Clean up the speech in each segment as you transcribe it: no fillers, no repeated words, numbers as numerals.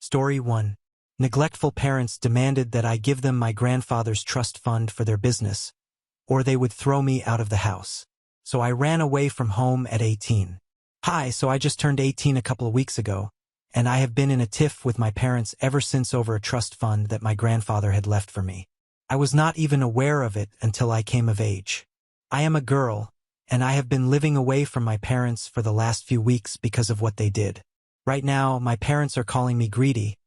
Story 1. Neglectful parents demanded that I give them my grandfather's trust fund for their business, or they would throw me out of the house. So I ran away from home at 18. Hi, so I just turned 18 a couple of weeks ago, and I have been in a tiff with my parents ever since over a trust fund that my grandfather had left for me. I was not even aware of it until I came of age. I am a girl, and I have been living away from my parents for the last few weeks because of what they did. Right now, my parents are calling me greedy,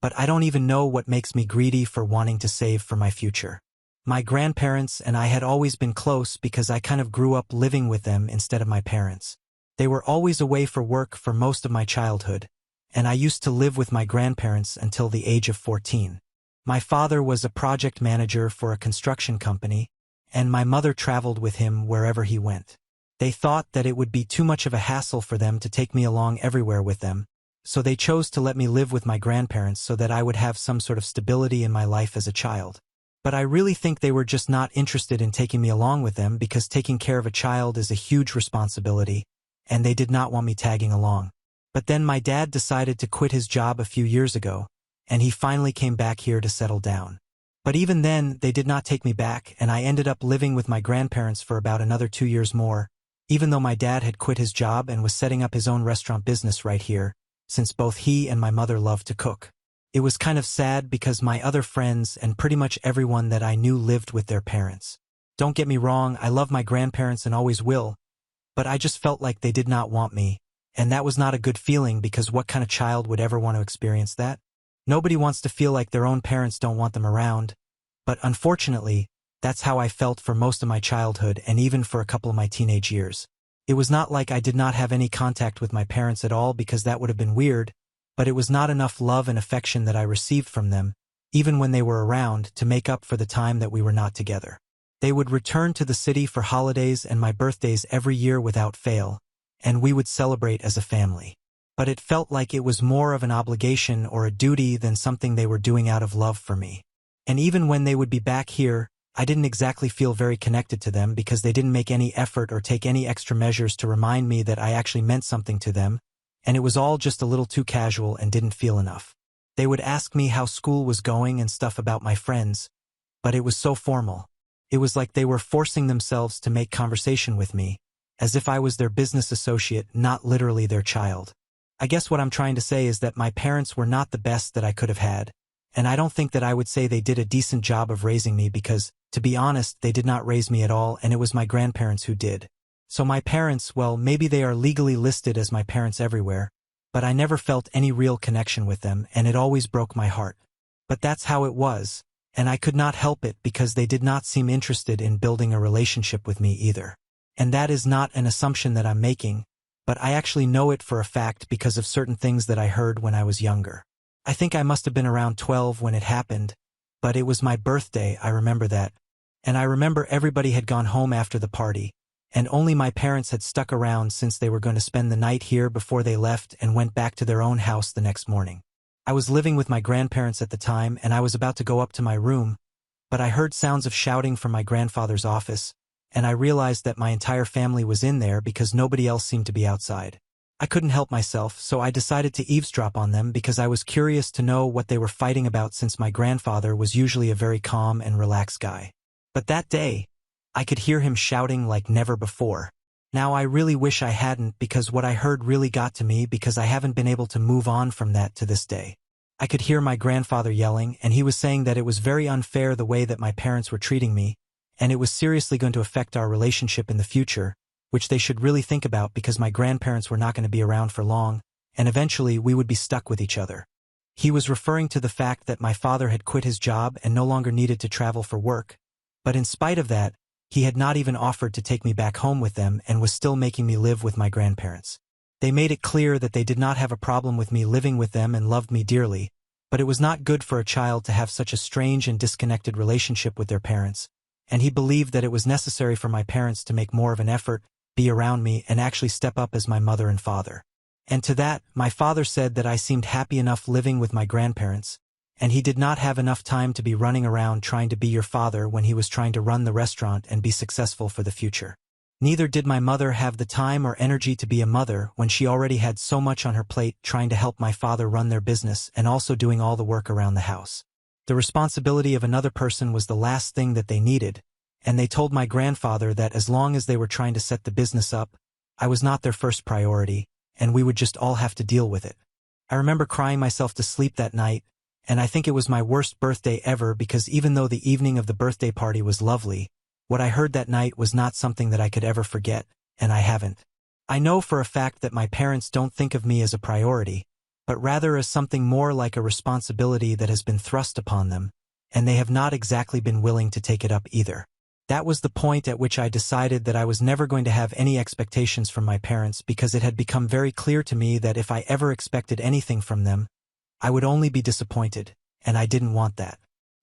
but I don't even know what makes me greedy for wanting to save for my future. My grandparents and I had always been close because I kind of grew up living with them instead of my parents. They were always away for work for most of my childhood, and I used to live with my grandparents until the age of 14. My father was a project manager for a construction company, and my mother traveled with him wherever he went. They thought that it would be too much of a hassle for them to take me along everywhere with them, so they chose to let me live with my grandparents so that I would have some sort of stability in my life as a child. But I really think they were just not interested in taking me along with them because taking care of a child is a huge responsibility, and they did not want me tagging along. But then my dad decided to quit his job a few years ago, and he finally came back here to settle down. But even then, they did not take me back, and I ended up living with my grandparents for about another 2 years more, even though my dad had quit his job and was setting up his own restaurant business right here, since both he and my mother loved to cook. It was kind of sad because my other friends and pretty much everyone that I knew lived with their parents. Don't get me wrong, I love my grandparents and always will, but I just felt like they did not want me, and that was not a good feeling because what kind of child would ever want to experience that? Nobody wants to feel like their own parents don't want them around, but unfortunately, that's how I felt for most of my childhood and even for a couple of my teenage years. It was not like I did not have any contact with my parents at all because that would have been weird, but it was not enough love and affection that I received from them, even when they were around, to make up for the time that we were not together. They would return to the city for holidays and my birthdays every year without fail, and we would celebrate as a family. But it felt like it was more of an obligation or a duty than something they were doing out of love for me. And even when they would be back here, I didn't exactly feel very connected to them because they didn't make any effort or take any extra measures to remind me that I actually meant something to them, and it was all just a little too casual and didn't feel enough. They would ask me how school was going and stuff about my friends, but it was so formal. It was like they were forcing themselves to make conversation with me, as if I was their business associate, not literally their child. I guess what I'm trying to say is that my parents were not the best that I could have had, and I don't think that I would say they did a decent job of raising me because, to be honest, they did not raise me at all, and it was my grandparents who did. So my parents, well, maybe they are legally listed as my parents everywhere, but I never felt any real connection with them, and it always broke my heart. But that's how it was, and I could not help it because they did not seem interested in building a relationship with me either. And that is not an assumption that I'm making, but I actually know it for a fact because of certain things that I heard when I was younger. I think I must have been around 12 when it happened, but it was my birthday, I remember that. And I remember everybody had gone home after the party, and only my parents had stuck around since they were going to spend the night here before they left and went back to their own house the next morning. I was living with my grandparents at the time, and I was about to go up to my room, but I heard sounds of shouting from my grandfather's office, and I realized that my entire family was in there because nobody else seemed to be outside. I couldn't help myself, so I decided to eavesdrop on them because I was curious to know what they were fighting about since my grandfather was usually a very calm and relaxed guy. But that day, I could hear him shouting like never before. Now I really wish I hadn't because what I heard really got to me because I haven't been able to move on from that to this day. I could hear my grandfather yelling, and he was saying that it was very unfair the way that my parents were treating me, and it was seriously going to affect our relationship in the future, which they should really think about because my grandparents were not going to be around for long, and eventually we would be stuck with each other. He was referring to the fact that my father had quit his job and no longer needed to travel for work, but in spite of that, he had not even offered to take me back home with them and was still making me live with my grandparents. They made it clear that they did not have a problem with me living with them and loved me dearly, but it was not good for a child to have such a strange and disconnected relationship with their parents, and he believed that it was necessary for my parents to make more of an effort, be around me, and actually step up as my mother and father. And to that, my father said that I seemed happy enough living with my grandparents, and he did not have enough time to be running around trying to be your father when he was trying to run the restaurant and be successful for the future. Neither did my mother have the time or energy to be a mother when she already had so much on her plate trying to help my father run their business and also doing all the work around the house. The responsibility of another person was the last thing that they needed, and they told my grandfather that as long as they were trying to set the business up, I was not their first priority, and we would just all have to deal with it. I remember crying myself to sleep that night, and I think it was my worst birthday ever because even though the evening of the birthday party was lovely, what I heard that night was not something that I could ever forget, and I haven't. I know for a fact that my parents don't think of me as a priority, but rather as something more like a responsibility that has been thrust upon them, and they have not exactly been willing to take it up either. That was the point at which I decided that I was never going to have any expectations from my parents because it had become very clear to me that if I ever expected anything from them, I would only be disappointed, and I didn't want that.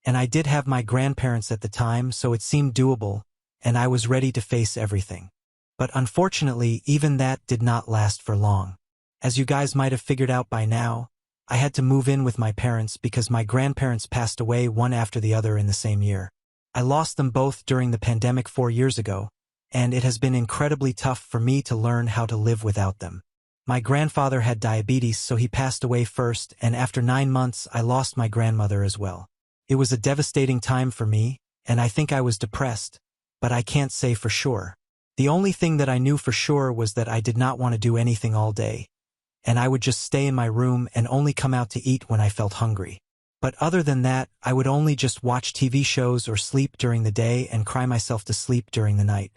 And I did have my grandparents at the time, so it seemed doable, and I was ready to face everything. But unfortunately, even that did not last for long. As you guys might have figured out by now, I had to move in with my parents because my grandparents passed away one after the other in the same year. I lost them both during the pandemic 4 years ago, and it has been incredibly tough for me to learn how to live without them. My grandfather had diabetes, so he passed away first, and after 9 months I lost my grandmother as well. It was a devastating time for me, and I think I was depressed, but I can't say for sure. The only thing that I knew for sure was that I did not want to do anything all day, and I would just stay in my room and only come out to eat when I felt hungry. But other than that, I would only just watch TV shows or sleep during the day and cry myself to sleep during the night.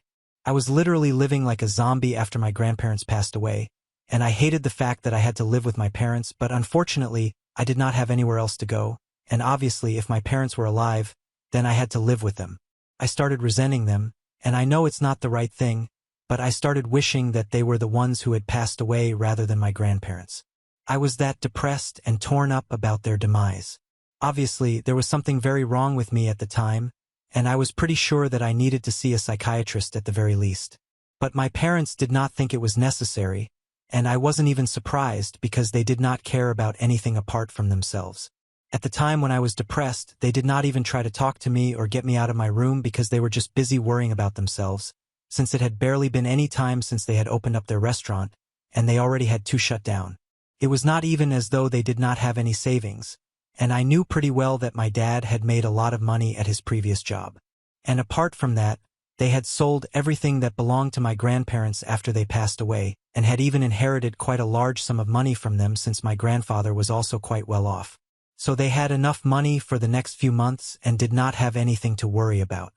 I was literally living like a zombie after my grandparents passed away, and I hated the fact that I had to live with my parents, but unfortunately, I did not have anywhere else to go. And obviously, if my parents were alive, then I had to live with them. I started resenting them, and I know it's not the right thing, but I started wishing that they were the ones who had passed away rather than my grandparents. I was that depressed and torn up about their demise. Obviously, there was something very wrong with me at the time, and I was pretty sure that I needed to see a psychiatrist at the very least. But my parents did not think it was necessary, and I wasn't even surprised because they did not care about anything apart from themselves. At the time when I was depressed, they did not even try to talk to me or get me out of my room because they were just busy worrying about themselves, since it had barely been any time since they had opened up their restaurant, and they already had 2 shut down. It was not even as though they did not have any savings, and I knew pretty well that my dad had made a lot of money at his previous job. And apart from that, they had sold everything that belonged to my grandparents after they passed away, and had even inherited quite a large sum of money from them since my grandfather was also quite well off. So they had enough money for the next few months and did not have anything to worry about.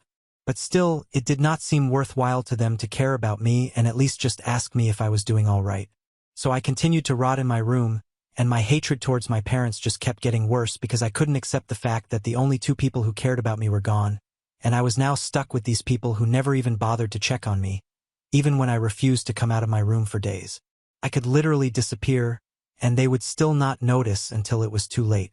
But still, it did not seem worthwhile to them to care about me and at least just ask me if I was doing all right. So I continued to rot in my room, and my hatred towards my parents just kept getting worse because I couldn't accept the fact that the only 2 people who cared about me were gone, and I was now stuck with these people who never even bothered to check on me, even when I refused to come out of my room for days. I could literally disappear, and they would still not notice until it was too late.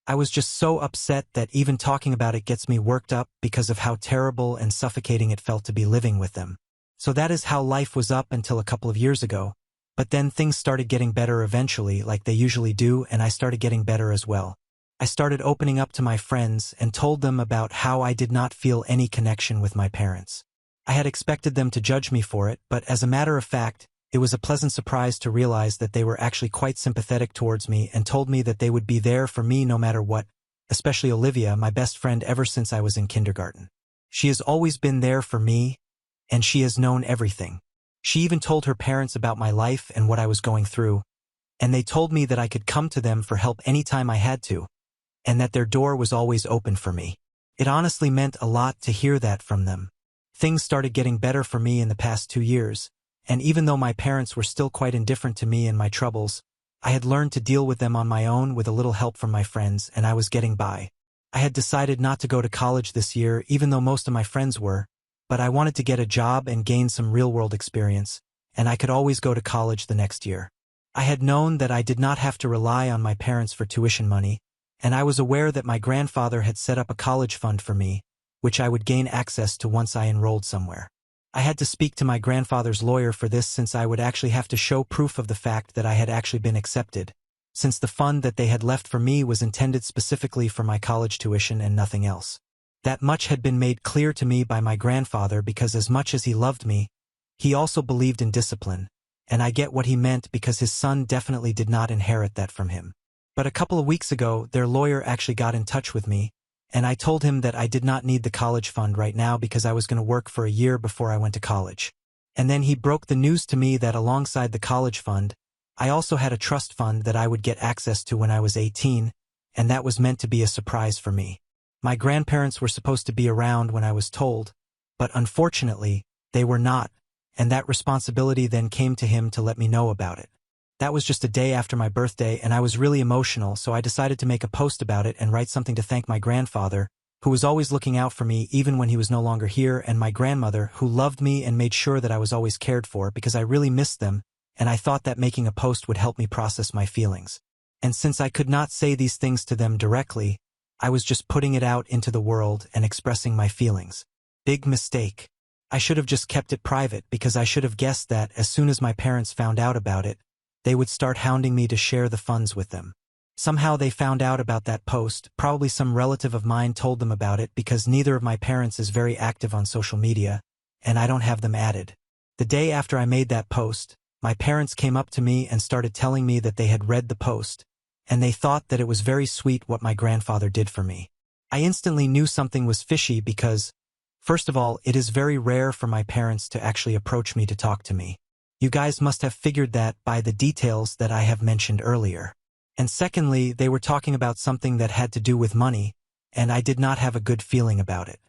I was just so upset that even talking about it gets me worked up because of how terrible and suffocating it felt to be living with them. So that is how life was up until a couple of years ago, but then things started getting better eventually like they usually do, and I started getting better as well. I started opening up to my friends and told them about how I did not feel any connection with my parents. I had expected them to judge me for it, but as a matter of fact, it was a pleasant surprise to realize that they were actually quite sympathetic towards me and told me that they would be there for me no matter what, especially Olivia, my best friend ever since I was in kindergarten. She has always been there for me, and she has known everything. She even told her parents about my life and what I was going through, and they told me that I could come to them for help anytime I had to, and that their door was always open for me. It honestly meant a lot to hear that from them. Things started getting better for me in the past 2 years, and even though my parents were still quite indifferent to me and my troubles, I had learned to deal with them on my own with a little help from my friends, and I was getting by. I had decided not to go to college this year even though most of my friends were, but I wanted to get a job and gain some real-world experience, and I could always go to college the next year. I had known that I did not have to rely on my parents for tuition money, and I was aware that my grandfather had set up a college fund for me, which I would gain access to once I enrolled somewhere. I had to speak to my grandfather's lawyer for this since I would actually have to show proof of the fact that I had actually been accepted, since the fund that they had left for me was intended specifically for my college tuition and nothing else. That much had been made clear to me by my grandfather because as much as he loved me, He also believed in discipline, and I get what he meant because his son definitely did not inherit that from him. But a couple of weeks ago, their lawyer actually got in touch with me, and I told him that I did not need the college fund right now because I was going to work for a year before I went to college. And then he broke the news to me that alongside the college fund, I also had a trust fund that I would get access to when I was 18, and that was meant to be a surprise for me. My grandparents were supposed to be around when I was told, but unfortunately, they were not, and that responsibility then came to him to let me know about it. That was just a day after my birthday, and I was really emotional, so I decided to make a post about it and write something to thank my grandfather, who was always looking out for me even when he was no longer here, and my grandmother, who loved me and made sure that I was always cared for because I really missed them, and I thought that making a post would help me process my feelings. And since I could not say these things to them directly, I was just putting it out into the world and expressing my feelings. Big mistake. I should have just kept it private because I should have guessed that as soon as my parents found out about it, they would start hounding me to share the funds with them. Somehow they found out about that post, probably some relative of mine told them about it because neither of my parents is very active on social media, and I don't have them added. The day after I made that post, my parents came up to me and started telling me that they had read the post, and they thought that it was very sweet what my grandfather did for me. I instantly knew something was fishy because, first of all, it is very rare for my parents to actually approach me to talk to me. You guys must have figured that by the details that I have mentioned earlier. And secondly, they were talking about something that had to do with money, and I did not have a good feeling about it.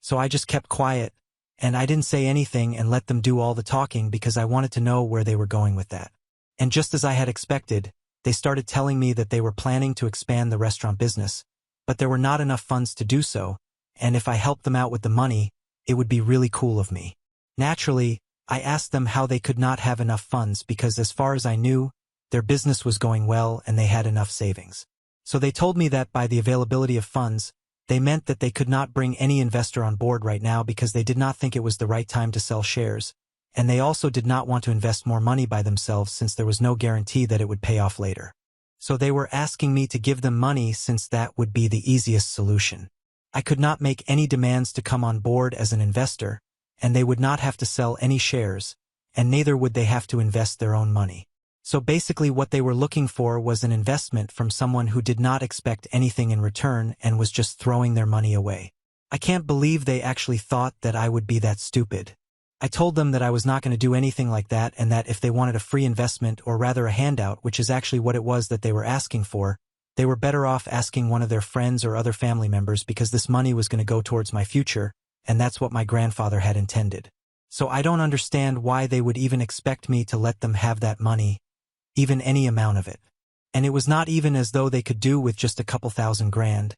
So I just kept quiet, and I didn't say anything and let them do all the talking because I wanted to know where they were going with that. And just as I had expected, they started telling me that they were planning to expand the restaurant business, but there were not enough funds to do so, and if I helped them out with the money, it would be really cool of me. Naturally, I asked them how they could not have enough funds because as far as I knew, their business was going well and they had enough savings. So they told me that by the availability of funds, they meant that they could not bring any investor on board right now because they did not think it was the right time to sell shares, and they also did not want to invest more money by themselves since there was no guarantee that it would pay off later. So they were asking me to give them money since that would be the easiest solution. I could not make any demands to come on board as an investor, and they would not have to sell any shares, and neither would they have to invest their own money. So basically what they were looking for was an investment from someone who did not expect anything in return and was just throwing their money away. I can't believe they actually thought that I would be that stupid. I told them that I was not going to do anything like that and that if they wanted a free investment or rather a handout, which is actually what it was that they were asking for, they were better off asking one of their friends or other family members because this money was going to go towards my future, and that's what my grandfather had intended. So I don't understand why they would even expect me to let them have that money, even any amount of it. And it was not even as though they could do with just a couple $1,000,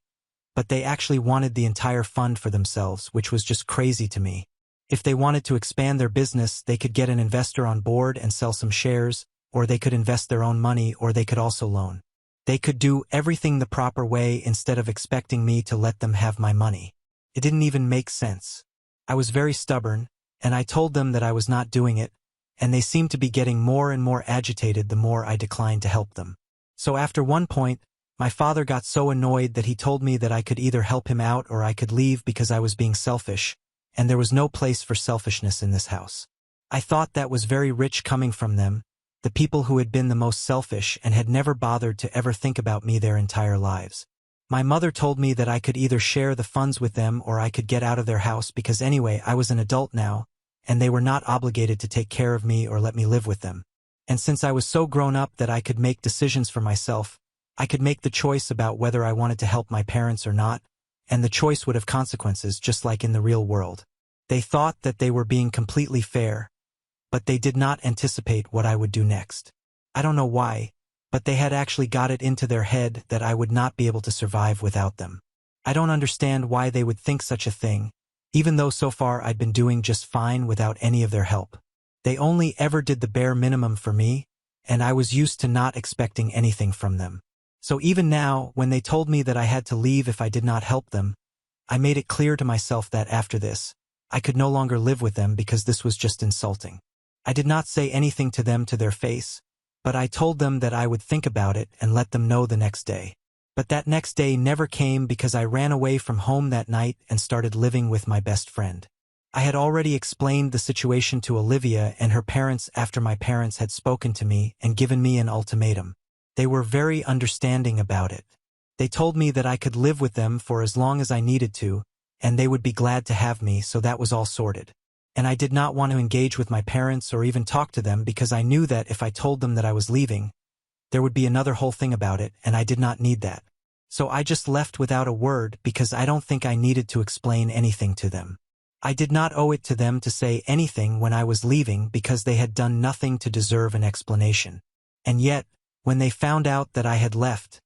but they actually wanted the entire fund for themselves, which was just crazy to me. If they wanted to expand their business, they could get an investor on board and sell some shares, or they could invest their own money, or they could also loan. They could do everything the proper way instead of expecting me to let them have my money. It didn't even make sense. I was very stubborn, and I told them that I was not doing it, and they seemed to be getting more and more agitated the more I declined to help them. So after one point, my father got so annoyed that he told me that I could either help him out or I could leave because I was being selfish, and there was no place for selfishness in this house. I thought that was very rich coming from them, the people who had been the most selfish and had never bothered to ever think about me their entire lives. My mother told me that I could either share the funds with them or I could get out of their house because anyway, I was an adult now, and they were not obligated to take care of me or let me live with them. And since I was so grown up that I could make decisions for myself, I could make the choice about whether I wanted to help my parents or not, and the choice would have consequences just like in the real world. They thought that they were being completely fair, but they did not anticipate what I would do next. I don't know why, but they had actually got it into their head that I would not be able to survive without them. I don't understand why they would think such a thing, even though so far I'd been doing just fine without any of their help. They only ever did the bare minimum for me, and I was used to not expecting anything from them. So even now, when they told me that I had to leave if I did not help them, I made it clear to myself that after this, I could no longer live with them because this was just insulting. I did not say anything to them to their face, but I told them that I would think about it and let them know the next day. But that next day never came because I ran away from home that night and started living with my best friend. I had already explained the situation to Olivia and her parents after my parents had spoken to me and given me an ultimatum. They were very understanding about it. They told me that I could live with them for as long as I needed to, and they would be glad to have me, so that was all sorted. And I did not want to engage with my parents or even talk to them because I knew that if I told them that I was leaving, there would be another whole thing about it, and I did not need that. So I just left without a word because I don't think I needed to explain anything to them. I did not owe it to them to say anything when I was leaving because they had done nothing to deserve an explanation. And yet, when they found out that I had left,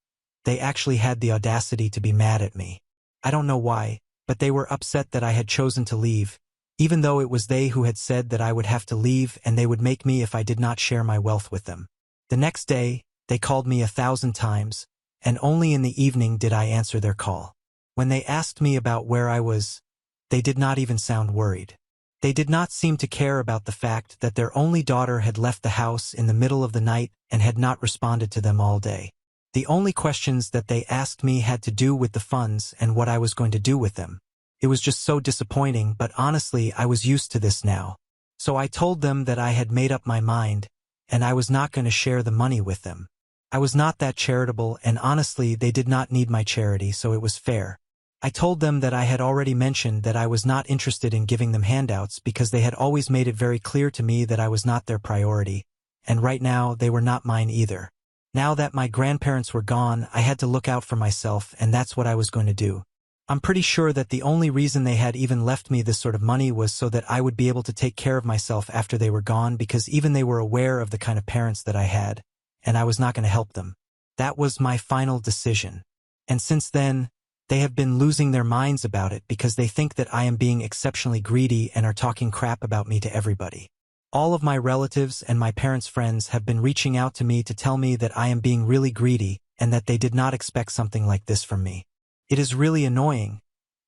they actually had the audacity to be mad at me. I don't know why, but they were upset that I had chosen to leave, even though it was they who had said that I would have to leave and they would make me if I did not share my wealth with them. The next day, they called me 1,000 times, and only in the evening did I answer their call. When they asked me about where I was, they did not even sound worried. They did not seem to care about the fact that their only daughter had left the house in the middle of the night and had not responded to them all day. The only questions that they asked me had to do with the funds and what I was going to do with them. It was just so disappointing, but honestly, I was used to this now. So I told them that I had made up my mind, and I was not going to share the money with them. I was not that charitable, and honestly, they did not need my charity, so it was fair. I told them that I had already mentioned that I was not interested in giving them handouts because they had always made it very clear to me that I was not their priority, and right now they were not mine either. Now that my grandparents were gone, I had to look out for myself, and that's what I was going to do. I'm pretty sure that the only reason they had even left me this sort of money was so that I would be able to take care of myself after they were gone, because even they were aware of the kind of parents that I had, and I was not going to help them. That was my final decision. And since then, they have been losing their minds about it because they think that I am being exceptionally greedy and are talking crap about me to everybody. All of my relatives and my parents' friends have been reaching out to me to tell me that I am being really greedy and that they did not expect something like this from me. It is really annoying,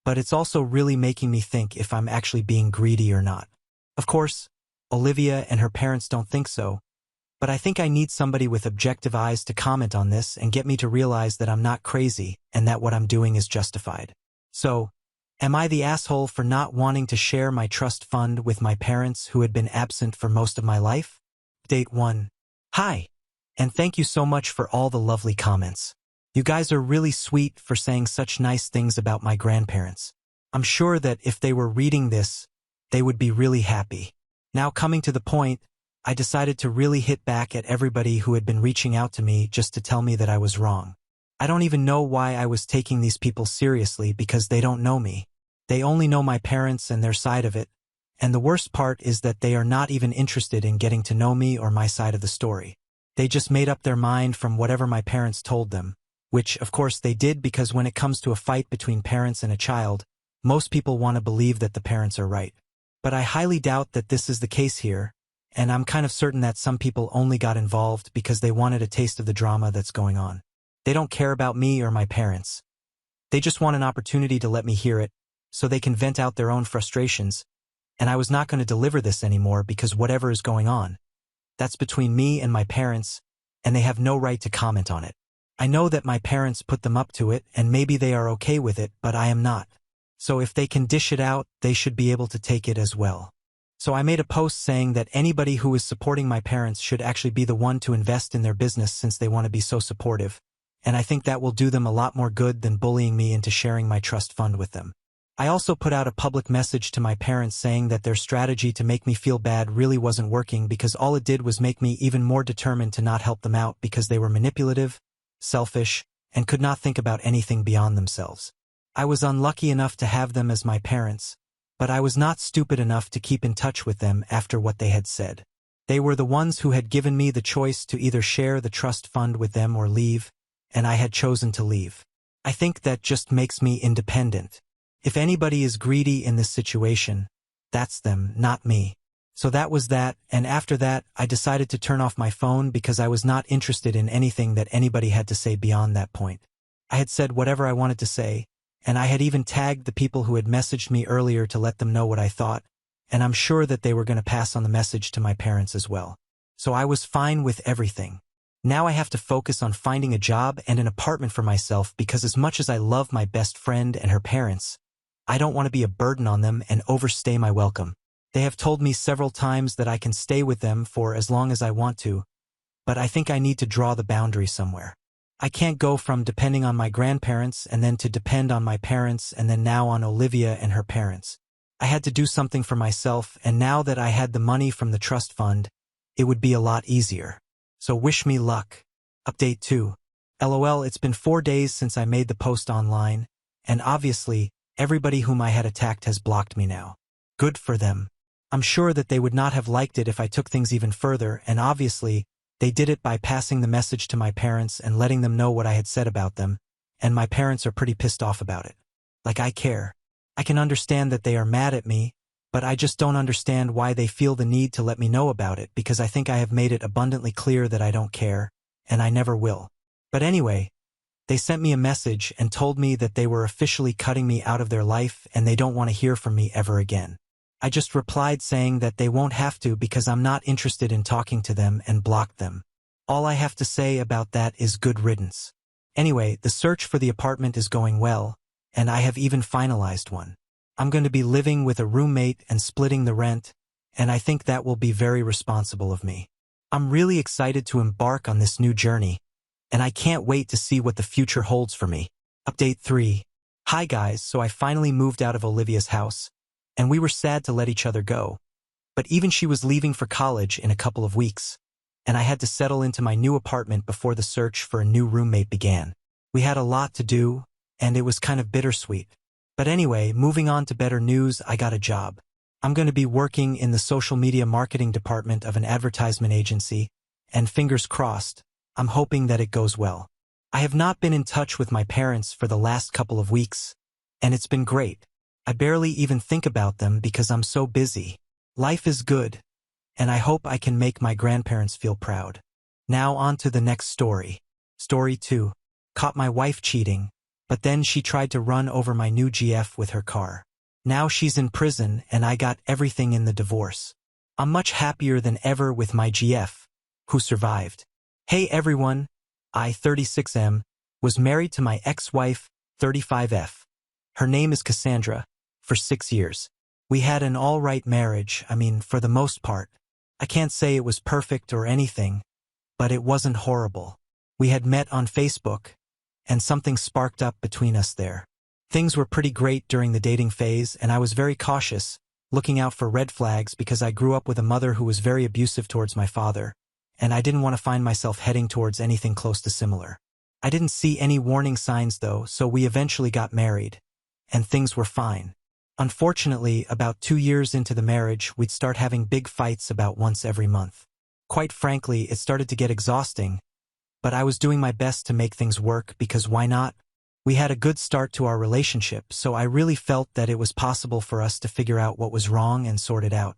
but it's also really making me think if I'm actually being greedy or not. Of course, Olivia and her parents don't think so, but I think I need somebody with objective eyes to comment on this and get me to realize that I'm not crazy and that what I'm doing is justified. So, am I the asshole for not wanting to share my trust fund with my parents who had been absent for most of my life? Date 1. Hi, and thank you so much for all the lovely comments. You guys are really sweet for saying such nice things about my grandparents. I'm sure that if they were reading this, they would be really happy. Now coming to the point, I decided to really hit back at everybody who had been reaching out to me just to tell me that I was wrong. I don't even know why I was taking these people seriously because they don't know me. They only know my parents and their side of it, and the worst part is that they are not even interested in getting to know me or my side of the story. They just made up their mind from whatever my parents told them, which of course they did because when it comes to a fight between parents and a child, most people want to believe that the parents are right. But I highly doubt that this is the case here, and I'm kind of certain that some people only got involved because they wanted a taste of the drama that's going on. They don't care about me or my parents. They just want an opportunity to let me hear it, so they can vent out their own frustrations, and I was not going to deliver this anymore because whatever is going on, that's between me and my parents, and they have no right to comment on it. I know that my parents put them up to it, and maybe they are okay with it, but I am not. So if they can dish it out, they should be able to take it as well. So I made a post saying that anybody who is supporting my parents should actually be the one to invest in their business since they want to be so supportive, and I think that will do them a lot more good than bullying me into sharing my trust fund with them. I also put out a public message to my parents saying that their strategy to make me feel bad really wasn't working because all it did was make me even more determined to not help them out because they were manipulative, selfish, and could not think about anything beyond themselves. I was unlucky enough to have them as my parents, but I was not stupid enough to keep in touch with them after what they had said. They were the ones who had given me the choice to either share the trust fund with them or leave, and I had chosen to leave. I think that just makes me independent. If anybody is greedy in this situation, that's them, not me. So that was that, and after that, I decided to turn off my phone because I was not interested in anything that anybody had to say beyond that point. I had said whatever I wanted to say, and I had even tagged the people who had messaged me earlier to let them know what I thought, and I'm sure that they were going to pass on the message to my parents as well. So I was fine with everything. Now I have to focus on finding a job and an apartment for myself because as much as I love my best friend and her parents, I don't want to be a burden on them and overstay my welcome. They have told me several times that I can stay with them for as long as I want to, but I think I need to draw the boundary somewhere. I can't go from depending on my grandparents and then to depend on my parents and then now on Olivia and her parents. I had to do something for myself, and now that I had the money from the trust fund, it would be a lot easier. So wish me luck. Update 2. LOL, it's been 4 days since I made the post online, and obviously, everybody whom I had attacked has blocked me now. Good for them. I'm sure that they would not have liked it if I took things even further, and obviously, they did it by passing the message to my parents and letting them know what I had said about them, and my parents are pretty pissed off about it. Like I care. I can understand that they are mad at me, but I just don't understand why they feel the need to let me know about it, because I think I have made it abundantly clear that I don't care, and I never will. But anyway, they sent me a message and told me that they were officially cutting me out of their life and they don't want to hear from me ever again. I just replied saying that they won't have to because I'm not interested in talking to them and blocked them. All I have to say about that is good riddance. Anyway, the search for the apartment is going well, and I have even finalized one. I'm going to be living with a roommate and splitting the rent, and I think that will be very responsible of me. I'm really excited to embark on this new journey, and I can't wait to see what the future holds for me. Update 3. Hi guys, so I finally moved out of Olivia's house, and we were sad to let each other go. But even she was leaving for college in a couple of weeks, and I had to settle into my new apartment before the search for a new roommate began. We had a lot to do, and it was kind of bittersweet. But anyway, moving on to better news, I got a job. I'm going to be working in the social media marketing department of an advertisement agency, and fingers crossed, I'm hoping that it goes well. I have not been in touch with my parents for the last couple of weeks, and it's been great. I barely even think about them because I'm so busy. Life is good, and I hope I can make my grandparents feel proud. Now on to the next story. Story 2. Caught my wife cheating, but then she tried to run over my new GF with her car. Now she's in prison and I got everything in the divorce. I'm much happier than ever with my GF, who survived. Hey everyone, I, 36M, was married to my ex-wife, 35F. Her name is Cassandra, for 6 years. We had an all-right marriage, for the most part. I can't say it was perfect or anything, but it wasn't horrible. We had met on Facebook, and something sparked up between us there. Things were pretty great during the dating phase, and I was very cautious, looking out for red flags because I grew up with a mother who was very abusive towards my father, and I didn't want to find myself heading towards anything close to similar. I didn't see any warning signs though, so we eventually got married, and things were fine. Unfortunately, about 2 years into the marriage, we'd start having big fights about once every month. Quite frankly, it started to get exhausting, but I was doing my best to make things work because why not? We had a good start to our relationship, so I really felt that it was possible for us to figure out what was wrong and sort it out.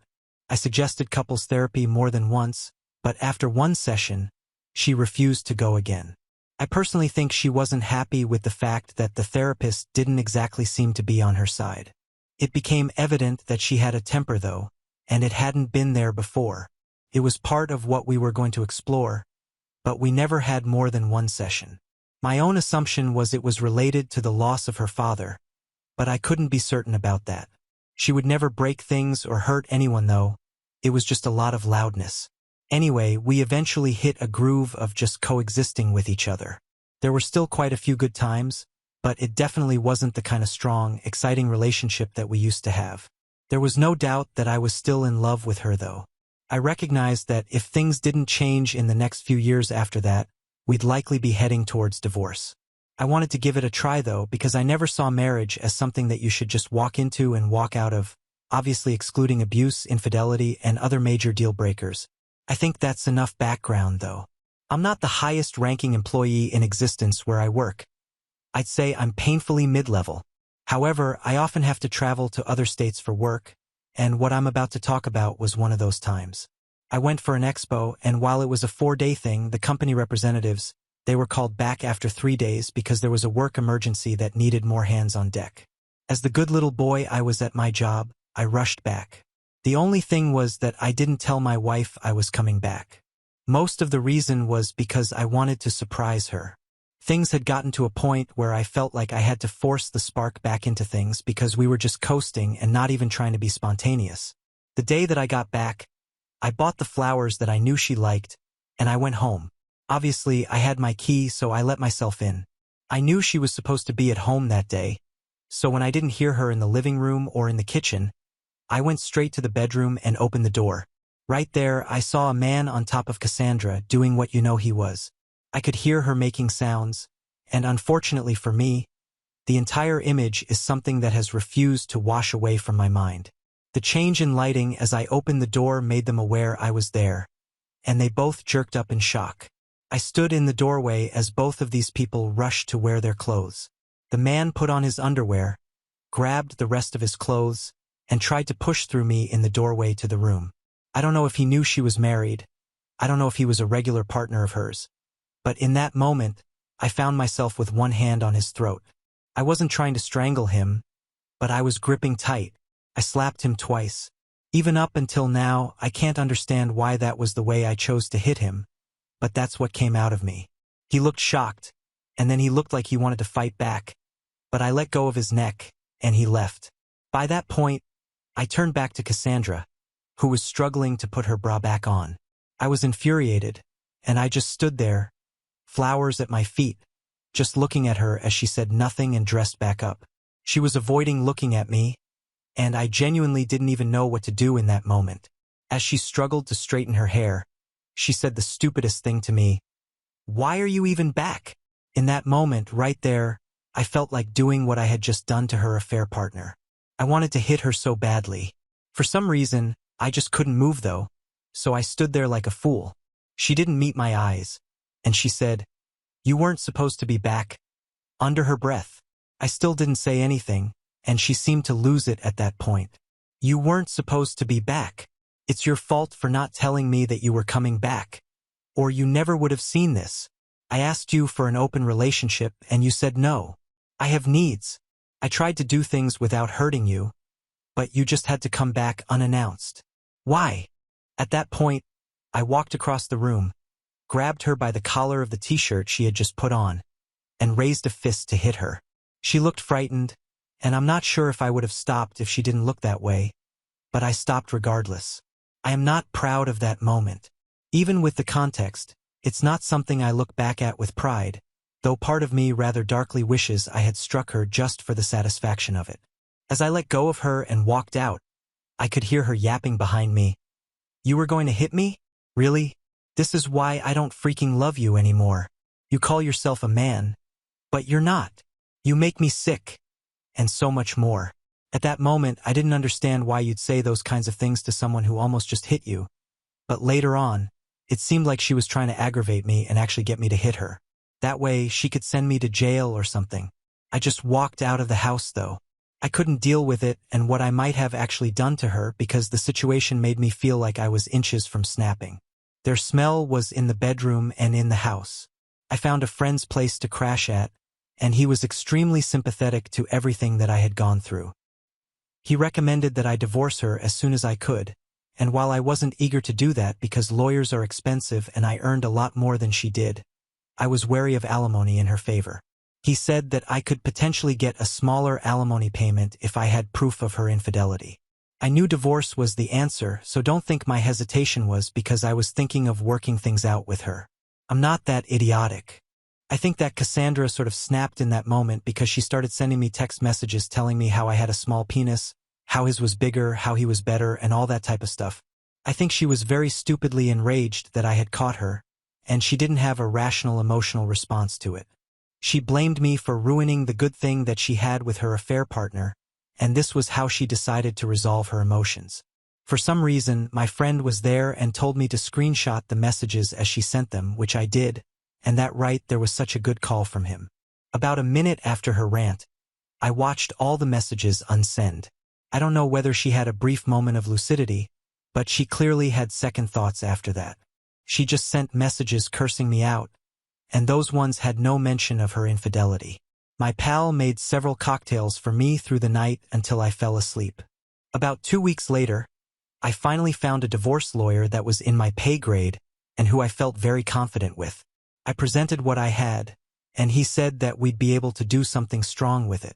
I suggested couples therapy more than once, but after one session, she refused to go again. I personally think she wasn't happy with the fact that the therapist didn't exactly seem to be on her side. It became evident that she had a temper though, and it hadn't been there before. It was part of what we were going to explore, but we never had more than one session. My own assumption was it was related to the loss of her father, but I couldn't be certain about that. She would never break things or hurt anyone though. It was just a lot of loudness. Anyway, we eventually hit a groove of just coexisting with each other. There were still quite a few good times, but it definitely wasn't the kind of strong, exciting relationship that we used to have. There was no doubt that I was still in love with her though. I recognized that if things didn't change in the next few years after that, we'd likely be heading towards divorce. I wanted to give it a try though, because I never saw marriage as something that you should just walk into and walk out of, obviously excluding abuse, infidelity, and other major deal breakers. I think that's enough background though. I'm not the highest ranking employee in existence where I work. I'd say I'm painfully mid-level. However, I often have to travel to other states for work, and what I'm about to talk about was one of those times. I went for an expo, and while it was a 4-day thing, the company representatives, they were called back after 3 days because there was a work emergency that needed more hands on deck. As the good little boy I was at my job, I rushed back. The only thing was that I didn't tell my wife I was coming back. Most of the reason was because I wanted to surprise her. Things had gotten to a point where I felt like I had to force the spark back into things because we were just coasting and not even trying to be spontaneous. The day that I got back, I bought the flowers that I knew she liked, and I went home. Obviously, I had my key, so I let myself in. I knew she was supposed to be at home that day, so when I didn't hear her in the living room or in the kitchen, I went straight to the bedroom and opened the door. Right there, I saw a man on top of Cassandra doing what you know he was. I could hear her making sounds, and unfortunately for me, the entire image is something that has refused to wash away from my mind. The change in lighting as I opened the door made them aware I was there, and they both jerked up in shock. I stood in the doorway as both of these people rushed to wear their clothes. The man put on his underwear, grabbed the rest of his clothes, and tried to push through me in the doorway to the room. I don't know if he knew she was married. I don't know if he was a regular partner of hers. But in that moment, I found myself with one hand on his throat. I wasn't trying to strangle him, but I was gripping tight. I slapped him twice. Even up until now, I can't understand why that was the way I chose to hit him, but that's what came out of me. He looked shocked, and then he looked like he wanted to fight back, but I let go of his neck, and he left. By that point, I turned back to Cassandra, who was struggling to put her bra back on. I was infuriated, and I just stood there, flowers at my feet, just looking at her as she said nothing and dressed back up. She was avoiding looking at me, and I genuinely didn't even know what to do in that moment. As she struggled to straighten her hair, she said the stupidest thing to me. "Why are you even back?" In that moment, right there, I felt like doing what I had just done to her affair partner. I wanted to hit her so badly. For some reason, I just couldn't move though, so I stood there like a fool. She didn't meet my eyes, and she said, "You weren't supposed to be back," under her breath. I still didn't say anything, and she seemed to lose it at that point. "You weren't supposed to be back. It's your fault for not telling me that you were coming back. Or you never would have seen this. I asked you for an open relationship, and you said no. I have needs. I tried to do things without hurting you, but you just had to come back unannounced. Why?" At that point, I walked across the room, grabbed her by the collar of the t-shirt she had just put on, and raised a fist to hit her. She looked frightened, and I'm not sure if I would have stopped if she didn't look that way, but I stopped regardless. I am not proud of that moment. Even with the context, it's not something I look back at with pride, though part of me rather darkly wishes I had struck her just for the satisfaction of it. As I let go of her and walked out, I could hear her yapping behind me. "You were going to hit me? Really? This is why I don't freaking love you anymore. You call yourself a man, but you're not. You make me sick." And so much more. At that moment, I didn't understand why you'd say those kinds of things to someone who almost just hit you. But later on, it seemed like she was trying to aggravate me and actually get me to hit her. That way, she could send me to jail or something. I just walked out of the house, though. I couldn't deal with it and what I might have actually done to her because the situation made me feel like I was inches from snapping. Their smell was in the bedroom and in the house. I found a friend's place to crash at, and he was extremely sympathetic to everything that I had gone through. He recommended that I divorce her as soon as I could, and while I wasn't eager to do that because lawyers are expensive and I earned a lot more than she did, I was wary of alimony in her favor. He said that I could potentially get a smaller alimony payment if I had proof of her infidelity. I knew divorce was the answer, so don't think my hesitation was because I was thinking of working things out with her. I'm not that idiotic. I think that Cassandra sort of snapped in that moment because she started sending me text messages telling me how I had a small penis, how his was bigger, how he was better, and all that type of stuff. I think she was very stupidly enraged that I had caught her, and she didn't have a rational emotional response to it. She blamed me for ruining the good thing that she had with her affair partner, and this was how she decided to resolve her emotions. For some reason, my friend was there and told me to screenshot the messages as she sent them, which I did, and that right there was such a good call from him. About a minute after her rant, I watched all the messages unsend. I don't know whether she had a brief moment of lucidity, but she clearly had second thoughts after that. She just sent messages cursing me out, and those ones had no mention of her infidelity. My pal made several cocktails for me through the night until I fell asleep. About 2 weeks later, I finally found a divorce lawyer that was in my pay grade and who I felt very confident with. I presented what I had, and he said that we'd be able to do something strong with it.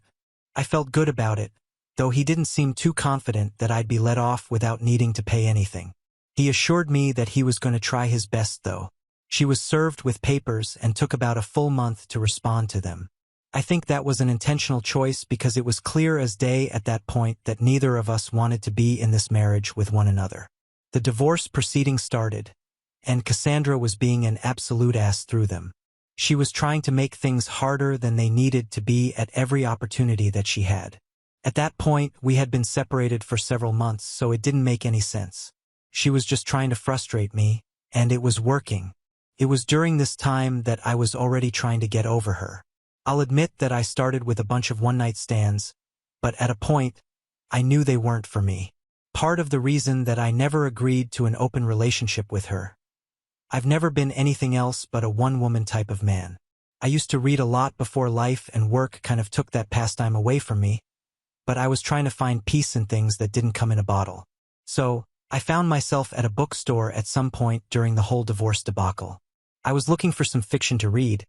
I felt good about it, though he didn't seem too confident that I'd be let off without needing to pay anything. He assured me that he was going to try his best though. She was served with papers and took about a full month to respond to them. I think that was an intentional choice because it was clear as day at that point that neither of us wanted to be in this marriage with one another. The divorce proceedings started, and Cassandra was being an absolute ass through them. She was trying to make things harder than they needed to be at every opportunity that she had. At that point, we had been separated for several months, so it didn't make any sense. She was just trying to frustrate me, and it was working. It was during this time that I was already trying to get over her. I'll admit that I started with a bunch of one-night stands, but at a point, I knew they weren't for me. Part of the reason that I never agreed to an open relationship with her. I've never been anything else but a one-woman type of man. I used to read a lot before life and work kind of took that pastime away from me, but I was trying to find peace in things that didn't come in a bottle. So, I found myself at a bookstore at some point during the whole divorce debacle. I was looking for some fiction to read,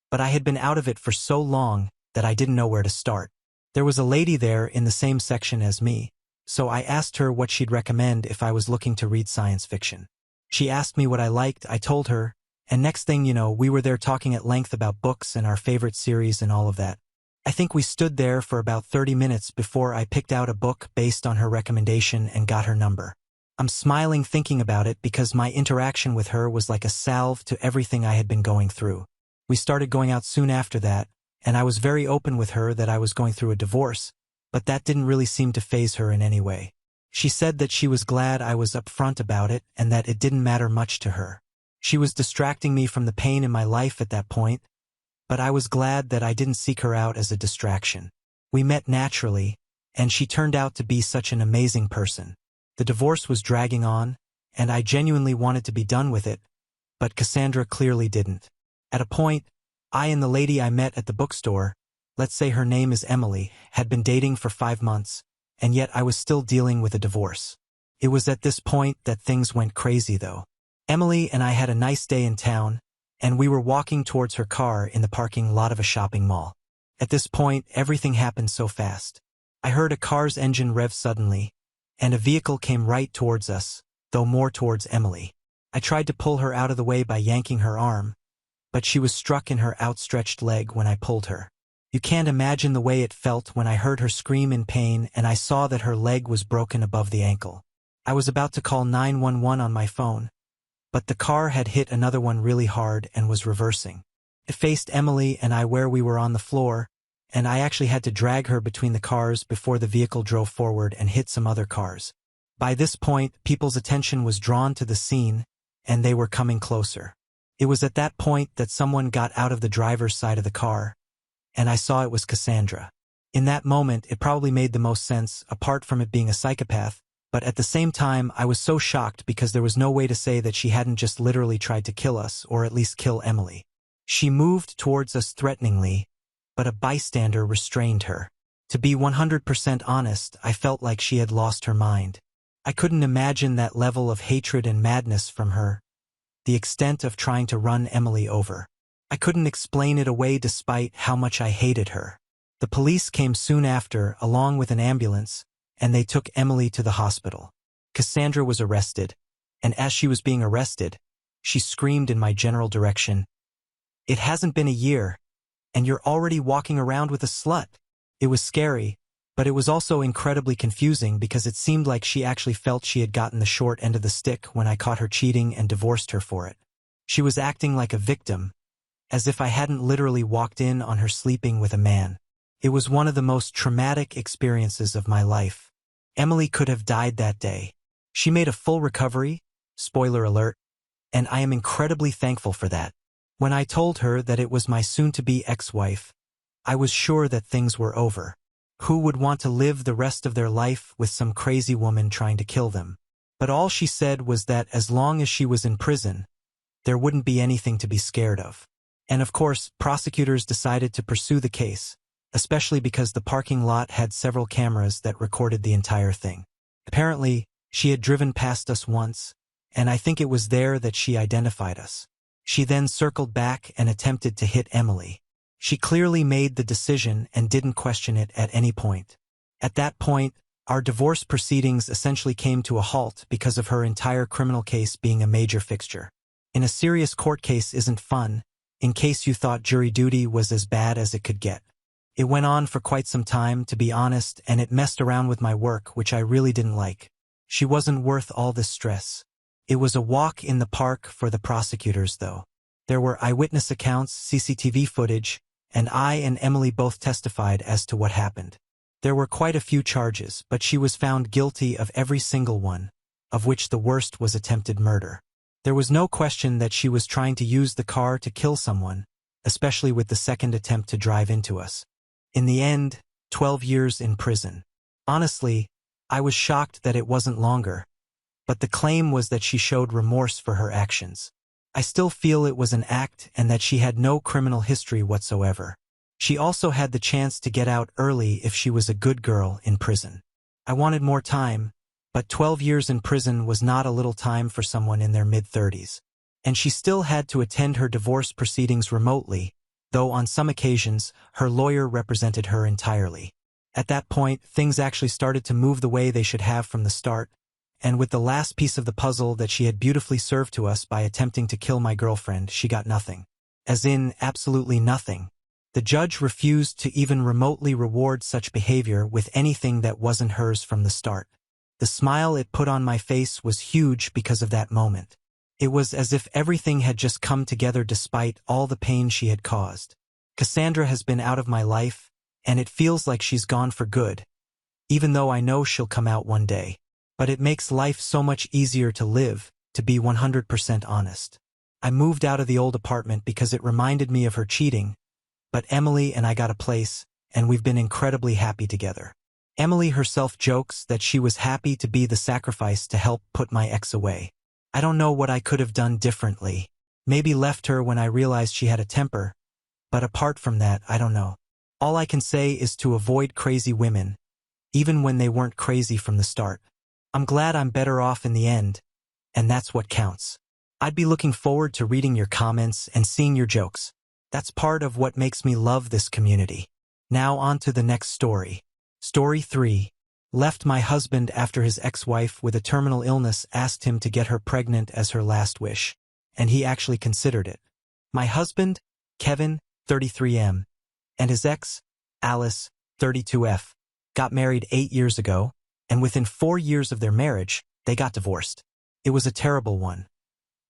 but I had been out of it for so long that I didn't know where to start. There was a lady there in the same section as me, so I asked her what she'd recommend if I was looking to read science fiction. She asked me what I liked, I told her, and next thing you know, we were there talking at length about books and our favorite series and all of that. I think we stood there for about 30 minutes before I picked out a book based on her recommendation and got her number. I'm smiling thinking about it because my interaction with her was like a salve to everything I had been going through. We started going out soon after that, and I was very open with her that I was going through a divorce, but that didn't really seem to faze her in any way. She said that she was glad I was upfront about it and that it didn't matter much to her. She was distracting me from the pain in my life at that point, but I was glad that I didn't seek her out as a distraction. We met naturally, and she turned out to be such an amazing person. The divorce was dragging on, and I genuinely wanted to be done with it, but Cassandra clearly didn't. At a point, I and the lady I met at the bookstore, let's say her name is Emily, had been dating for 5 months, and yet I was still dealing with a divorce. It was at this point that things went crazy though. Emily and I had a nice day in town, and we were walking towards her car in the parking lot of a shopping mall. At this point, everything happened so fast. I heard a car's engine rev suddenly, and a vehicle came right towards us, though more towards Emily. I tried to pull her out of the way by yanking her arm, but she was struck in her outstretched leg when I pulled her. You can't imagine the way it felt when I heard her scream in pain and I saw that her leg was broken above the ankle. I was about to call 911 on my phone, but the car had hit another one really hard and was reversing. It faced Emily and I where we were on the floor, and I actually had to drag her between the cars before the vehicle drove forward and hit some other cars. By this point, people's attention was drawn to the scene, and they were coming closer. It was at that point that someone got out of the driver's side of the car, and I saw it was Cassandra. In that moment, it probably made the most sense, apart from it being a psychopath, but at the same time, I was so shocked because there was no way to say that she hadn't just literally tried to kill us, or at least kill Emily. She moved towards us threateningly, but a bystander restrained her. To be 100% honest, I felt like she had lost her mind. I couldn't imagine that level of hatred and madness from her, the extent of trying to run Emily over. I couldn't explain it away despite how much I hated her. The police came soon after, along with an ambulance, and they took Emily to the hospital. Cassandra was arrested, and as she was being arrested, she screamed in my general direction, "It hasn't been a year, and you're already walking around with a slut." It was scary, but it was also incredibly confusing because it seemed like she actually felt she had gotten the short end of the stick when I caught her cheating and divorced her for it. She was acting like a victim, as if I hadn't literally walked in on her sleeping with a man. It was one of the most traumatic experiences of my life. Emily could have died that day. She made a full recovery, spoiler alert, and I am incredibly thankful for that. When I told her that it was my soon-to-be ex-wife, I was sure that things were over. Who would want to live the rest of their life with some crazy woman trying to kill them? But all she said was that as long as she was in prison, there wouldn't be anything to be scared of. And of course, prosecutors decided to pursue the case, especially because the parking lot had several cameras that recorded the entire thing. Apparently, she had driven past us once, and I think it was there that she identified us. She then circled back and attempted to hit Emily. She clearly made the decision and didn't question it at any point. At that point, our divorce proceedings essentially came to a halt because of her entire criminal case being a major fixture. In a serious court case isn't fun, in case you thought jury duty was as bad as it could get. It went on for quite some time, to be honest, and it messed around with my work, which I really didn't like. She wasn't worth all this stress. It was a walk in the park for the prosecutors, though. There were eyewitness accounts, CCTV footage, and I and Emily both testified as to what happened. There were quite a few charges, but she was found guilty of every single one, of which the worst was attempted murder. There was no question that she was trying to use the car to kill someone, especially with the second attempt to drive into us. In the end, 12 years in prison. Honestly, I was shocked that it wasn't longer, but the claim was that she showed remorse for her actions. I still feel it was an act and that she had no criminal history whatsoever. She also had the chance to get out early if she was a good girl in prison. I wanted more time, but 12 years in prison was not a little time for someone in their mid-30s. And she still had to attend her divorce proceedings remotely, though on some occasions, her lawyer represented her entirely. At that point, things actually started to move the way they should have from the start, and with the last piece of the puzzle that she had beautifully served to us by attempting to kill my girlfriend, she got nothing. As in, absolutely nothing. The judge refused to even remotely reward such behavior with anything that wasn't hers from the start. The smile it put on my face was huge because of that moment. It was as if everything had just come together despite all the pain she had caused. Cassandra has been out of my life, and it feels like she's gone for good, even though I know she'll come out one day. But it makes life so much easier to live, to be 100% honest. I moved out of the old apartment because it reminded me of her cheating, but Emily and I got a place, and we've been incredibly happy together. Emily herself jokes that she was happy to be the sacrifice to help put my ex away. I don't know what I could have done differently. Maybe left her when I realized she had a temper, but apart from that, I don't know. All I can say is to avoid crazy women, even when they weren't crazy from the start. I'm glad I'm better off in the end, and that's what counts. I'd be looking forward to reading your comments and seeing your jokes. That's part of what makes me love this community. Now on to the next story. Story 3. Left my husband after his ex-wife with a terminal illness asked him to get her pregnant as her last wish, and he actually considered it. My husband, Kevin, 33M, and his ex, Alice, 32F, got married 8 years ago, and within 4 years of their marriage, they got divorced. It was a terrible one.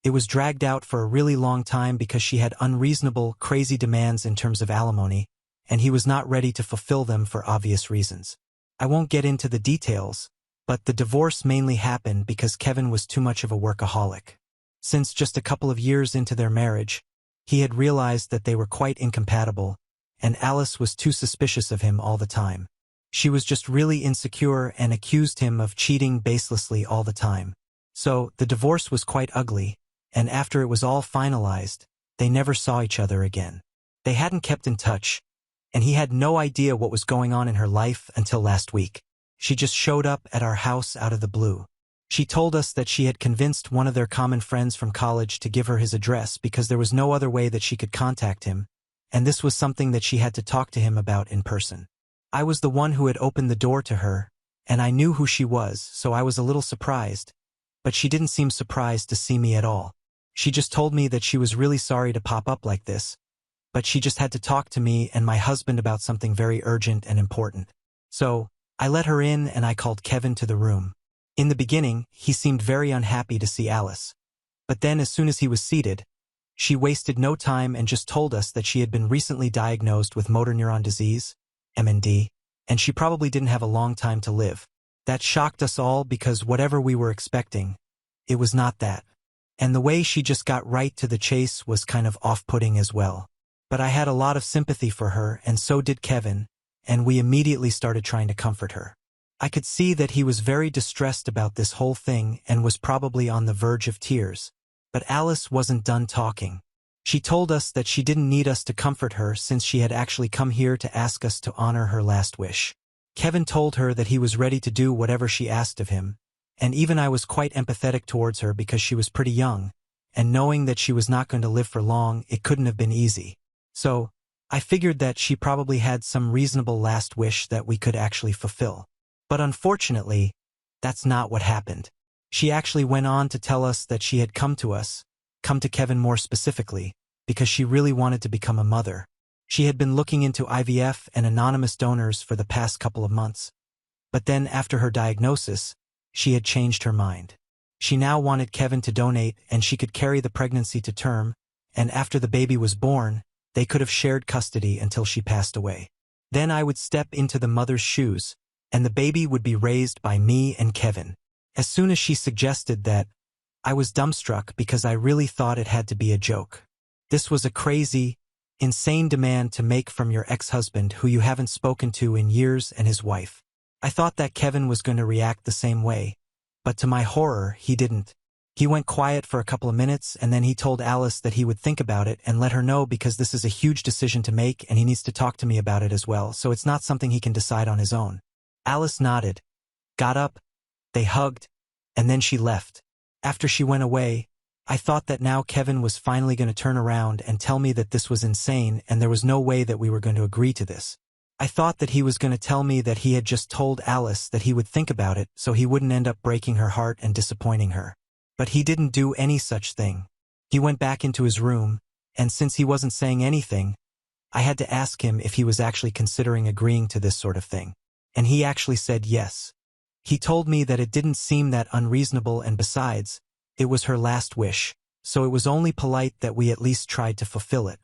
It was dragged out for a really long time because she had unreasonable, crazy demands in terms of alimony, and he was not ready to fulfill them for obvious reasons. I won't get into the details, but the divorce mainly happened because Kevin was too much of a workaholic. Since just a couple of years into their marriage, he had realized that they were quite incompatible, and Alice was too suspicious of him all the time. She was just really insecure and accused him of cheating baselessly all the time. So, the divorce was quite ugly, and after it was all finalized, they never saw each other again. They hadn't kept in touch, and he had no idea what was going on in her life until last week. She just showed up at our house out of the blue. She told us that she had convinced one of their common friends from college to give her his address because there was no other way that she could contact him, and this was something that she had to talk to him about in person. I was the one who had opened the door to her, and I knew who she was, so I was a little surprised, but she didn't seem surprised to see me at all. She just told me that she was really sorry to pop up like this, but she just had to talk to me and my husband about something very urgent and important. So, I let her in and I called Kevin to the room. In the beginning, he seemed very unhappy to see Alice. But then as soon as he was seated, she wasted no time and just told us that she had been recently diagnosed with motor neuron disease, MND, and she probably didn't have a long time to live. That shocked us all because whatever we were expecting, it was not that. And the way she just got right to the chase was kind of off-putting as well. But I had a lot of sympathy for her, and so did Kevin, and we immediately started trying to comfort her. I could see that he was very distressed about this whole thing and was probably on the verge of tears. But Alice wasn't done talking. She told us that she didn't need us to comfort her since she had actually come here to ask us to honor her last wish. Kevin told her that he was ready to do whatever she asked of him, and even I was quite empathetic towards her because she was pretty young, and knowing that she was not going to live for long, it couldn't have been easy. So, I figured that she probably had some reasonable last wish that we could actually fulfill. But unfortunately, that's not what happened. She actually went on to tell us that she had come to Kevin more specifically, because she really wanted to become a mother. She had been looking into IVF and anonymous donors for the past couple of months. But then after her diagnosis, she had changed her mind. She now wanted Kevin to donate and she could carry the pregnancy to term, and after the baby was born, they could have shared custody until she passed away. Then I would step into the mother's shoes, and the baby would be raised by me and Kevin. As soon as she suggested that, I was dumbstruck because I really thought it had to be a joke. This was a crazy, insane demand to make from your ex-husband who you haven't spoken to in years and his wife. I thought that Kevin was going to react the same way, but to my horror, he didn't. He went quiet for a couple of minutes and then he told Alice that he would think about it and let her know because this is a huge decision to make and he needs to talk to me about it as well, so it's not something he can decide on his own. Alice nodded, got up, they hugged, and then she left. After she went away, I thought that now Kevin was finally going to turn around and tell me that this was insane and there was no way that we were going to agree to this. I thought that he was going to tell me that he had just told Alice that he would think about it so he wouldn't end up breaking her heart and disappointing her. But he didn't do any such thing. He went back into his room, and since he wasn't saying anything, I had to ask him if he was actually considering agreeing to this sort of thing. And he actually said yes. He told me that it didn't seem that unreasonable and besides, it was her last wish, so it was only polite that we at least tried to fulfill it.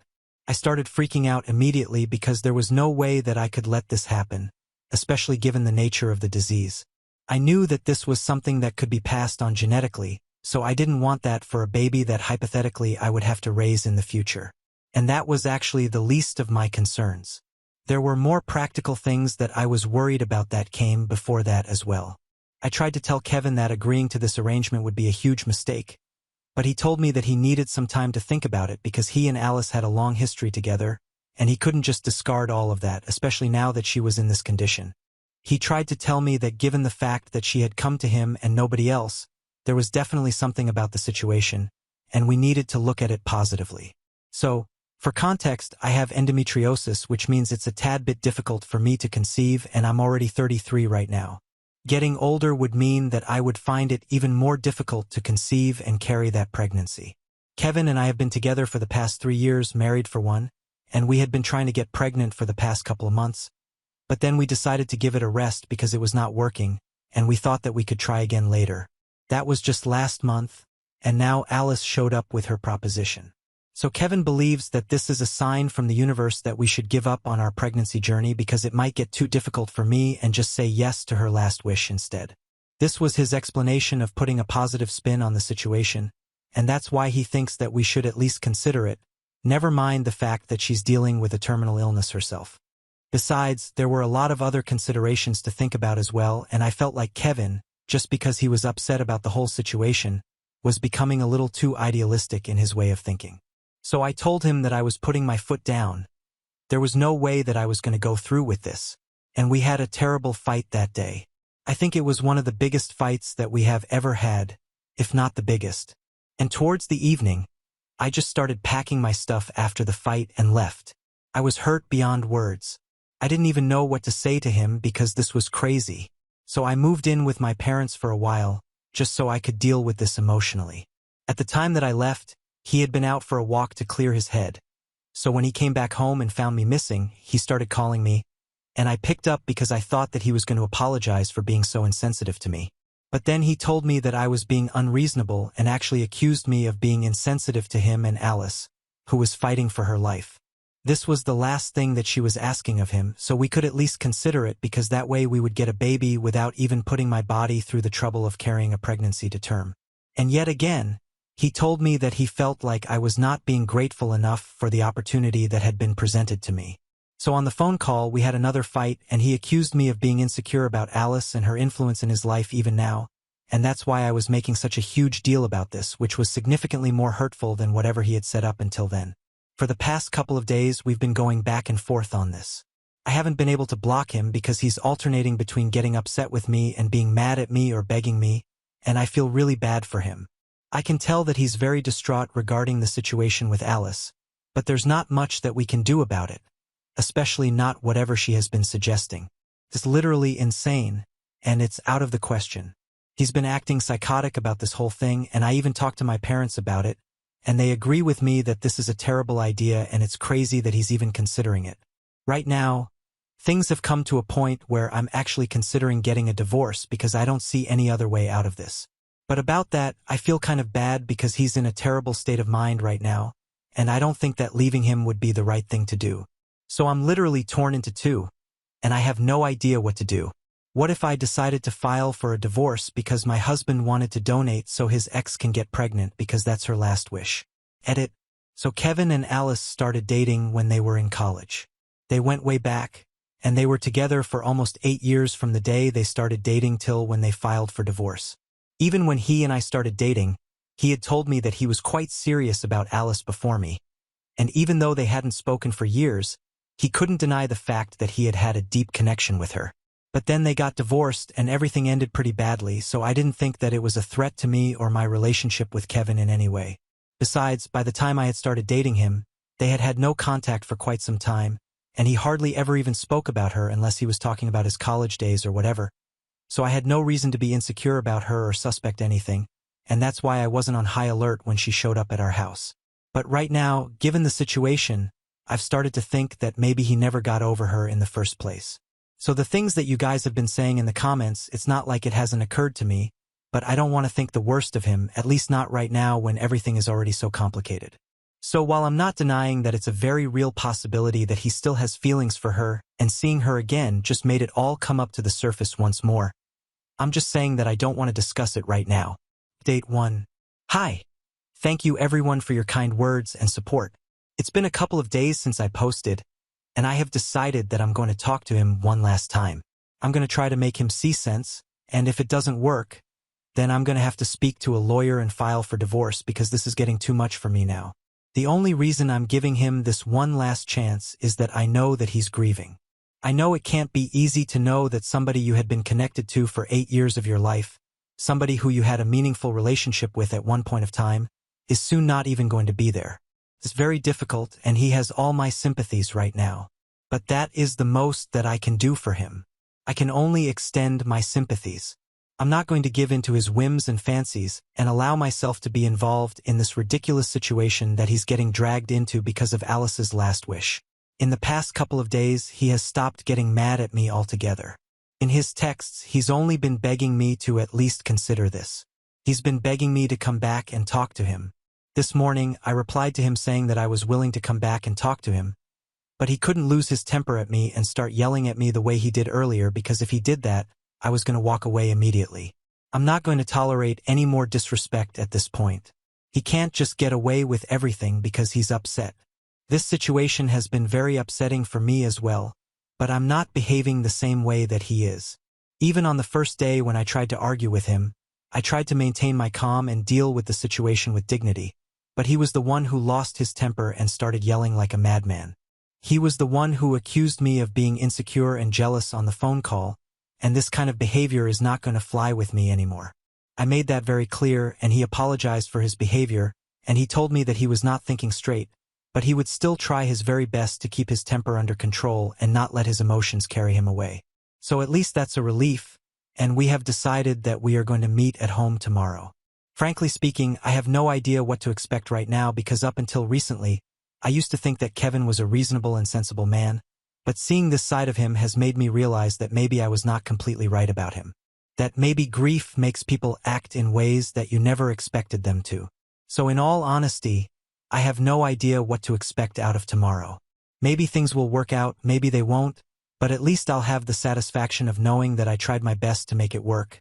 I started freaking out immediately because there was no way that I could let this happen, especially given the nature of the disease. I knew that this was something that could be passed on genetically, so I didn't want that for a baby that hypothetically I would have to raise in the future. And that was actually the least of my concerns. There were more practical things that I was worried about that came before that as well. I tried to tell Kevin that agreeing to this arrangement would be a huge mistake, but he told me that he needed some time to think about it because he and Alice had a long history together, and he couldn't just discard all of that, especially now that she was in this condition. He tried to tell me that given the fact that she had come to him and nobody else, there was definitely something about the situation, and we needed to look at it positively. So, for context, I have endometriosis, which means it's a tad bit difficult for me to conceive, and I'm already 33 right now. Getting older would mean that I would find it even more difficult to conceive and carry that pregnancy. Kevin and I have been together for the past 3 years, married for one, and we had been trying to get pregnant for the past couple of months, but then we decided to give it a rest because it was not working, and we thought that we could try again later. That was just last month, and now Alice showed up with her proposition. So Kevin believes that this is a sign from the universe that we should give up on our pregnancy journey because it might get too difficult for me and just say yes to her last wish instead. This was his explanation of putting a positive spin on the situation, and that's why he thinks that we should at least consider it, never mind the fact that she's dealing with a terminal illness herself. Besides, there were a lot of other considerations to think about as well, and I felt like Kevin, just because he was upset about the whole situation, was becoming a little too idealistic in his way of thinking. So I told him that I was putting my foot down. There was no way that I was going to go through with this, and we had a terrible fight that day. I think it was one of the biggest fights that we have ever had, if not the biggest. And towards the evening, I just started packing my stuff after the fight and left. I was hurt beyond words. I didn't even know what to say to him because this was crazy. So I moved in with my parents for a while, just so I could deal with this emotionally. At the time that I left, he had been out for a walk to clear his head. So when he came back home and found me missing, he started calling me, and I picked up because I thought that he was going to apologize for being so insensitive to me. But then he told me that I was being unreasonable and actually accused me of being insensitive to him and Alice, who was fighting for her life. This was the last thing that she was asking of him, so we could at least consider it because that way we would get a baby without even putting my body through the trouble of carrying a pregnancy to term. And yet again, he told me that he felt like I was not being grateful enough for the opportunity that had been presented to me. So on the phone call, we had another fight, and he accused me of being insecure about Alice and her influence in his life even now, and that's why I was making such a huge deal about this, which was significantly more hurtful than whatever he had said up until then. For the past couple of days, we've been going back and forth on this. I haven't been able to block him because he's alternating between getting upset with me and being mad at me or begging me, and I feel really bad for him. I can tell that he's very distraught regarding the situation with Alice, but there's not much that we can do about it. especially not whatever she has been suggesting. It's literally insane, and it's out of the question. He's been acting psychotic about this whole thing, and I even talked to my parents about it, and they agree with me that this is a terrible idea and it's crazy that he's even considering it. Right now, things have come to a point where I'm actually considering getting a divorce because I don't see any other way out of this. But about that, I feel kind of bad because he's in a terrible state of mind right now, and I don't think that leaving him would be the right thing to do. So I'm literally torn into two, and I have no idea what to do. What if I decided to file for a divorce because my husband wanted to donate so his ex can get pregnant because that's her last wish? Edit. So Kevin and Alice started dating when they were in college. They went way back, and they were together for almost 8 years from the day they started dating till when they filed for divorce. Even when he and I started dating, he had told me that he was quite serious about Alice before me. And even though they hadn't spoken for years, he couldn't deny the fact that he had had a deep connection with her. But then they got divorced and everything ended pretty badly, so I didn't think that it was a threat to me or my relationship with Kevin in any way. Besides, by the time I had started dating him, they had had no contact for quite some time, and he hardly ever even spoke about her unless he was talking about his college days or whatever. So I had no reason to be insecure about her or suspect anything, and that's why I wasn't on high alert when she showed up at our house. But right now, given the situation, I've started to think that maybe he never got over her in the first place. So the things that you guys have been saying in the comments, it's not like it hasn't occurred to me, but I don't want to think the worst of him, at least not right now when everything is already so complicated. So while I'm not denying that it's a very real possibility that he still has feelings for her, and seeing her again just made it all come up to the surface once more, I'm just saying that I don't want to discuss it right now. Update 1. Hi. Thank you everyone for your kind words and support. It's been a couple of days since I posted, and I have decided that I'm going to talk to him one last time. I'm going to try to make him see sense, and if it doesn't work, then I'm going to have to speak to a lawyer and file for divorce because this is getting too much for me now. The only reason I'm giving him this one last chance is that I know that he's grieving. I know it can't be easy to know that somebody you had been connected to for 8 years of your life, somebody who you had a meaningful relationship with at one point of time, is soon not even going to be there. It's very difficult, and he has all my sympathies right now. But that is the most that I can do for him. I can only extend my sympathies. I'm not going to give in to his whims and fancies and allow myself to be involved in this ridiculous situation that he's getting dragged into because of Alice's last wish. In the past couple of days, he has stopped getting mad at me altogether. In his texts, he's only been begging me to at least consider this. He's been begging me to come back and talk to him. This morning, I replied to him saying that I was willing to come back and talk to him, but he couldn't lose his temper at me and start yelling at me the way he did earlier because if he did that, I was going to walk away immediately. I'm not going to tolerate any more disrespect at this point. He can't just get away with everything because he's upset. This situation has been very upsetting for me as well, but I'm not behaving the same way that he is. Even on the first day when I tried to argue with him, I tried to maintain my calm and deal with the situation with dignity, but he was the one who lost his temper and started yelling like a madman. He was the one who accused me of being insecure and jealous on the phone call, and this kind of behavior is not going to fly with me anymore. I made that very clear, and he apologized for his behavior, and he told me that he was not thinking straight, but he would still try his very best to keep his temper under control and not let his emotions carry him away. So at least that's a relief, and we have decided that we are going to meet at home tomorrow. Frankly speaking, I have no idea what to expect right now because up until recently, I used to think that Kevin was a reasonable and sensible man, but seeing this side of him has made me realize that maybe I was not completely right about him. That maybe grief makes people act in ways that you never expected them to. So in all honesty, I have no idea what to expect out of tomorrow. Maybe things will work out, maybe they won't, but at least I'll have the satisfaction of knowing that I tried my best to make it work,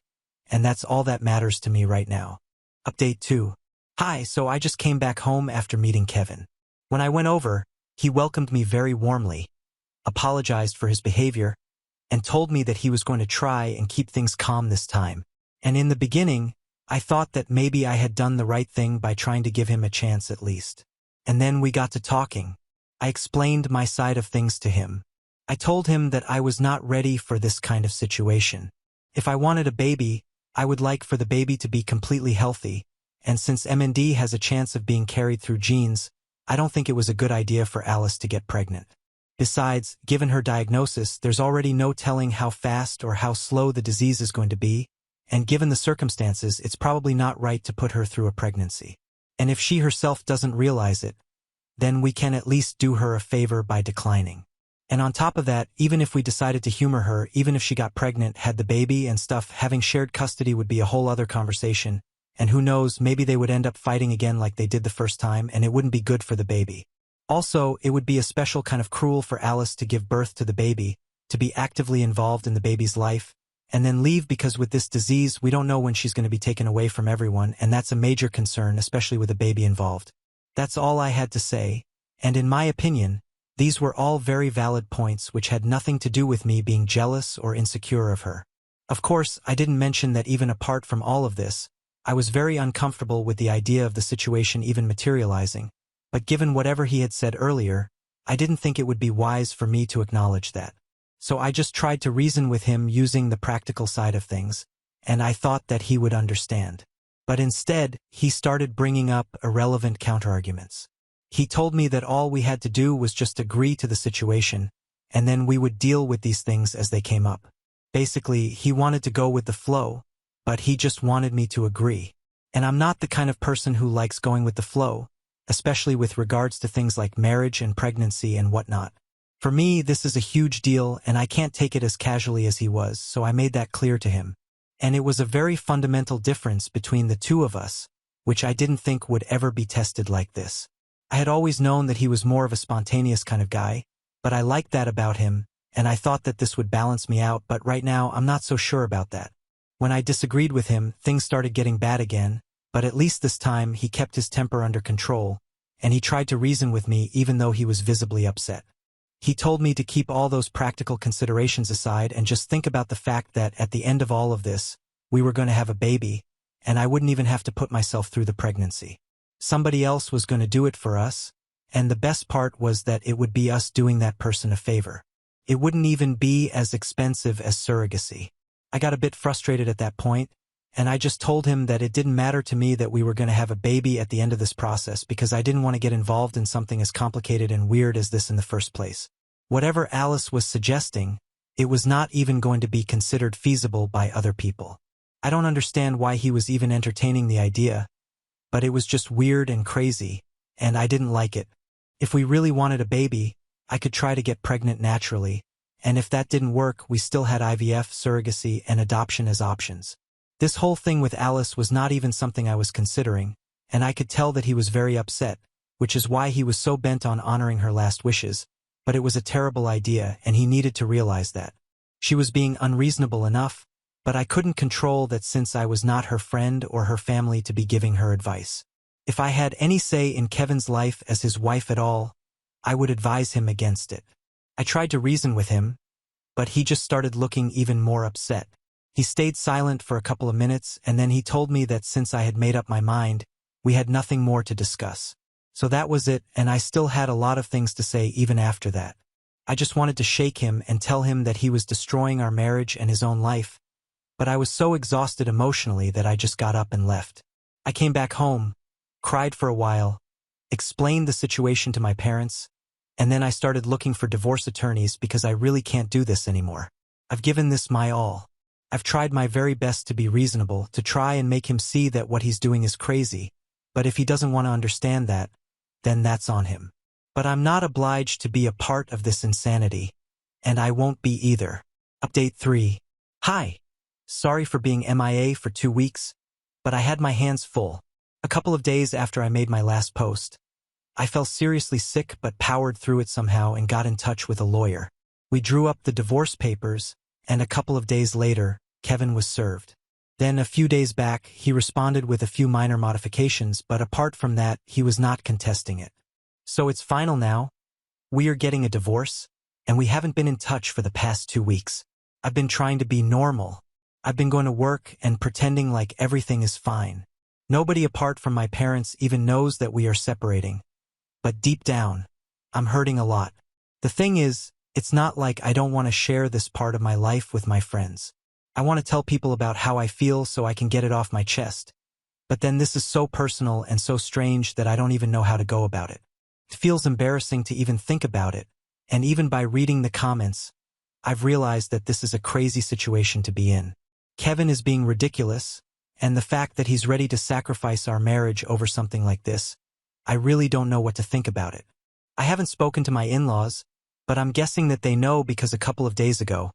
and that's all that matters to me right now. Update 2. Hi, so I just came back home after meeting Kevin. When I went over, he welcomed me very warmly, apologized for his behavior, and told me that he was going to try and keep things calm this time. And in the beginning, I thought that maybe I had done the right thing by trying to give him a chance at least. And then we got to talking. I explained my side of things to him. I told him that I was not ready for this kind of situation. If I wanted a baby, I would like for the baby to be completely healthy, and since MND has a chance of being carried through genes, I don't think it was a good idea for Alice to get pregnant. Besides, given her diagnosis, there's already no telling how fast or how slow the disease is going to be, and given the circumstances, it's probably not right to put her through a pregnancy. And if she herself doesn't realize it, then we can at least do her a favor by declining. And on top of that, even if we decided to humor her, even if she got pregnant, had the baby and stuff, having shared custody would be a whole other conversation, and who knows, maybe they would end up fighting again like they did the first time, and it wouldn't be good for the baby. Also, it would be a special kind of cruel for Alice to give birth to the baby, to be actively involved in the baby's life, and then leave because with this disease we don't know when she's going to be taken away from everyone, and that's a major concern, especially with a baby involved. That's all I had to say, and in my opinion, these were all very valid points which had nothing to do with me being jealous or insecure of her. Of course, I didn't mention that even apart from all of this, I was very uncomfortable with the idea of the situation even materializing, but given whatever he had said earlier, I didn't think it would be wise for me to acknowledge that. So I just tried to reason with him using the practical side of things, and I thought that he would understand. But instead, he started bringing up irrelevant counterarguments. He told me that all we had to do was just agree to the situation, and then we would deal with these things as they came up. Basically, he wanted to go with the flow, but he just wanted me to agree. And I'm not the kind of person who likes going with the flow, especially with regards to things like marriage and pregnancy and whatnot. For me, this is a huge deal, and I can't take it as casually as he was, so I made that clear to him. And it was a very fundamental difference between the two of us, which I didn't think would ever be tested like this. I had always known that he was more of a spontaneous kind of guy, but I liked that about him, and I thought that this would balance me out, but right now I'm not so sure about that. When I disagreed with him, things started getting bad again, but at least this time he kept his temper under control, and he tried to reason with me even though he was visibly upset. He told me to keep all those practical considerations aside and just think about the fact that at the end of all of this, we were going to have a baby, and I wouldn't even have to put myself through the pregnancy. Somebody else was going to do it for us, and the best part was that it would be us doing that person a favor. It wouldn't even be as expensive as surrogacy. I got a bit frustrated at that point, and I just told him that it didn't matter to me that we were going to have a baby at the end of this process because I didn't want to get involved in something as complicated and weird as this in the first place. Whatever Alice was suggesting, it was not even going to be considered feasible by other people. I don't understand why he was even entertaining the idea, but it was just weird and crazy, and I didn't like it. If we really wanted a baby, I could try to get pregnant naturally, and if that didn't work, we still had IVF, surrogacy, and adoption as options. This whole thing with Alice was not even something I was considering, and I could tell that he was very upset, which is why he was so bent on honoring her last wishes, but it was a terrible idea, and he needed to realize that. She was being unreasonable enough, but I couldn't control that since I was not her friend or her family to be giving her advice. If I had any say in Kevin's life as his wife at all, I would advise him against it. I tried to reason with him, but he just started looking even more upset. He stayed silent for a couple of minutes, and then he told me that since I had made up my mind, we had nothing more to discuss. So that was it, and I still had a lot of things to say even after that. I just wanted to shake him and tell him that he was destroying our marriage and his own life, but I was so exhausted emotionally that I just got up and left. I came back home, cried for a while, explained the situation to my parents, and then I started looking for divorce attorneys because I really can't do this anymore. I've given this my all. I've tried my very best to be reasonable, to try and make him see that what he's doing is crazy, but if he doesn't want to understand that, then that's on him. But I'm not obliged to be a part of this insanity, and I won't be either. Update 3. Hi. Sorry for being MIA for 2 weeks, but I had my hands full. A couple of days after I made my last post, I fell seriously sick but powered through it somehow and got in touch with a lawyer. We drew up the divorce papers, and a couple of days later, Kevin was served. Then a few days back, he responded with a few minor modifications, but apart from that, he was not contesting it. So it's final now. We are getting a divorce, and we haven't been in touch for the past 2 weeks. I've been trying to be normal. I've been going to work and pretending like everything is fine. Nobody apart from my parents even knows that we are separating. But deep down, I'm hurting a lot. The thing is, it's not like I don't want to share this part of my life with my friends. I want to tell people about how I feel so I can get it off my chest. But then this is so personal and so strange that I don't even know how to go about it. It feels embarrassing to even think about it, And even by reading the comments, I've realized that this is a crazy situation to be in. Kevin is being ridiculous, and the fact that he's ready to sacrifice our marriage over something like this, I really don't know what to think about it. I haven't spoken to my in-laws, but I'm guessing that they know because a couple of days ago,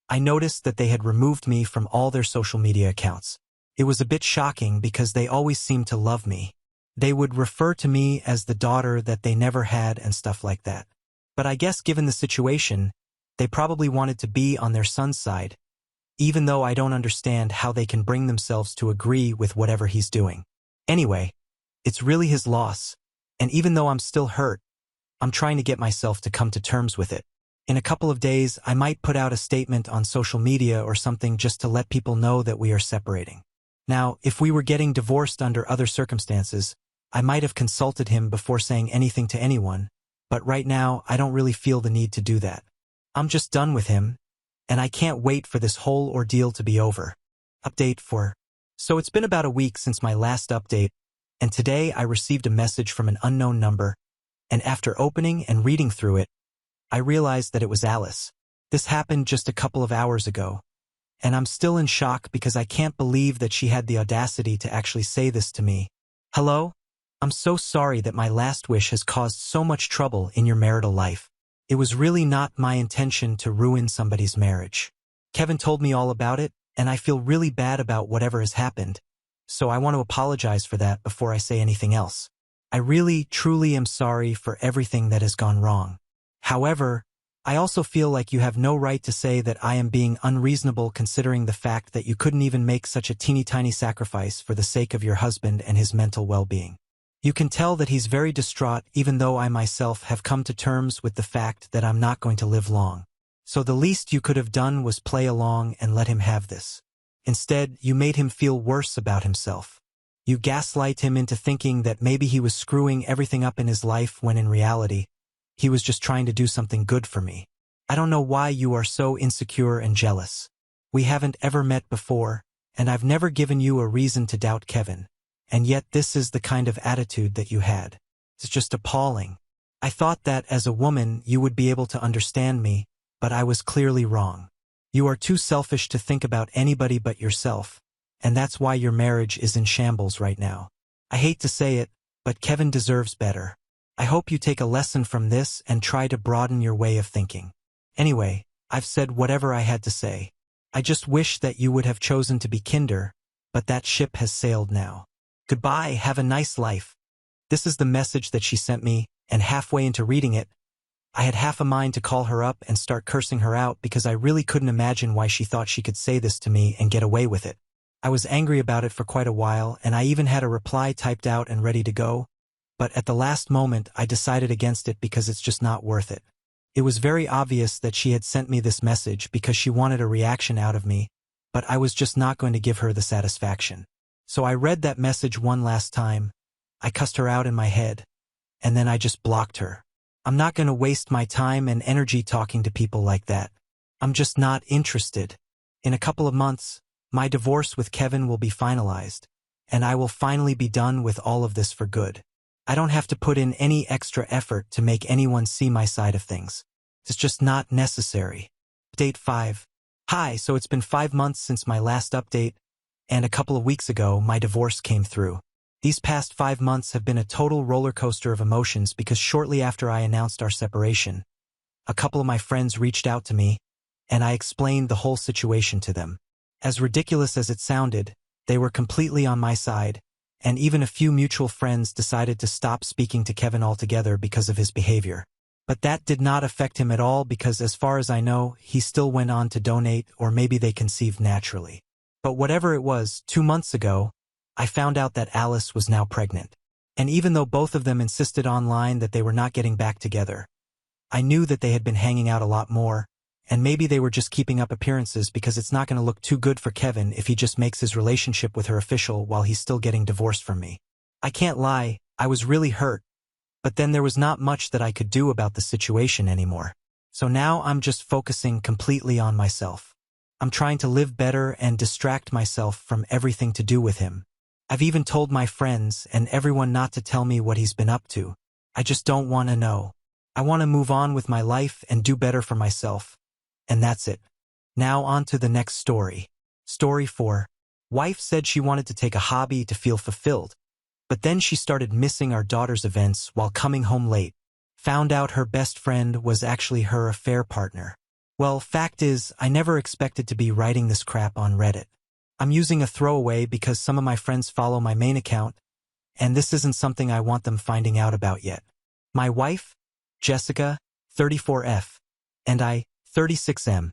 I noticed that they had removed me from all their social media accounts. It was a bit shocking because they always seemed to love me. They would refer to me as the daughter that they never had and stuff like that. But I guess given the situation, they probably wanted to be on their son's side, even though I don't understand how they can bring themselves to agree with whatever he's doing. Anyway, it's really his loss, and even though I'm still hurt, I'm trying to get myself to come to terms with it. In a couple of days, I might put out a statement on social media or something just to let people know that we are separating. Now, if we were getting divorced under other circumstances, I might have consulted him before saying anything to anyone, but right now I don't really feel the need to do that. I'm just done with him, and I can't wait for this whole ordeal to be over. Update 4. So it's been about a week since my last update, and today I received a message from an unknown number, and after opening and reading through it, I realized that it was Alice. This happened just a couple of hours ago, and I'm still in shock because I can't believe that she had the audacity to actually say this to me. Hello? I'm so sorry that my last wish has caused so much trouble in your marital life. It was really not my intention to ruin somebody's marriage. Kevin told me all about it, and I feel really bad about whatever has happened, so I want to apologize for that before I say anything else. I really, truly am sorry for everything that has gone wrong. However, I also feel like you have no right to say that I am being unreasonable considering the fact that you couldn't even make such a teeny-tiny sacrifice for the sake of your husband and his mental well-being. You can tell that he's very distraught even though I myself have come to terms with the fact that I'm not going to live long. So the least you could have done was play along and let him have this. Instead, you made him feel worse about himself. You gaslight him into thinking that maybe he was screwing everything up in his life when in reality, he was just trying to do something good for me. I don't know why you are so insecure and jealous. We haven't ever met before, and I've never given you a reason to doubt Kevin. And yet this is the kind of attitude that you had. It's just appalling. I thought that as a woman you would be able to understand me, but I was clearly wrong. You are too selfish to think about anybody but yourself, and that's why your marriage is in shambles right now. I hate to say it, but Kevin deserves better. I hope you take a lesson from this and try to broaden your way of thinking. Anyway, I've said whatever I had to say. I just wish that you would have chosen to be kinder, but that ship has sailed now. Goodbye, have a nice life. This is the message that she sent me, and halfway into reading it, I had half a mind to call her up and start cursing her out because I really couldn't imagine why she thought she could say this to me and get away with it. I was angry about it for quite a while, and I even had a reply typed out and ready to go, but at the last moment I decided against it because it's just not worth it. It was very obvious that she had sent me this message because she wanted a reaction out of me, but I was just not going to give her the satisfaction. So I read that message one last time, I cussed her out in my head, and then I just blocked her. I'm not going to waste my time and energy talking to people like that. I'm just not interested. In a couple of months, my divorce with Kevin will be finalized, and I will finally be done with all of this for good. I don't have to put in any extra effort to make anyone see my side of things. It's just not necessary. Update 5. Hi, so it's been 5 months since my last update, and a couple of weeks ago, my divorce came through. These past 5 months have been a total roller coaster of emotions because shortly after I announced our separation, a couple of my friends reached out to me, and I explained the whole situation to them. As ridiculous as it sounded, they were completely on my side, and even a few mutual friends decided to stop speaking to Kevin altogether because of his behavior. But that did not affect him at all because as far as I know, he still went on to donate or maybe they conceived naturally. But whatever it was, 2 months ago, I found out that Alice was now pregnant. And even though both of them insisted online that they were not getting back together, I knew that they had been hanging out a lot more, and maybe they were just keeping up appearances because it's not going to look too good for Kevin if he just makes his relationship with her official while he's still getting divorced from me. I can't lie, I was really hurt, but then there was not much that I could do about the situation anymore. So now I'm just focusing completely on myself. I'm trying to live better and distract myself from everything to do with him. I've even told my friends and everyone not to tell me what he's been up to. I just don't want to know. I want to move on with my life and do better for myself. And that's it. Now on to the next story. Story 4. Wife said she wanted to take a hobby to feel fulfilled, but then she started missing our daughter's events while coming home late. Found out her best friend was actually her affair partner. Well, fact is, I never expected to be writing this crap on Reddit. I'm using a throwaway because some of my friends follow my main account, and this isn't something I want them finding out about yet. My wife, Jessica, 34F, and I, 36M,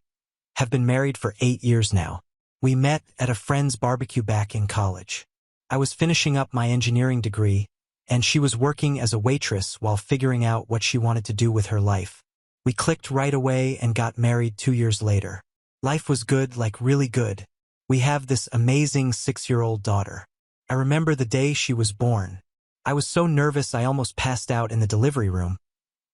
have been married for 8 years now. We met at a friend's barbecue back in college. I was finishing up my engineering degree, and she was working as a waitress while figuring out what she wanted to do with her life. We clicked right away and got married 2 years later. Life was good, like really good. We have this amazing 6-year-old daughter. I remember the day she was born. I was so nervous I almost passed out in the delivery room,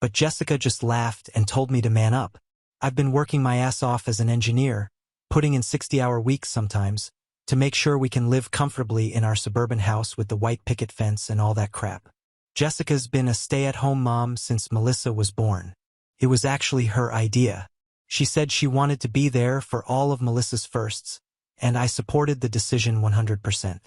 but Jessica just laughed and told me to man up. I've been working my ass off as an engineer, putting in 60-hour weeks sometimes, to make sure we can live comfortably in our suburban house with the white picket fence and all that crap. Jessica's been a stay-at-home mom since Melissa was born. It was actually her idea. She said she wanted to be there for all of Melissa's firsts, and I supported the decision 100%.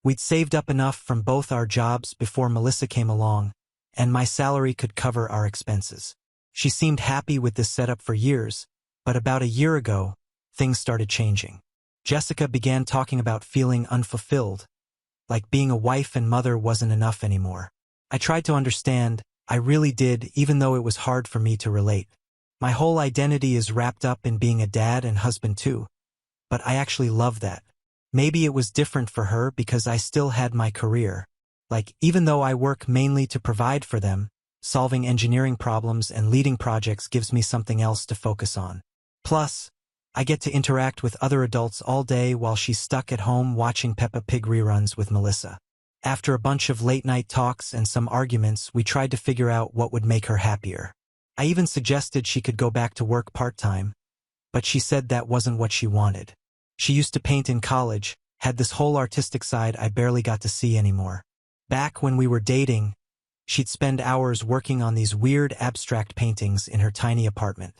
We'd saved up enough from both our jobs before Melissa came along, and my salary could cover our expenses. She seemed happy with this setup for years, but about a year ago, things started changing. Jessica began talking about feeling unfulfilled, like being a wife and mother wasn't enough anymore. I tried to understand, I really did, even though it was hard for me to relate. My whole identity is wrapped up in being a dad and husband too, but I actually love that. Maybe it was different for her because I still had my career. Like, even though I work mainly to provide for them, solving engineering problems and leading projects gives me something else to focus on. Plus, I get to interact with other adults all day while she's stuck at home watching Peppa Pig reruns with Melissa. After a bunch of late-night talks and some arguments, we tried to figure out what would make her happier. I even suggested she could go back to work part-time, but she said that wasn't what she wanted. She used to paint in college, had this whole artistic side I barely got to see anymore. Back when we were dating, she'd spend hours working on these weird abstract paintings in her tiny apartment.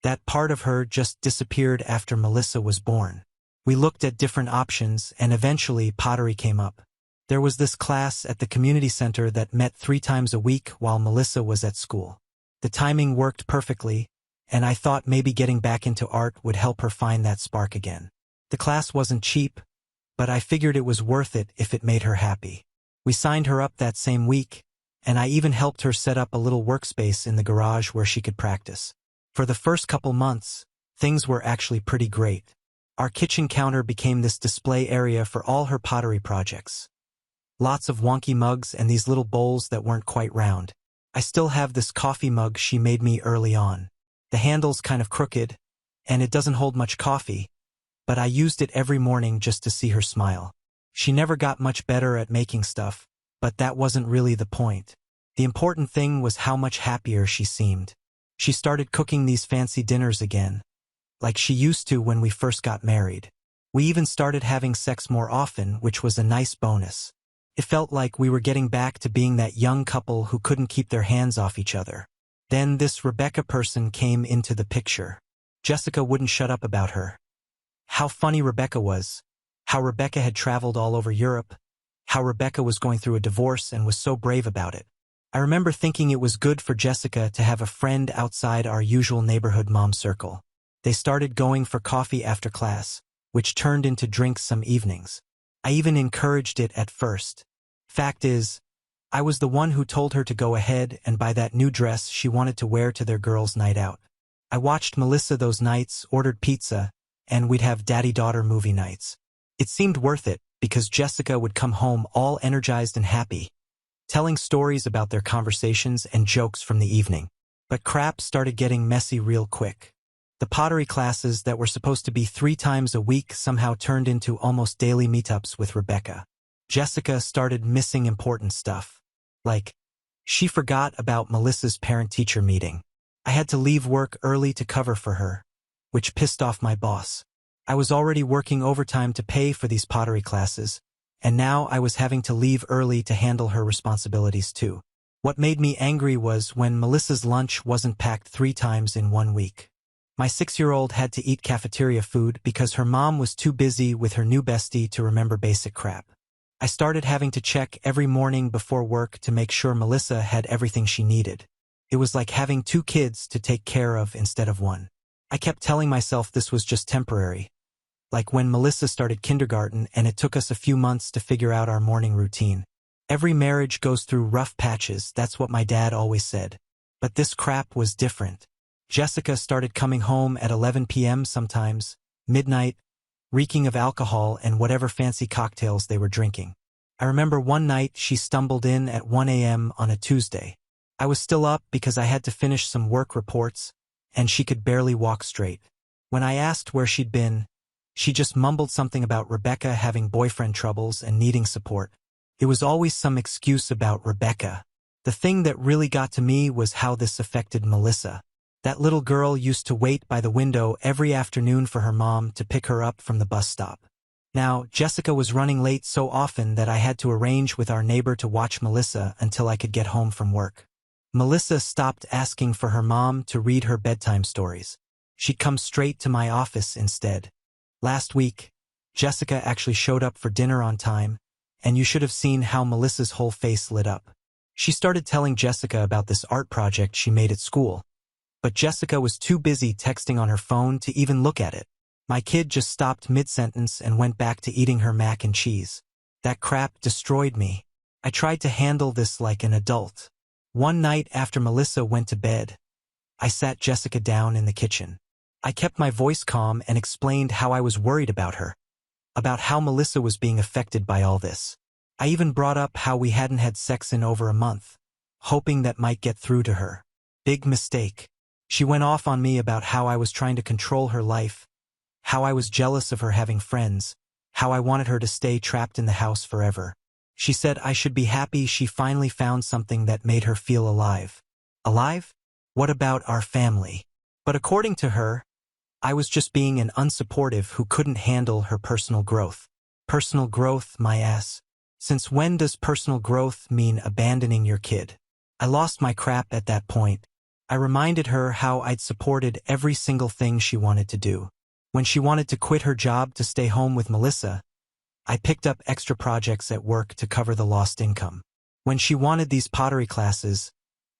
That part of her just disappeared after Melissa was born. We looked at different options and eventually pottery came up. There was this class at the community center that met 3 times a week while Melissa was at school. The timing worked perfectly, and I thought maybe getting back into art would help her find that spark again. The class wasn't cheap, but I figured it was worth it if it made her happy. We signed her up that same week, and I even helped her set up a little workspace in the garage where she could practice. For the first couple months, things were actually pretty great. Our kitchen counter became this display area for all her pottery projects. Lots of wonky mugs and these little bowls that weren't quite round. I still have this coffee mug she made me early on. The handle's kind of crooked, and it doesn't hold much coffee, but I used it every morning just to see her smile. She never got much better at making stuff, but that wasn't really the point. The important thing was how much happier she seemed. She started cooking these fancy dinners again, like she used to when we first got married. We even started having sex more often, which was a nice bonus. It felt like we were getting back to being that young couple who couldn't keep their hands off each other. Then this Rebecca person came into the picture. Jessica wouldn't shut up about her. How funny Rebecca was. How Rebecca had traveled all over Europe. How Rebecca was going through a divorce and was so brave about it. I remember thinking it was good for Jessica to have a friend outside our usual neighborhood mom circle. They started going for coffee after class, which turned into drinks some evenings. I even encouraged it at first. Fact is, I was the one who told her to go ahead and buy that new dress she wanted to wear to their girls' night out. I watched Melissa those nights, ordered pizza, and we'd have daddy-daughter movie nights. It seemed worth it because Jessica would come home all energized and happy, telling stories about their conversations and jokes from the evening. But crap started getting messy real quick. The pottery classes that were supposed to be 3 times a week somehow turned into almost daily meetups with Rebecca. Jessica started missing important stuff. Like, she forgot about Melissa's parent-teacher meeting. I had to leave work early to cover for her, which pissed off my boss. I was already working overtime to pay for these pottery classes, and now I was having to leave early to handle her responsibilities too. What made me angry was when Melissa's lunch wasn't packed 3 times in 1 week. My 6-year-old had to eat cafeteria food because her mom was too busy with her new bestie to remember basic crap. I started having to check every morning before work to make sure Melissa had everything she needed. It was like having 2 kids to take care of instead of 1. I kept telling myself this was just temporary, like when Melissa started kindergarten and it took us a few months to figure out our morning routine. Every marriage goes through rough patches, that's what my dad always said. But this crap was different. Jessica started coming home at 11 p.m. sometimes, midnight, reeking of alcohol and whatever fancy cocktails they were drinking. I remember one night she stumbled in at 1 a.m. on a Tuesday. I was still up because I had to finish some work reports, and she could barely walk straight. When I asked where she'd been, she just mumbled something about Rebecca having boyfriend troubles and needing support. It was always some excuse about Rebecca. The thing that really got to me was how this affected Melissa. That little girl used to wait by the window every afternoon for her mom to pick her up from the bus stop. Now, Jessica was running late so often that I had to arrange with our neighbor to watch Melissa until I could get home from work. Melissa stopped asking for her mom to read her bedtime stories. She'd come straight to my office instead. Last week, Jessica actually showed up for dinner on time, and you should have seen how Melissa's whole face lit up. She started telling Jessica about this art project she made at school, but Jessica was too busy texting on her phone to even look at it. My kid just stopped mid-sentence and went back to eating her mac and cheese. That crap destroyed me. I tried to handle this like an adult. One night after Melissa went to bed, I sat Jessica down in the kitchen. I kept my voice calm and explained how I was worried about her, about how Melissa was being affected by all this. I even brought up how we hadn't had sex in over a month, hoping that might get through to her. Big mistake. She went off on me about how I was trying to control her life, how I was jealous of her having friends, how I wanted her to stay trapped in the house forever. She said I should be happy she finally found something that made her feel alive. Alive? What about our family? But according to her, I was just being an unsupportive who couldn't handle her personal growth. Personal growth, my ass. Since when does personal growth mean abandoning your kid? I lost my crap at that point. I reminded her how I'd supported every single thing she wanted to do. When she wanted to quit her job to stay home with Melissa, I picked up extra projects at work to cover the lost income. When she wanted these pottery classes,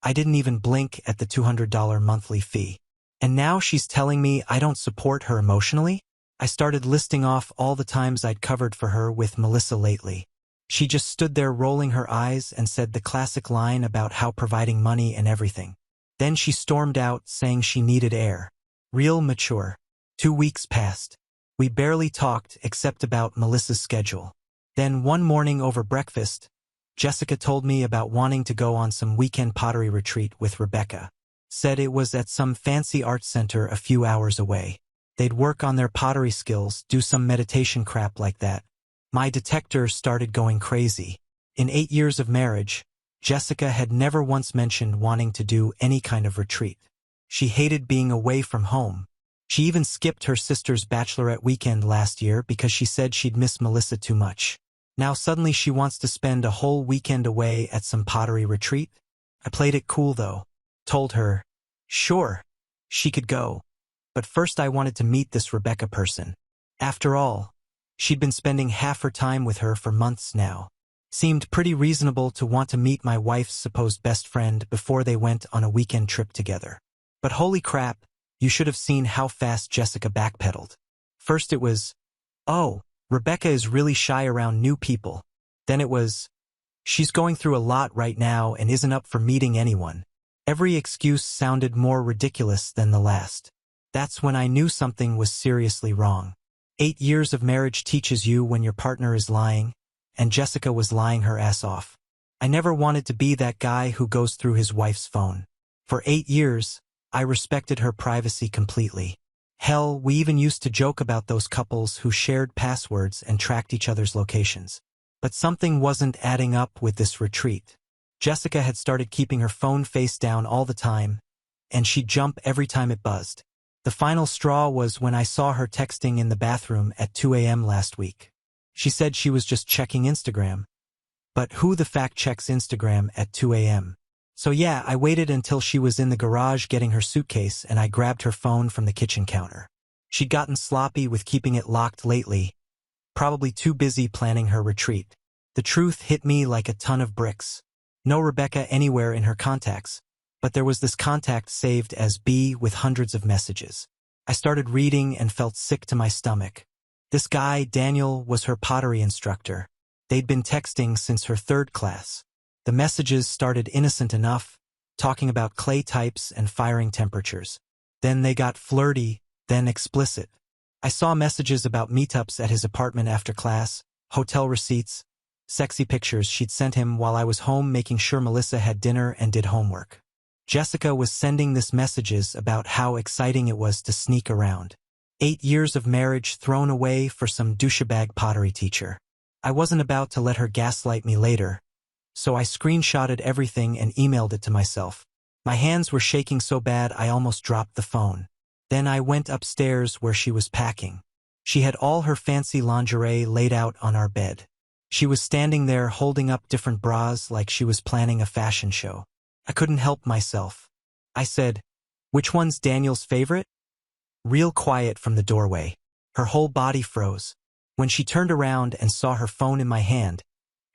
I didn't even blink at the $200 monthly fee. And now she's telling me I don't support her emotionally? I started listing off all the times I'd covered for her with Melissa lately. She just stood there rolling her eyes and said the classic line about how providing money and everything. Then she stormed out saying she needed air. Real mature. 2 weeks passed. We barely talked except about Melissa's schedule. Then one morning over breakfast, Jessica told me about wanting to go on some weekend pottery retreat with Rebecca. Said it was at some fancy art center a few hours away. They'd work on their pottery skills, do some meditation crap like that. My detector started going crazy. In 8 years of marriage, Jessica had never once mentioned wanting to do any kind of retreat. She hated being away from home. She even skipped her sister's bachelorette weekend last year because she said she'd miss Melissa too much. Now suddenly she wants to spend a whole weekend away at some pottery retreat? I played it cool though. Told her, sure, she could go. But first I wanted to meet this Rebecca person. After all, she'd been spending half her time with her for months now. Seemed pretty reasonable to want to meet my wife's supposed best friend before they went on a weekend trip together. But holy crap, you should have seen how fast Jessica backpedaled. First it was, oh, Rebecca is really shy around new people. Then it was, she's going through a lot right now and isn't up for meeting anyone. Every excuse sounded more ridiculous than the last. That's when I knew something was seriously wrong. 8 years of marriage teaches you when your partner is lying, and Jessica was lying her ass off. I never wanted to be that guy who goes through his wife's phone. For 8 years, I respected her privacy completely. Hell, we even used to joke about those couples who shared passwords and tracked each other's locations. But something wasn't adding up with this retreat. Jessica had started keeping her phone face down all the time, and she'd jump every time it buzzed. The final straw was when I saw her texting in the bathroom at 2 a.m. last week. She said she was just checking Instagram. But who the fact checks Instagram at 2 a.m.? So yeah, I waited until she was in the garage getting her suitcase and I grabbed her phone from the kitchen counter. She'd gotten sloppy with keeping it locked lately, probably too busy planning her retreat. The truth hit me like a ton of bricks. No Rebecca anywhere in her contacts, but there was this contact saved as B with hundreds of messages. I started reading and felt sick to my stomach. This guy, Daniel, was her pottery instructor. They'd been texting since her 3rd class. The messages started innocent enough, talking about clay types and firing temperatures. Then they got flirty, then explicit. I saw messages about meetups at his apartment after class, hotel receipts, sexy pictures she'd sent him while I was home making sure Melissa had dinner and did homework. Jessica was sending this messages about how exciting it was to sneak around. 8 years of marriage thrown away for some douchebag pottery teacher. I wasn't about to let her gaslight me later, so I screenshotted everything and emailed it to myself. My hands were shaking so bad I almost dropped the phone. Then I went upstairs where she was packing. She had all her fancy lingerie laid out on our bed. She was standing there holding up different bras like she was planning a fashion show. I couldn't help myself. I said, "Which one's Daniel's favorite?" Real quiet from the doorway. Her whole body froze. When she turned around and saw her phone in my hand,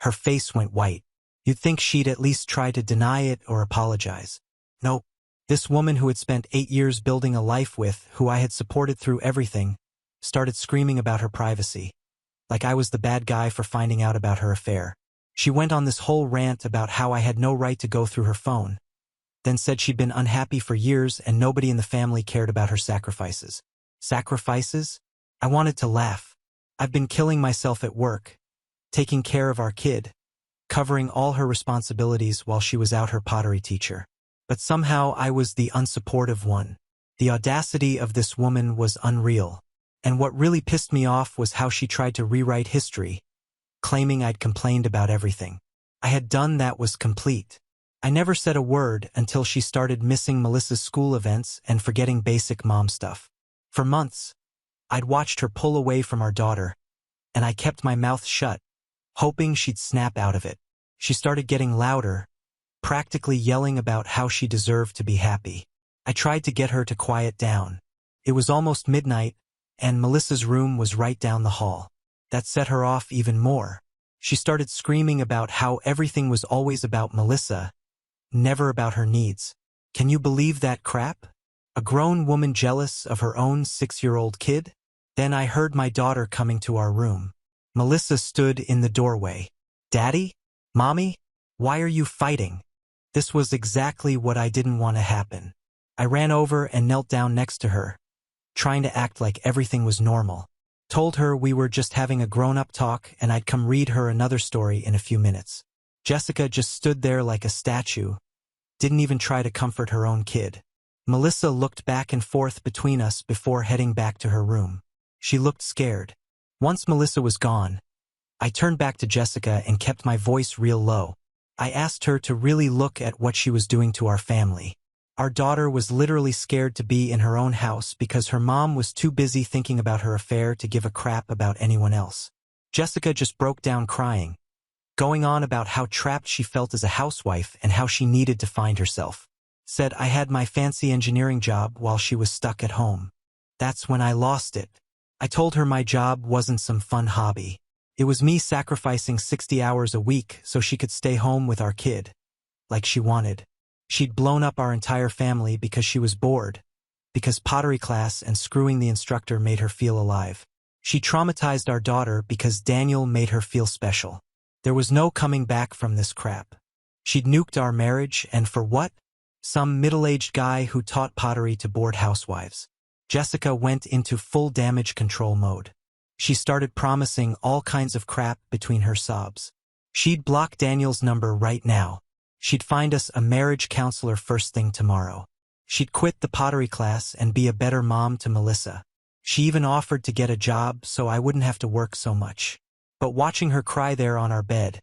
her face went white. You'd think she'd at least try to deny it or apologize. Nope. This woman who had spent 8 years building a life with, who I had supported through everything, started screaming about her privacy. Like I was the bad guy for finding out about her affair. She went on this whole rant about how I had no right to go through her phone, then said she'd been unhappy for years and nobody in the family cared about her sacrifices. Sacrifices? I wanted to laugh. I've been killing myself at work, taking care of our kid, covering all her responsibilities while she was out her pottery teacher. But somehow I was the unsupportive one. The audacity of this woman was unreal. And what really pissed me off was how she tried to rewrite history, claiming I'd complained about everything. I had done that was complete. I never said a word until she started missing Melissa's school events and forgetting basic mom stuff. For months, I'd watched her pull away from our daughter, and I kept my mouth shut, hoping she'd snap out of it. She started getting louder, practically yelling about how she deserved to be happy. I tried to get her to quiet down. It was almost midnight, and Melissa's room was right down the hall. That set her off even more. She started screaming about how everything was always about Melissa, never about her needs. Can you believe that crap? A grown woman jealous of her own 6-year-old kid? Then I heard my daughter coming to our room. Melissa stood in the doorway. "Daddy? Mommy? Why are you fighting?" This was exactly what I didn't want to happen. I ran over and knelt down next to her, trying to act like everything was normal. Told her we were just having a grown-up talk and I'd come read her another story in a few minutes. Jessica just stood there like a statue, didn't even try to comfort her own kid. Melissa looked back and forth between us before heading back to her room. She looked scared. Once Melissa was gone, I turned back to Jessica and kept my voice real low. I asked her to really look at what she was doing to our family. Our daughter was literally scared to be in her own house because her mom was too busy thinking about her affair to give a crap about anyone else. Jessica just broke down crying, going on about how trapped she felt as a housewife and how she needed to find herself. Said I had my fancy engineering job while she was stuck at home. That's when I lost it. I told her my job wasn't some fun hobby. It was me sacrificing 60 hours a week so she could stay home with our kid, like she wanted. She'd blown up our entire family because she was bored, because pottery class and screwing the instructor made her feel alive. She traumatized our daughter because Daniel made her feel special. There was no coming back from this crap. She'd nuked our marriage, and for what? Some middle-aged guy who taught pottery to bored housewives. Jessica went into full damage control mode. She started promising all kinds of crap between her sobs. She'd block Daniel's number right now. She'd find us a marriage counselor first thing tomorrow. She'd quit the pottery class and be a better mom to Melissa. She even offered to get a job so I wouldn't have to work so much. But watching her cry there on our bed,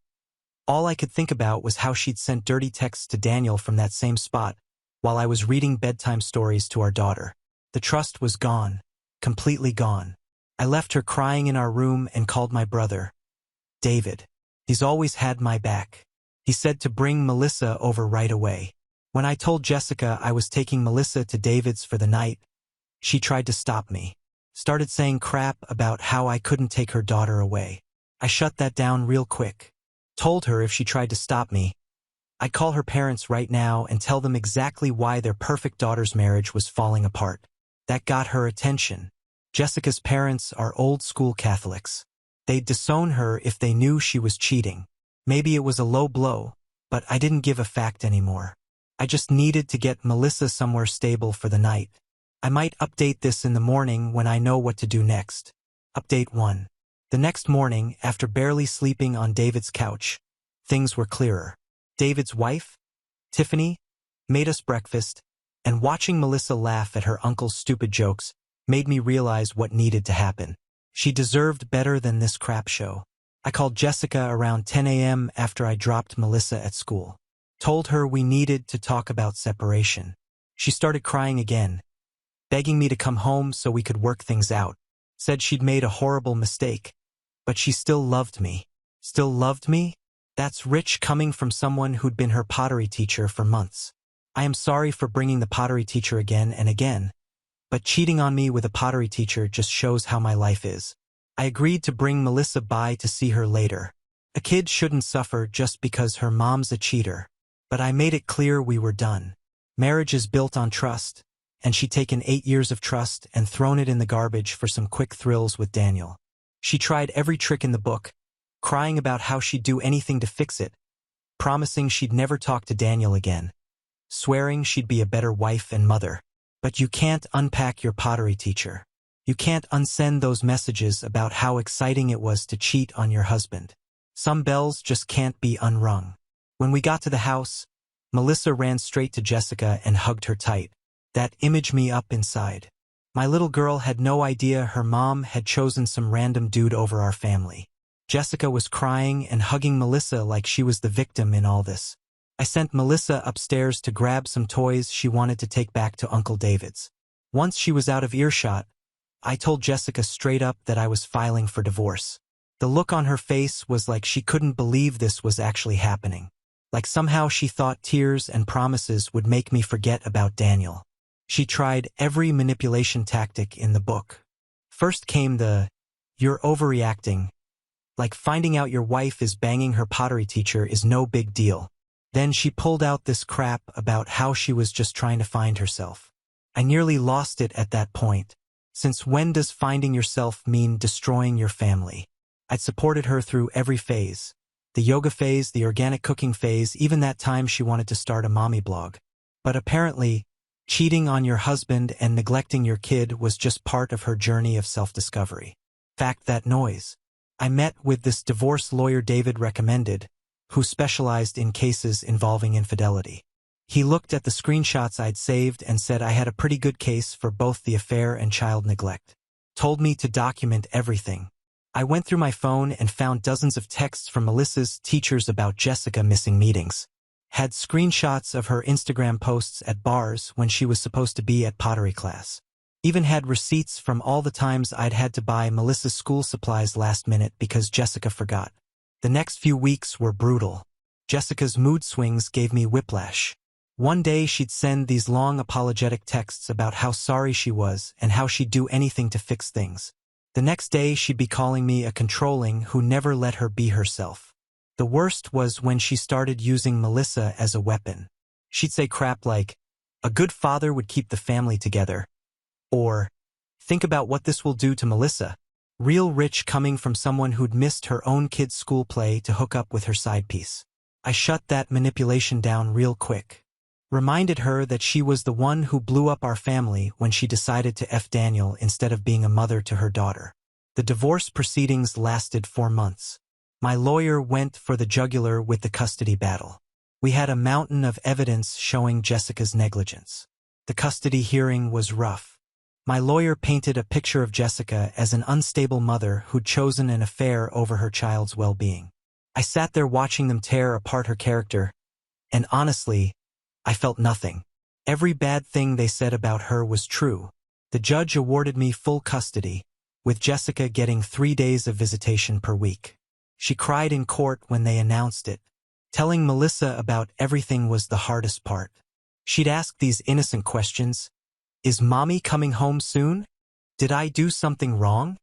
all I could think about was how she'd sent dirty texts to Daniel from that same spot while I was reading bedtime stories to our daughter. The trust was gone, completely gone. I left her crying in our room and called my brother, David. He's always had my back. He said to bring Melissa over right away. When I told Jessica I was taking Melissa to David's for the night, she tried to stop me. Started saying crap about how I couldn't take her daughter away. I shut that down real quick. Told her if she tried to stop me, I'd call her parents right now and tell them exactly why their perfect daughter's marriage was falling apart. That got her attention. Jessica's parents are old-school Catholics. They'd disown her if they knew she was cheating. Maybe it was a low blow, but I didn't give a fact anymore. I just needed to get Melissa somewhere stable for the night. I might update this in the morning when I know what to do next. Update 1. The next morning, after barely sleeping on David's couch, things were clearer. David's wife, Tiffany, made us breakfast, and watching Melissa laugh at her uncle's stupid jokes made me realize what needed to happen. She deserved better than this crap show. I called Jessica around 10 a.m. after I dropped Melissa at school. Told her we needed to talk about separation. She started crying again, begging me to come home so we could work things out. Said she'd made a horrible mistake, but she still loved me. Still loved me? That's rich coming from someone who'd been her pottery teacher for months. I am sorry for bringing the pottery teacher again and again, but cheating on me with a pottery teacher just shows how my life is. I agreed to bring Melissa by to see her later. A kid shouldn't suffer just because her mom's a cheater. But I made it clear we were done. Marriage is built on trust, and she'd taken 8 years of trust and thrown it in the garbage for some quick thrills with Daniel. She tried every trick in the book, crying about how she'd do anything to fix it, promising she'd never talk to Daniel again, swearing she'd be a better wife and mother. But you can't unpack your pottery teacher. You can't unsend those messages about how exciting it was to cheat on your husband. Some bells just can't be unrung. When we got to the house, Melissa ran straight to Jessica and hugged her tight. That imaged me up inside. My little girl had no idea her mom had chosen some random dude over our family. Jessica was crying and hugging Melissa like she was the victim in all this. I sent Melissa upstairs to grab some toys she wanted to take back to Uncle David's. Once she was out of earshot, I told Jessica straight up that I was filing for divorce. The look on her face was like she couldn't believe this was actually happening. Like somehow she thought tears and promises would make me forget about Daniel. She tried every manipulation tactic in the book. First came the, "You're overreacting," like finding out your wife is banging her pottery teacher is no big deal. Then she pulled out this crap about how she was just trying to find herself. I nearly lost it at that point. Since when does finding yourself mean destroying your family? I'd supported her through every phase. The yoga phase, the organic cooking phase, even that time she wanted to start a mommy blog. But apparently, cheating on your husband and neglecting your kid was just part of her journey of self-discovery. Fact that noise. I met with this divorce lawyer David recommended, who specialized in cases involving infidelity. He looked at the screenshots I'd saved and said I had a pretty good case for both the affair and child neglect. Told me to document everything. I went through my phone and found dozens of texts from Melissa's teachers about Jessica missing meetings. Had screenshots of her Instagram posts at bars when she was supposed to be at pottery class. Even had receipts from all the times I'd had to buy Melissa's school supplies last minute because Jessica forgot. The next few weeks were brutal. Jessica's mood swings gave me whiplash. One day she'd send these long apologetic texts about how sorry she was and how she'd do anything to fix things. The next day she'd be calling me a controlling who never let her be herself. The worst was when she started using Melissa as a weapon. She'd say crap like, "A good father would keep the family together," or, "Think about what this will do to Melissa." Real rich coming from someone who'd missed her own kid's school play to hook up with her side piece. I shut that manipulation down real quick. Reminded her that she was the one who blew up our family when she decided to F Daniel instead of being a mother to her daughter. The divorce proceedings lasted 4 months. My lawyer went for the jugular with the custody battle. We had a mountain of evidence showing Jessica's negligence. The custody hearing was rough. My lawyer painted a picture of Jessica as an unstable mother who'd chosen an affair over her child's well-being. I sat there watching them tear apart her character, and honestly, I felt nothing. Every bad thing they said about her was true. The judge awarded me full custody, with Jessica getting 3 days of visitation per week. She cried in court when they announced it. Telling Melissa about everything was the hardest part. She'd ask these innocent questions. Is mommy coming home soon? Did I do something wrong?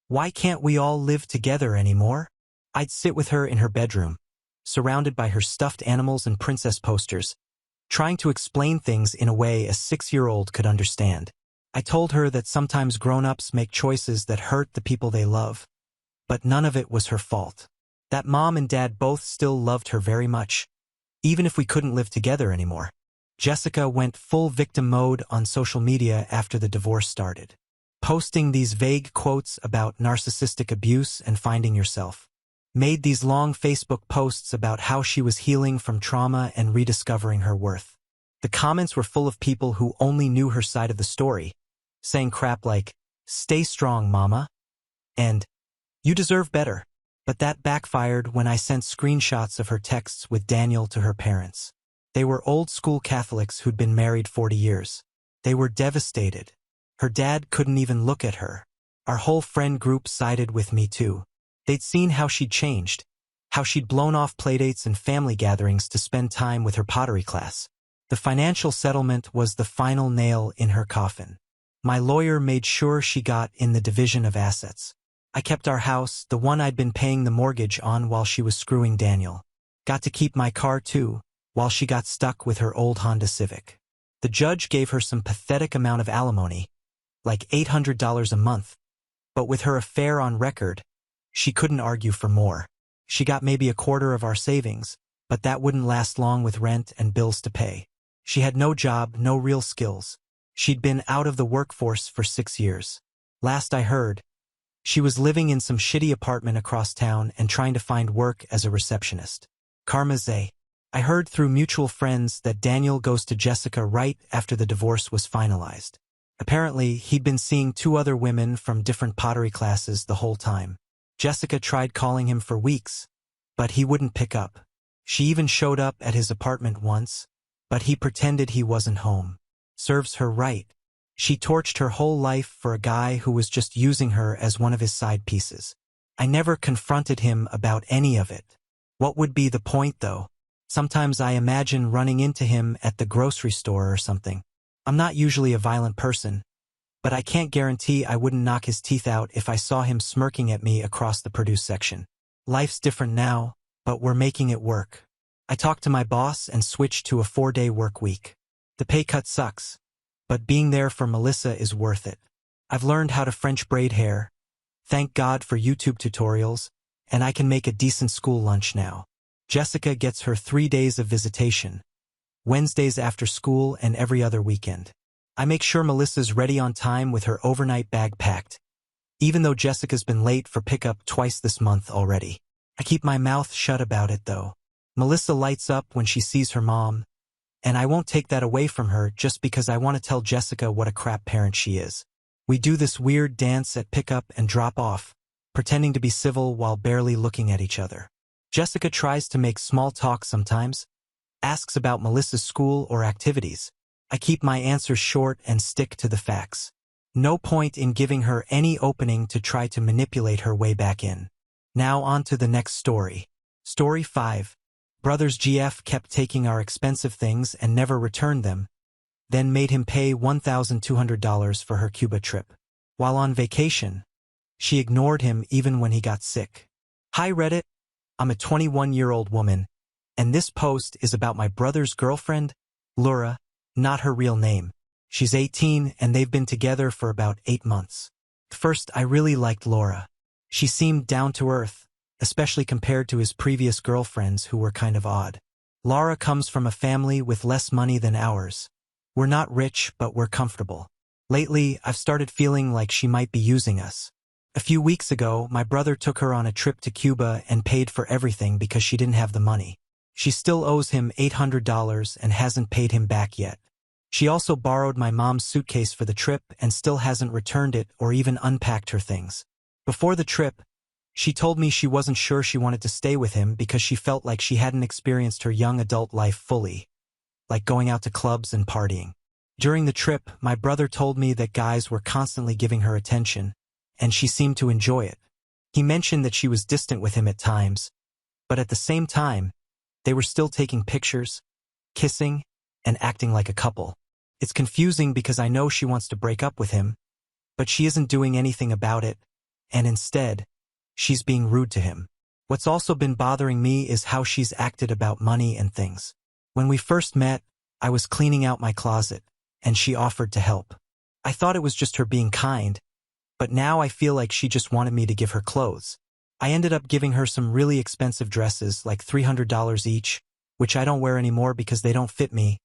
Why can't we all live together anymore? I'd sit with her in her bedroom, surrounded by her stuffed animals and princess posters, trying to explain things in a way a 6-year-old could understand. I told her that sometimes grown-ups make choices that hurt the people they love, but none of it was her fault. That mom and dad both still loved her very much, even if we couldn't live together anymore. Jessica went full victim mode on social media after the divorce started, posting these vague quotes about narcissistic abuse and finding yourself. Made these long Facebook posts about how she was healing from trauma and rediscovering her worth. The comments were full of people who only knew her side of the story, saying crap like, "Stay strong, mama," and "You deserve better." But that backfired when I sent screenshots of her texts with Daniel to her parents. They were old-school Catholics who'd been married 40 years. They were devastated. Her dad couldn't even look at her. Our whole friend group sided with me too. They'd seen how she'd changed, how she'd blown off playdates and family gatherings to spend time with her pottery class. The financial settlement was the final nail in her coffin. My lawyer made sure she got in the division of assets. I kept our house, the one I'd been paying the mortgage on while she was screwing Daniel. Got to keep my car too, while she got stuck with her old Honda Civic. The judge gave her some pathetic amount of alimony, like $800 a month, but with her affair on record, she couldn't argue for more. She got maybe a quarter of our savings, but that wouldn't last long with rent and bills to pay. She had no job, no real skills. She'd been out of the workforce for 6 years. Last I heard, she was living in some shitty apartment across town and trying to find work as a receptionist. Karma's I heard through mutual friends that Daniel goes to Jessica right after the divorce was finalized. Apparently, he'd been seeing 2 other women from different pottery classes the whole time. Jessica tried calling him for weeks, but he wouldn't pick up. She even showed up at his apartment once, but he pretended he wasn't home. Serves her right. She torched her whole life for a guy who was just using her as one of his side pieces. I never confronted him about any of it. What would be the point, though? Sometimes I imagine running into him at the grocery store or something. I'm not usually a violent person, but I can't guarantee I wouldn't knock his teeth out if I saw him smirking at me across the produce section. Life's different now, but we're making it work. I talked to my boss and switched to a 4-day work week. The pay cut sucks, but being there for Melissa is worth it. I've learned how to French braid hair. Thank God for YouTube tutorials, and I can make a decent school lunch now. Jessica gets her 3 days of visitation, Wednesdays after school and every other weekend. I make sure Melissa's ready on time with her overnight bag packed, even though Jessica's been late for pickup twice this month already. I keep my mouth shut about it though. Melissa lights up when she sees her mom, and I won't take that away from her just because I want to tell Jessica what a crap parent she is. We do this weird dance at pickup and drop off, pretending to be civil while barely looking at each other. Jessica tries to make small talk sometimes, asks about Melissa's school or activities. I keep my answers short and stick to the facts. No point in giving her any opening to try to manipulate her way back in. Now on to the next story. Story 5. Brothers GF kept taking our expensive things and never returned them, then made him pay $1,200 for her Cuba trip. While on vacation, she ignored him even when he got sick. Hi Reddit, I'm a 21-year-old woman, and this post is about my brother's girlfriend, Laura, not her real name. She's 18 and they've been together for about 8 months. First, I really liked Laura. She seemed down to earth, especially compared to his previous girlfriends who were kind of odd. Laura comes from a family with less money than ours. We're not rich, but we're comfortable. Lately, I've started feeling like she might be using us. A few weeks ago, my brother took her on a trip to Cuba and paid for everything because she didn't have the money. She still owes him $800 and hasn't paid him back yet. She also borrowed my mom's suitcase for the trip and still hasn't returned it or even unpacked her things. Before the trip, she told me she wasn't sure she wanted to stay with him because she felt like she hadn't experienced her young adult life fully, like going out to clubs and partying. During the trip, my brother told me that guys were constantly giving her attention, and she seemed to enjoy it. He mentioned that she was distant with him at times, but at the same time, They were still taking pictures, kissing, and acting like a couple. It's confusing because I know she wants to break up with him, but she isn't doing anything about it, and instead, she's being rude to him. What's also been bothering me is how she's acted about money and things. When we first met, I was cleaning out my closet, and she offered to help. I thought it was just her being kind, but now I feel like she just wanted me to give her clothes. I ended up giving her some really expensive dresses, like $300 each, which I don't wear anymore because they don't fit me,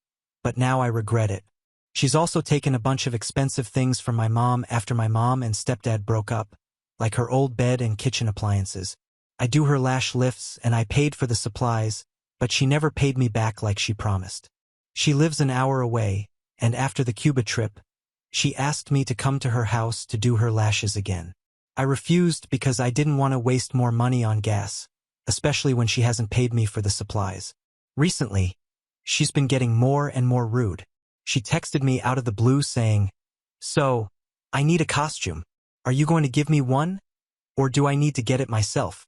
but now I regret it. She's also taken a bunch of expensive things from my mom after my mom and stepdad broke up, like her old bed and kitchen appliances. I do her lash lifts and I paid for the supplies, but she never paid me back like she promised. She lives an hour away, and after the Cuba trip, she asked me to come to her house to do her lashes again. I refused because I didn't want to waste more money on gas, especially when she hasn't paid me for the supplies. Recently, she's been getting more and more rude. She texted me out of the blue saying, "So, I need a costume. Are you going to give me one? Or do I need to get it myself?"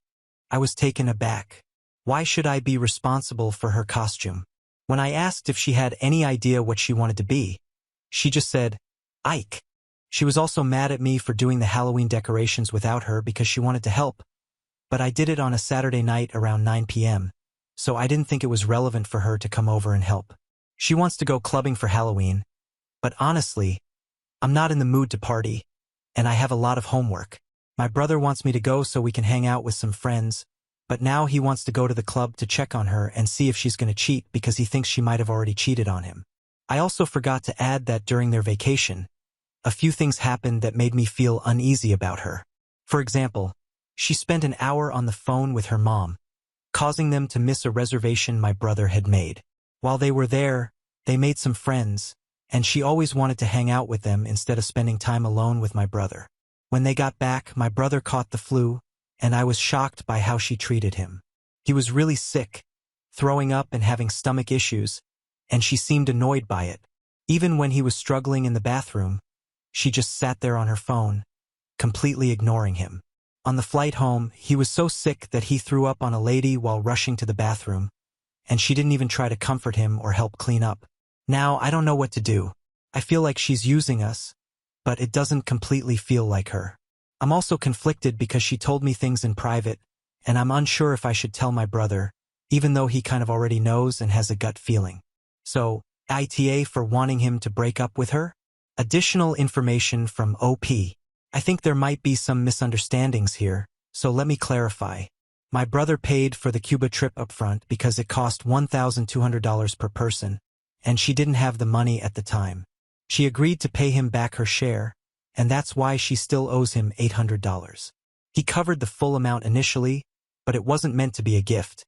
I was taken aback. Why should I be responsible for her costume? When I asked if she had any idea what she wanted to be, she just said, "Ike." She was also mad at me for doing the Halloween decorations without her because she wanted to help, but I did it on a Saturday night around 9 p.m., so I didn't think it was relevant for her to come over and help. She wants to go clubbing for Halloween, but honestly, I'm not in the mood to party, and I have a lot of homework. My brother wants me to go so we can hang out with some friends, but now he wants to go to the club to check on her and see if she's going to cheat because he thinks she might have already cheated on him. I also forgot to add that during their vacation, a few things happened that made me feel uneasy about her. For example, she spent an hour on the phone with her mom, causing them to miss a reservation my brother had made. While they were there, they made some friends, and she always wanted to hang out with them instead of spending time alone with my brother. When they got back, my brother caught the flu, and I was shocked by how she treated him. He was really sick, throwing up and having stomach issues, and she seemed annoyed by it. Even when he was struggling in the bathroom, she just sat there on her phone, completely ignoring him. On the flight home, he was so sick that he threw up on a lady while rushing to the bathroom, and she didn't even try to comfort him or help clean up. Now, I don't know what to do. I feel like she's using us, but it doesn't completely feel like her. I'm also conflicted because she told me things in private, and I'm unsure if I should tell my brother, even though he kind of already knows and has a gut feeling. So, ITA for wanting him to break up with her? Additional information from OP. I think there might be some misunderstandings here, so let me clarify. My brother paid for the Cuba trip upfront because it cost $1,200 per person, and she didn't have the money at the time. She agreed to pay him back her share, and that's why she still owes him $800. He covered the full amount initially, but it wasn't meant to be a gift.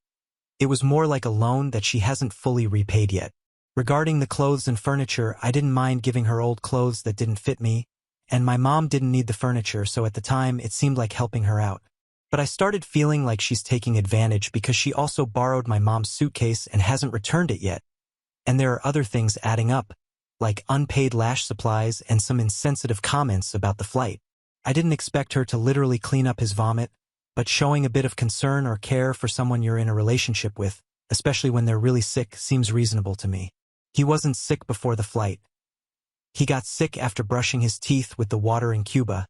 It was more like a loan that she hasn't fully repaid yet. Regarding the clothes and furniture, I didn't mind giving her old clothes that didn't fit me, and my mom didn't need the furniture, so at the time it seemed like helping her out. But I started feeling like she's taking advantage because she also borrowed my mom's suitcase and hasn't returned it yet. And there are other things adding up, like unpaid lash supplies and some insensitive comments about the flight. I didn't expect her to literally clean up his vomit, but showing a bit of concern or care for someone you're in a relationship with, especially when they're really sick, seems reasonable to me. He wasn't sick before the flight. He got sick after brushing his teeth with the water in Cuba,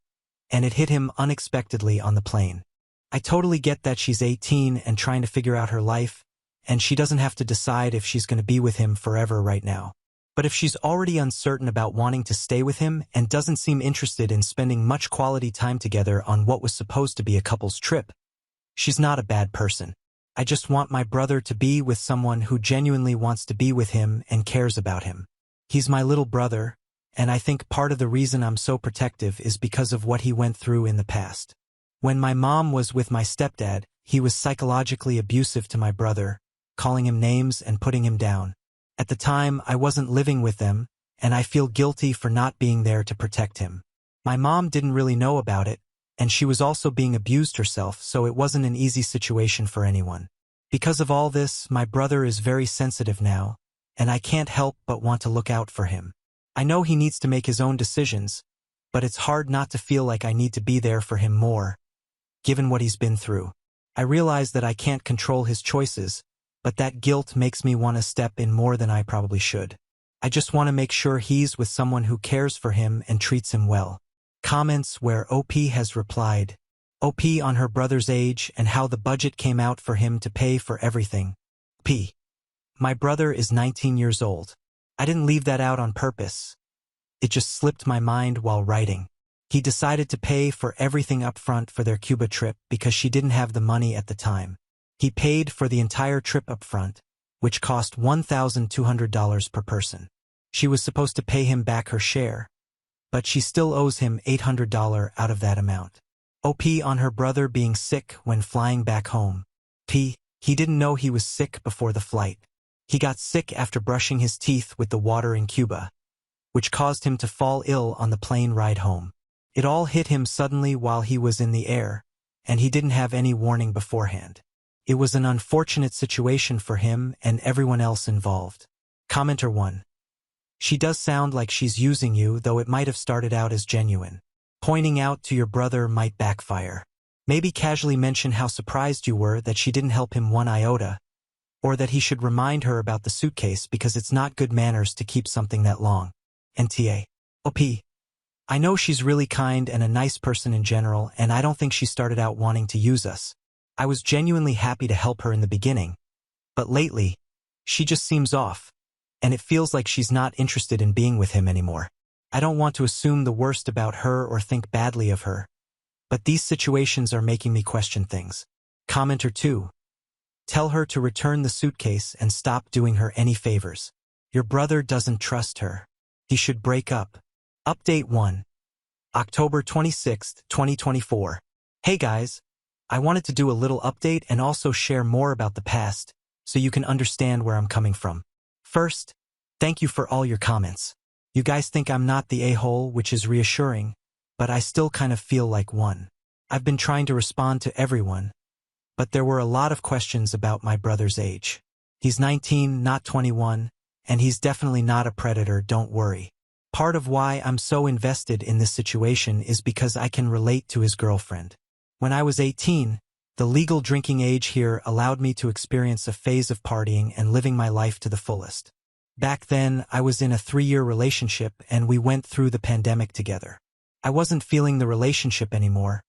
and it hit him unexpectedly on the plane. I totally get that she's 18 and trying to figure out her life, and she doesn't have to decide if she's going to be with him forever right now. But if she's already uncertain about wanting to stay with him and doesn't seem interested in spending much quality time together on what was supposed to be a couple's trip, she's not a bad person. I just want my brother to be with someone who genuinely wants to be with him and cares about him. He's my little brother, and I think part of the reason I'm so protective is because of what he went through in the past. When my mom was with my stepdad, he was psychologically abusive to my brother, calling him names and putting him down. At the time, I wasn't living with them, and I feel guilty for not being there to protect him. My mom didn't really know about it, and she was also being abused herself, so it wasn't an easy situation for anyone. Because of all this, my brother is very sensitive now, and I can't help but want to look out for him. I know he needs to make his own decisions, but it's hard not to feel like I need to be there for him more, given what he's been through. I realize that I can't control his choices, but that guilt makes me want to step in more than I probably should. I just want to make sure he's with someone who cares for him and treats him well. Comments where OP has replied, OP on her brother's age and how the budget came out for him to pay for everything. P. My brother is 19 years old. I didn't leave that out on purpose. It just slipped my mind while writing. He decided to pay for everything up front for their Cuba trip because she didn't have the money at the time. He paid for the entire trip up front, which cost $1,200 per person. She was supposed to pay him back her share, but she still owes him $800 out of that amount. OP on her brother being sick when flying back home. P. He didn't know he was sick before the flight. He got sick after brushing his teeth with the water in Cuba, which caused him to fall ill on the plane ride home. It all hit him suddenly while he was in the air, and he didn't have any warning beforehand. It was an unfortunate situation for him and everyone else involved. Commenter 1. She does sound like she's using you, though it might have started out as genuine. Pointing out to your brother might backfire. Maybe casually mention how surprised you were that she didn't help him one iota, or that he should remind her about the suitcase because it's not good manners to keep something that long. NTA. OP. I know she's really kind and a nice person in general, and I don't think she started out wanting to use us. I was genuinely happy to help her in the beginning, but lately, she just seems off, and it feels like she's not interested in being with him anymore. I don't want to assume the worst about her or think badly of her, but these situations are making me question things. Commenter 2. Tell her to return the suitcase and stop doing her any favors. Your brother doesn't trust her. He should break up. Update 1. October 26, 2024. Hey guys, I wanted to do a little update and also share more about the past, so you can understand where I'm coming from. First, thank you for all your comments. You guys think I'm not the a-hole, which is reassuring, but I still kind of feel like one. I've been trying to respond to everyone, but there were a lot of questions about my brother's age. He's 19, not 21, and he's definitely not a predator, don't worry. Part of why I'm so invested in this situation is because I can relate to his girlfriend. When I was 18, the legal drinking age here allowed me to experience a phase of partying and living my life to the fullest. Back then, I was in a 3-year relationship and we went through the pandemic together. I wasn't feeling the relationship anymore,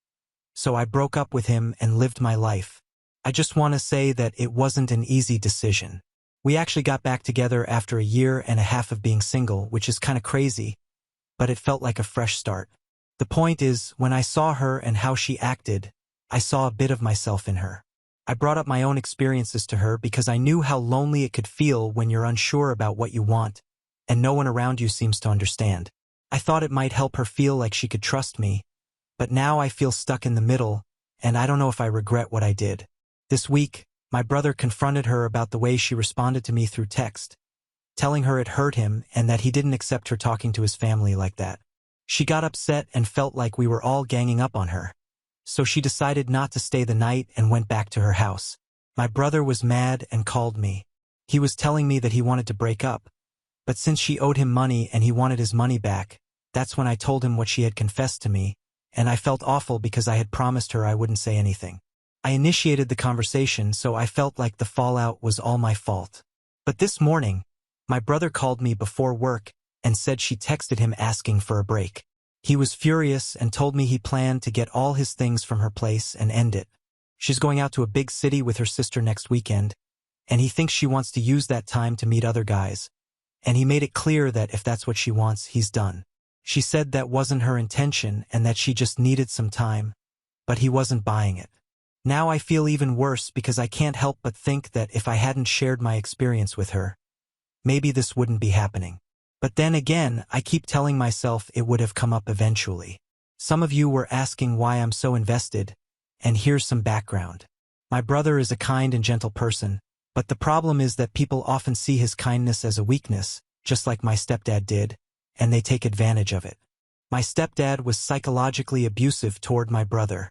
so I broke up with him and lived my life. I just want to say that it wasn't an easy decision. We actually got back together after a year and a half of being single, which is kind of crazy, but it felt like a fresh start. The point is, when I saw her and how she acted, I saw a bit of myself in her. I brought up my own experiences to her because I knew how lonely it could feel when you're unsure about what you want, and no one around you seems to understand. I thought it might help her feel like she could trust me, but now I feel stuck in the middle, and I don't know if I regret what I did. This week, my brother confronted her about the way she responded to me through text, telling her it hurt him and that he didn't accept her talking to his family like that. She got upset and felt like we were all ganging up on her. So she decided not to stay the night and went back to her house. My brother was mad and called me. He was telling me that he wanted to break up, but since she owed him money and he wanted his money back, that's when I told him what she had confessed to me, and I felt awful because I had promised her I wouldn't say anything. I initiated the conversation, so I felt like the fallout was all my fault. But this morning, my brother called me before work and said she texted him asking for a break. He was furious and told me he planned to get all his things from her place and end it. She's going out to a big city with her sister next weekend, and he thinks she wants to use that time to meet other guys, and he made it clear that if that's what she wants, he's done. She said that wasn't her intention and that she just needed some time, but he wasn't buying it. Now I feel even worse because I can't help but think that if I hadn't shared my experience with her, maybe this wouldn't be happening. But then again, I keep telling myself it would have come up eventually. Some of you were asking why I'm so invested, and here's some background. My brother is a kind and gentle person, but the problem is that people often see his kindness as a weakness, just like my stepdad did, and they take advantage of it. My stepdad was psychologically abusive toward my brother,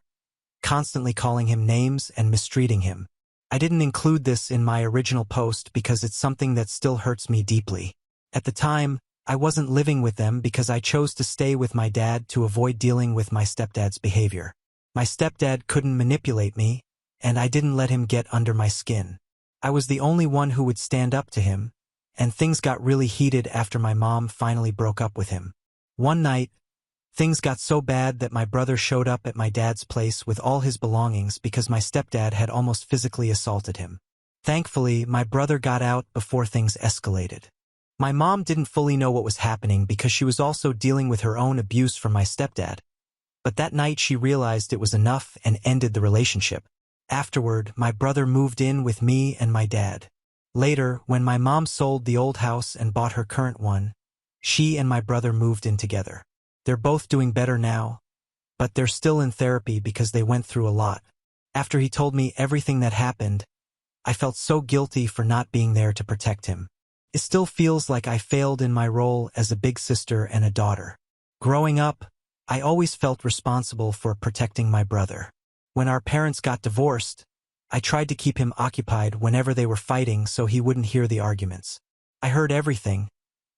constantly calling him names and mistreating him. I didn't include this in my original post because it's something that still hurts me deeply. At the time, I wasn't living with them because I chose to stay with my dad to avoid dealing with my stepdad's behavior. My stepdad couldn't manipulate me, and I didn't let him get under my skin. I was the only one who would stand up to him, and things got really heated after my mom finally broke up with him. One night, things got so bad that my brother showed up at my dad's place with all his belongings because my stepdad had almost physically assaulted him. Thankfully, my brother got out before things escalated. My mom didn't fully know what was happening because she was also dealing with her own abuse from my stepdad. But that night she realized it was enough and ended the relationship. Afterward, my brother moved in with me and my dad. Later, when my mom sold the old house and bought her current one, she and my brother moved in together. They're both doing better now, but they're still in therapy because they went through a lot. After he told me everything that happened, I felt so guilty for not being there to protect him. It still feels like I failed in my role as a big sister and a daughter. Growing up, I always felt responsible for protecting my brother. When our parents got divorced, I tried to keep him occupied whenever they were fighting so he wouldn't hear the arguments. I heard everything,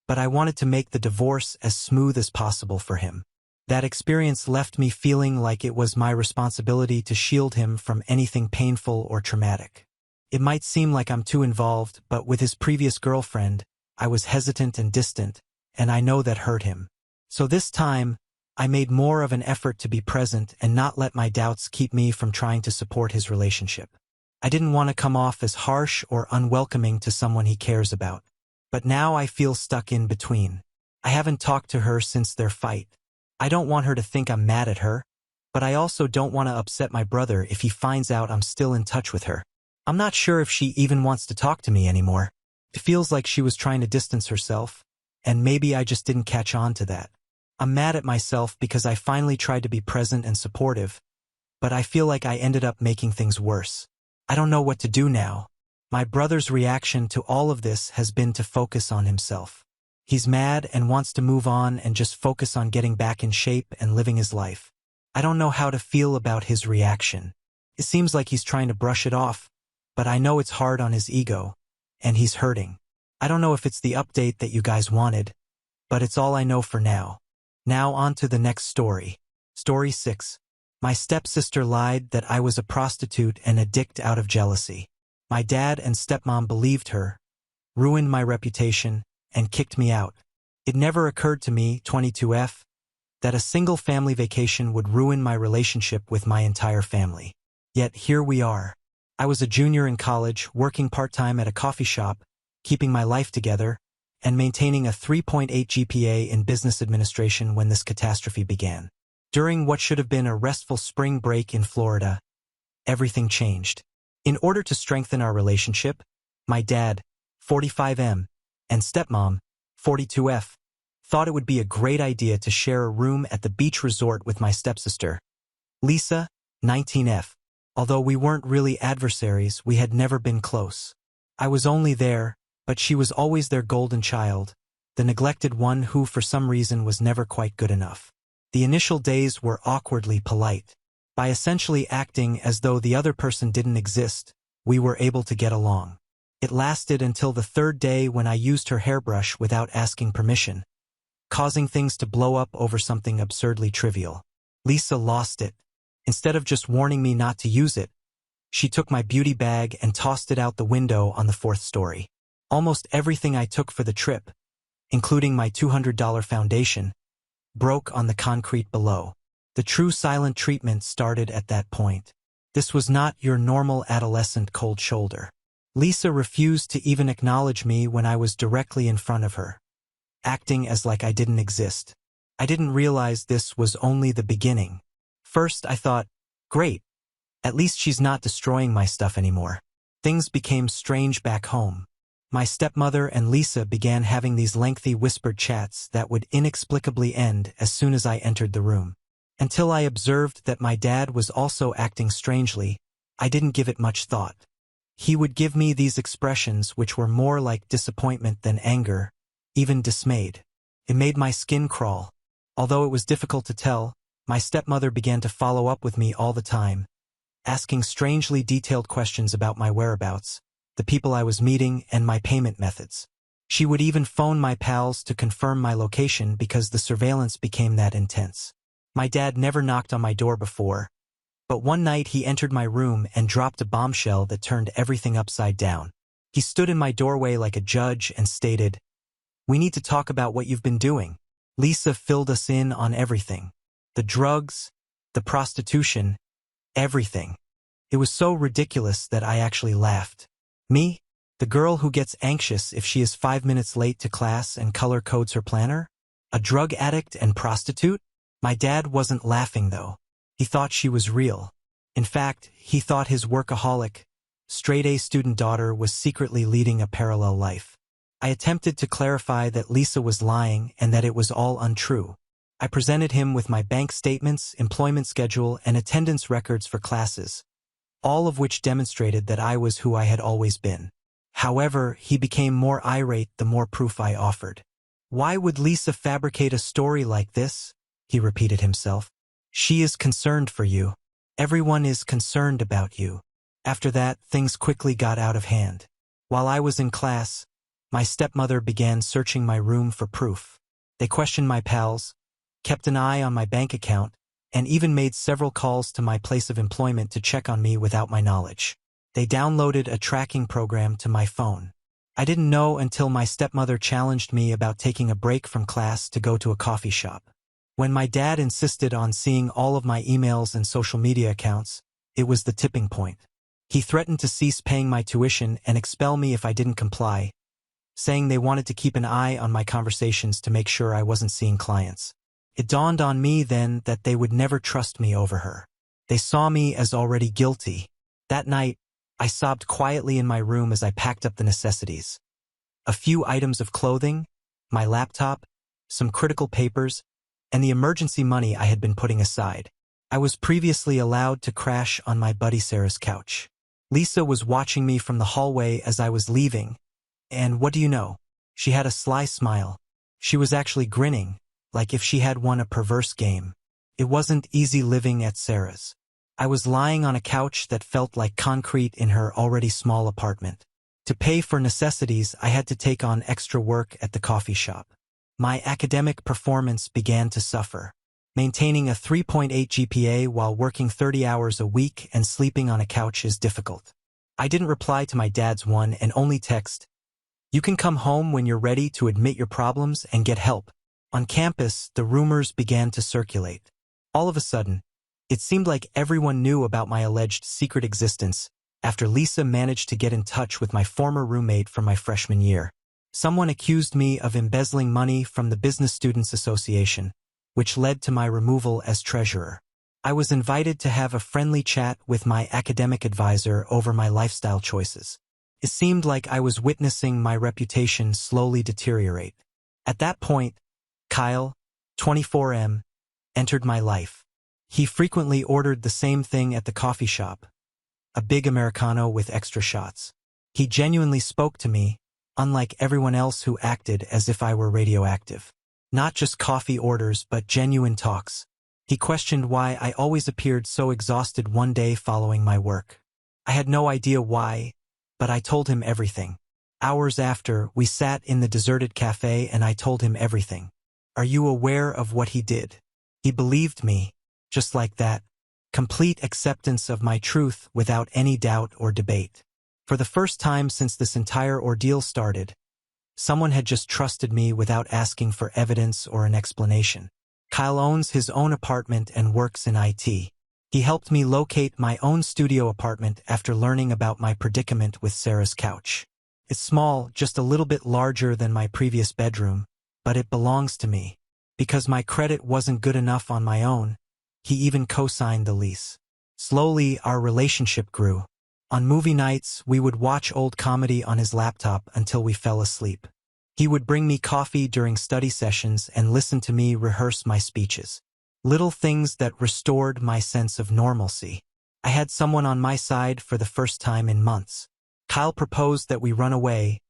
but I wanted to make the divorce as smooth as possible for him. That experience left me feeling like it was my responsibility to shield him from anything painful or traumatic. It might seem like I'm too involved, but with his previous girlfriend, I was hesitant and distant, and I know that hurt him. So this time, I made more of an effort to be present and not let my doubts keep me from trying to support his relationship. I didn't want to come off as harsh or unwelcoming to someone he cares about. But now I feel stuck in between. I haven't talked to her since their fight. I don't want her to think I'm mad at her, but I also don't want to upset my brother if he finds out I'm still in touch with her. I'm not sure if she even wants to talk to me anymore. It feels like she was trying to distance herself, and maybe I just didn't catch on to that. I'm mad at myself because I finally tried to be present and supportive, but I feel like I ended up making things worse. I don't know what to do now. My brother's reaction to all of this has been to focus on himself. He's mad and wants to move on and just focus on getting back in shape and living his life. I don't know how to feel about his reaction. It seems like he's trying to brush it off, but I know it's hard on his ego, and he's hurting. I don't know if it's the update that you guys wanted, but it's all I know for now. Now on to the next story. Story 6. My stepsister lied that I was a prostitute and addict out of jealousy. My dad and stepmom believed her, ruined my reputation, and kicked me out. It never occurred to me, 22F, that a single family vacation would ruin my relationship with my entire family. Yet here we are. I was a junior in college, working part-time at a coffee shop, keeping my life together, and maintaining a 3.8 GPA in business administration when this catastrophe began. During what should have been a restful spring break in Florida, everything changed. In order to strengthen our relationship, my dad, 45M, and stepmom, 42F, thought it would be a great idea to share a room at the beach resort with my stepsister, Lisa, 19F. Although we weren't really adversaries, we had never been close. I was only there, but she was always their golden child, the neglected one who for some reason was never quite good enough. The initial days were awkwardly polite. By essentially acting as though the other person didn't exist, we were able to get along. It lasted until the third day when I used her hairbrush without asking permission, causing things to blow up over something absurdly trivial. Lisa lost it. Instead of just warning me not to use it, she took my beauty bag and tossed it out the window on the 4th story. Almost everything I took for the trip, including my $200 foundation, broke on the concrete below. The true silent treatment started at that point. This was not your normal adolescent cold shoulder. Lisa refused to even acknowledge me when I was directly in front of her, acting as like I didn't exist. I didn't realize this was only the beginning. First, I thought, great, at least she's not destroying my stuff anymore. Things became strange back home. My stepmother and Lisa began having these lengthy whispered chats that would inexplicably end as soon as I entered the room. Until I observed that my dad was also acting strangely, I didn't give it much thought. He would give me these expressions which were more like disappointment than anger, even dismayed. It made my skin crawl. Although it was difficult to tell, my stepmother began to follow up with me all the time, asking strangely detailed questions about my whereabouts, the people I was meeting, and my payment methods. She would even phone my pals to confirm my location because the surveillance became that intense. My dad never knocked on my door before, But one night he entered my room and dropped a bombshell that turned everything upside down. He stood in my doorway like a judge and stated, "We need to talk about what you've been doing." Lisa filled us in on everything. The drugs, the prostitution, everything. It was so ridiculous that I actually laughed. Me? The girl who gets anxious if she is 5 minutes late to class and color codes her planner? A drug addict and prostitute? My dad wasn't laughing though. He thought she was real. In fact, he thought his workaholic, straight-A student daughter was secretly leading a parallel life. I attempted to clarify that Lisa was lying and that it was all untrue. I presented him with my bank statements, employment schedule, and attendance records for classes, all of which demonstrated that I was who I had always been. However, he became more irate the more proof I offered. "Why would Lisa fabricate a story like this?" he repeated himself. "She is concerned for you. Everyone is concerned about you." After that, things quickly got out of hand. While I was in class, my stepmother began searching my room for proof. They questioned my pals, kept an eye on my bank account, and even made several calls to my place of employment to check on me without my knowledge. They downloaded a tracking program to my phone. I didn't know until my stepmother challenged me about taking a break from class to go to a coffee shop. When my dad insisted on seeing all of my emails and social media accounts, it was the tipping point. He threatened to cease paying my tuition and expel me if I didn't comply, saying they wanted to keep an eye on my conversations to make sure I wasn't seeing clients. It dawned on me then that they would never trust me over her. They saw me as already guilty. That night, I sobbed quietly in my room as I packed up the necessities. A few items of clothing, my laptop, some critical papers, and the emergency money I had been putting aside. I was previously allowed to crash on my buddy Sarah's couch. Lisa was watching me from the hallway as I was leaving, and what do you know? She had a sly smile. She was actually grinning, like if she had won a perverse game. It wasn't easy living at Sarah's. I was lying on a couch that felt like concrete in her already small apartment. To pay for necessities, I had to take on extra work at the coffee shop. My academic performance began to suffer. Maintaining a 3.8 GPA while working 30 hours a week and sleeping on a couch is difficult. I didn't reply to my dad's one and only text, "You can come home when you're ready to admit your problems and get help." On campus, the rumors began to circulate. All of a sudden, it seemed like everyone knew about my alleged secret existence after Lisa managed to get in touch with my former roommate from my freshman year. Someone accused me of embezzling money from the Business Students Association, which led to my removal as treasurer. I was invited to have a friendly chat with my academic advisor over my lifestyle choices. It seemed like I was witnessing my reputation slowly deteriorate. At that point, Kyle, 24M, entered my life. He frequently ordered the same thing at the coffee shop, a big Americano with extra shots. He genuinely spoke to me, unlike everyone else who acted as if I were radioactive. Not just coffee orders, but genuine talks. He questioned why I always appeared so exhausted one day following my work. I had no idea why, but I told him everything. Hours after, we sat in the deserted cafe and I told him everything. "Are you aware of what he did?" He believed me, just like that. Complete acceptance of my truth without any doubt or debate. For the first time since this entire ordeal started, someone had just trusted me without asking for evidence or an explanation. Kyle owns his own apartment and works in IT. He helped me locate my own studio apartment after learning about my predicament with Sarah's couch. It's small, just a little bit larger than my previous bedroom, but it belongs to me. Because my credit wasn't good enough on my own, he even co-signed the lease. Slowly, our relationship grew. On movie nights, we would watch old comedy on his laptop until we fell asleep. He would bring me coffee during study sessions and listen to me rehearse my speeches. Little things that restored my sense of normalcy. I had someone on my side for the first time in months. Kyle proposed that we run away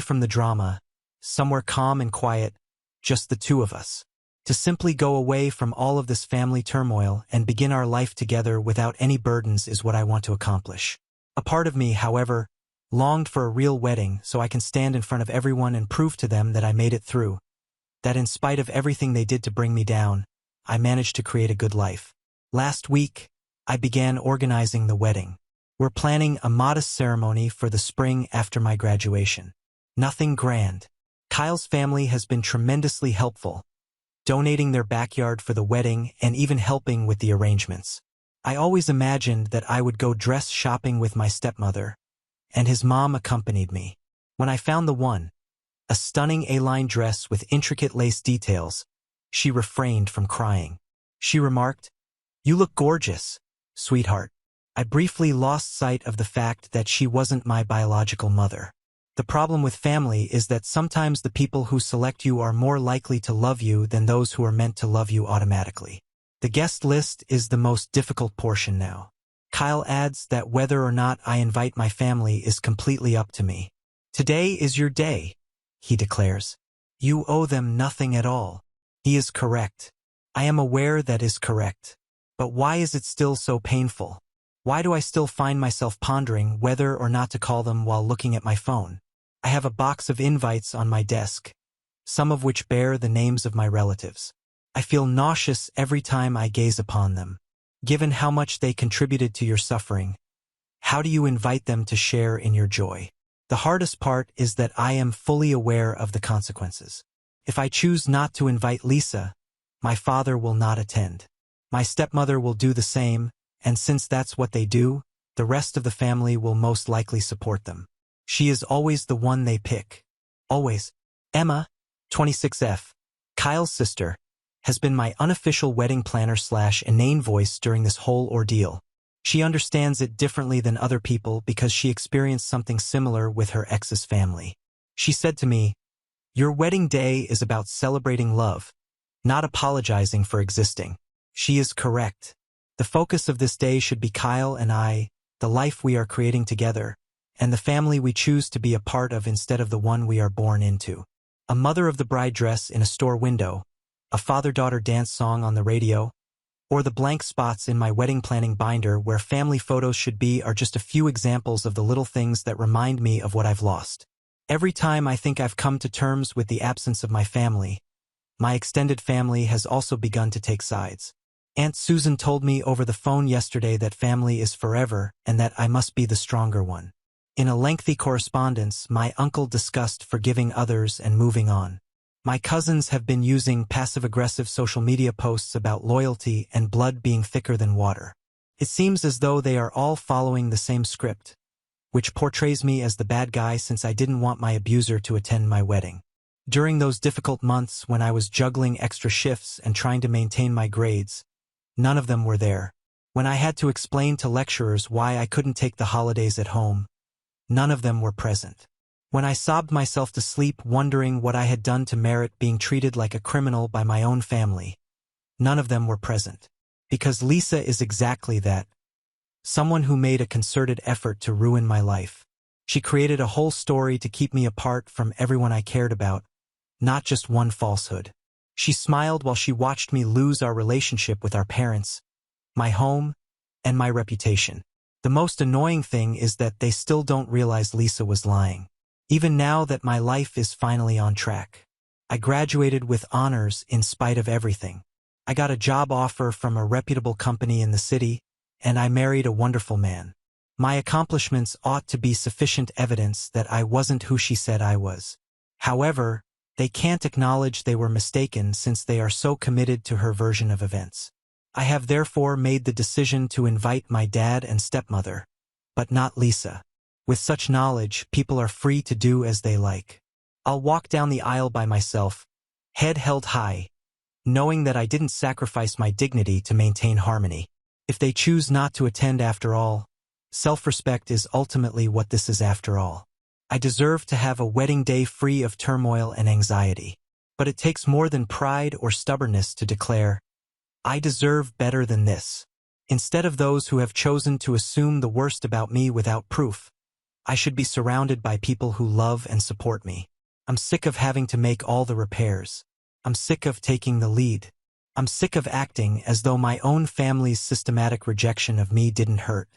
from the drama, somewhere calm and quiet, just the two of us. To simply go away from all of this family turmoil and begin our life together without any burdens is what I want to accomplish. A part of me, however, longed for a real wedding so I can stand in front of everyone and prove to them that I made it through, that in spite of everything they did to bring me down, I managed to create a good life. Last week, I began organizing the wedding. We're planning a modest ceremony for the spring after my graduation. Nothing grand. Kyle's family has been tremendously helpful, donating their backyard for the wedding and even helping with the arrangements. I always imagined that I would go dress shopping with my stepmother, and his mom accompanied me. When I found the one, a stunning A-line dress with intricate lace details, she refrained from crying. She remarked, "You look gorgeous, sweetheart." I briefly lost sight of the fact that she wasn't my biological mother. The problem with family is that sometimes the people who select you are more likely to love you than those who are meant to love you automatically. The guest list is the most difficult portion now. Kyle adds that whether or not I invite my family is completely up to me. "Today is your day," he declares. "You owe them nothing at all." He is correct. I am aware that is correct. But why is it still so painful? Why do I still find myself pondering whether or not to call them while looking at my phone? I have a box of invites on my desk, some of which bear the names of my relatives. I feel nauseous every time I gaze upon them. Given how much they contributed to your suffering, how do you invite them to share in your joy? The hardest part is that I am fully aware of the consequences. If I choose not to invite Lisa, my father will not attend. My stepmother will do the same, and since that's what they do, the rest of the family will most likely support them. She is always the one they pick. Always. Emma, 26F, Kyle's sister, has been my unofficial wedding planner / inane voice during this whole ordeal. She understands it differently than other people because she experienced something similar with her ex's family. She said to me, "Your wedding day is about celebrating love, not apologizing for existing." She is correct. The focus of this day should be Kyle and I, the life we are creating together, and the family we choose to be a part of instead of the one we are born into. A mother of the bride dress in a store window, a father-daughter dance song on the radio, or the blank spots in my wedding planning binder where family photos should be are just a few examples of the little things that remind me of what I've lost. Every time I think I've come to terms with the absence of my family, my extended family has also begun to take sides. Aunt Susan told me over the phone yesterday that family is forever and that I must be the stronger one. In a lengthy correspondence, my uncle discussed forgiving others and moving on. My cousins have been using passive-aggressive social media posts about loyalty and blood being thicker than water. It seems as though they are all following the same script, which portrays me as the bad guy since I didn't want my abuser to attend my wedding. During those difficult months when I was juggling extra shifts and trying to maintain my grades, none of them were there. When I had to explain to lecturers why I couldn't take the holidays at home, none of them were present. When I sobbed myself to sleep wondering what I had done to merit being treated like a criminal by my own family, none of them were present. Because Lisa is exactly that. Someone who made a concerted effort to ruin my life. She created a whole story to keep me apart from everyone I cared about, not just one falsehood. She smiled while she watched me lose our relationship with our parents, my home, and my reputation. The most annoying thing is that they still don't realize Lisa was lying. Even now that my life is finally on track. I graduated with honors in spite of everything. I got a job offer from a reputable company in the city, and I married a wonderful man. My accomplishments ought to be sufficient evidence that I wasn't who she said I was. However, they can't acknowledge they were mistaken since they are so committed to her version of events. I have therefore made the decision to invite my dad and stepmother, but not Lisa. With such knowledge, people are free to do as they like. I'll walk down the aisle by myself, head held high, knowing that I didn't sacrifice my dignity to maintain harmony. If they choose not to attend after all, self-respect is ultimately what this is after all. I deserve to have a wedding day free of turmoil and anxiety. But it takes more than pride or stubbornness to declare, I deserve better than this. Instead of those who have chosen to assume the worst about me without proof, I should be surrounded by people who love and support me. I'm sick of having to make all the repairs. I'm sick of taking the lead. I'm sick of acting as though my own family's systematic rejection of me didn't hurt.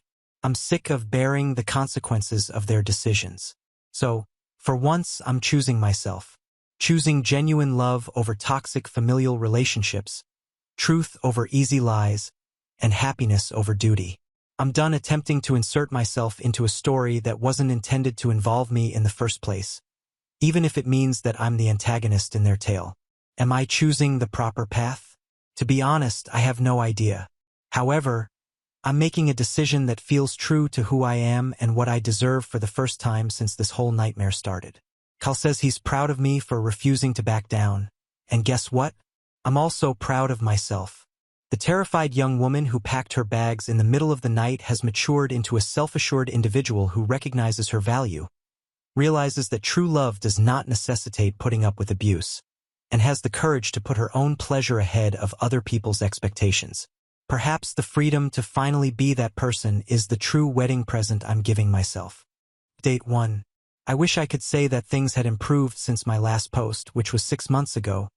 I'm sick of bearing the consequences of their decisions. So, for once, I'm choosing myself. Choosing genuine love over toxic familial relationships, truth over easy lies, and happiness over duty. I'm done attempting to insert myself into a story that wasn't intended to involve me in the first place, even if it means that I'm the antagonist in their tale. Am I choosing the proper path? To be honest, I have no idea. However, I'm making a decision that feels true to who I am and what I deserve for the first time since this whole nightmare started. Kyle says he's proud of me for refusing to back down. And guess what? I'm also proud of myself. The terrified young woman who packed her bags in the middle of the night has matured into a self-assured individual who recognizes her value, realizes that true love does not necessitate putting up with abuse, and has the courage to put her own pleasure ahead of other people's expectations. Perhaps the freedom to finally be that person is the true wedding present I'm giving myself. Date 1. I wish I could say that things had improved since my last post, which was 6 months ago,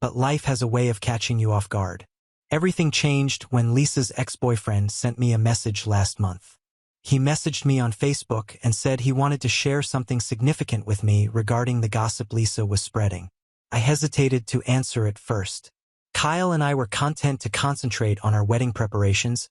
but life has a way of catching you off guard. Everything changed when Lisa's ex-boyfriend sent me a message last month. He messaged me on Facebook and said he wanted to share something significant with me regarding the gossip Lisa was spreading. I hesitated to answer at first. Kyle and I were content to concentrate on our wedding preparations,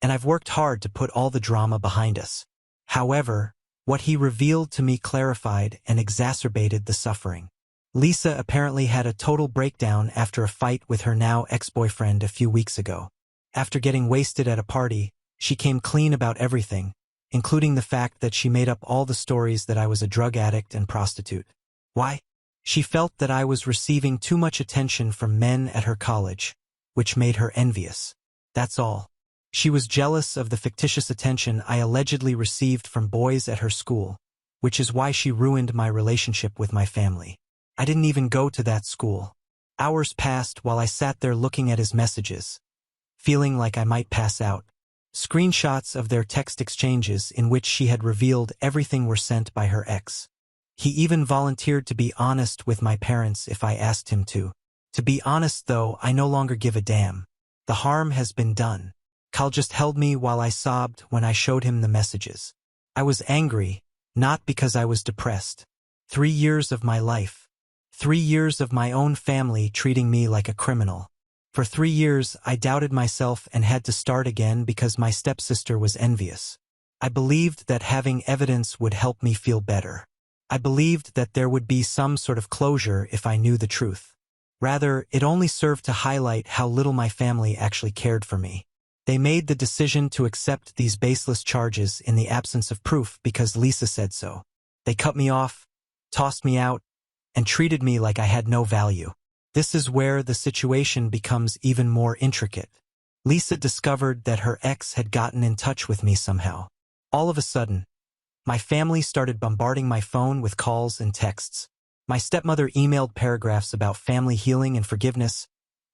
and I've worked hard to put all the drama behind us. However, what he revealed to me clarified and exacerbated the suffering. Lisa apparently had a total breakdown after a fight with her now ex-boyfriend a few weeks ago. After getting wasted at a party, she came clean about everything, including the fact that she made up all the stories that I was a drug addict and prostitute. Why? She felt that I was receiving too much attention from men at her college, which made her envious. That's all. She was jealous of the fictitious attention I allegedly received from boys at her school, which is why she ruined my relationship with my family. I didn't even go to that school. Hours passed while I sat there looking at his messages, feeling like I might pass out. Screenshots of their text exchanges in which she had revealed everything were sent by her ex. He even volunteered to be honest with my parents if I asked him to. To be honest though, I no longer give a damn. The harm has been done. Kyle just held me while I sobbed when I showed him the messages. I was angry, not because I was depressed. 3 years of my life. 3 years of my own family treating me like a criminal. For 3 years, I doubted myself and had to start again because my stepsister was envious. I believed that having evidence would help me feel better. I believed that there would be some sort of closure if I knew the truth. Rather, it only served to highlight how little my family actually cared for me. They made the decision to accept these baseless charges in the absence of proof because Lisa said so. They cut me off, tossed me out, and treated me like I had no value. This is where the situation becomes even more intricate. Lisa discovered that her ex had gotten in touch with me somehow. All of a sudden, my family started bombarding my phone with calls and texts. My stepmother emailed paragraphs about family healing and forgiveness,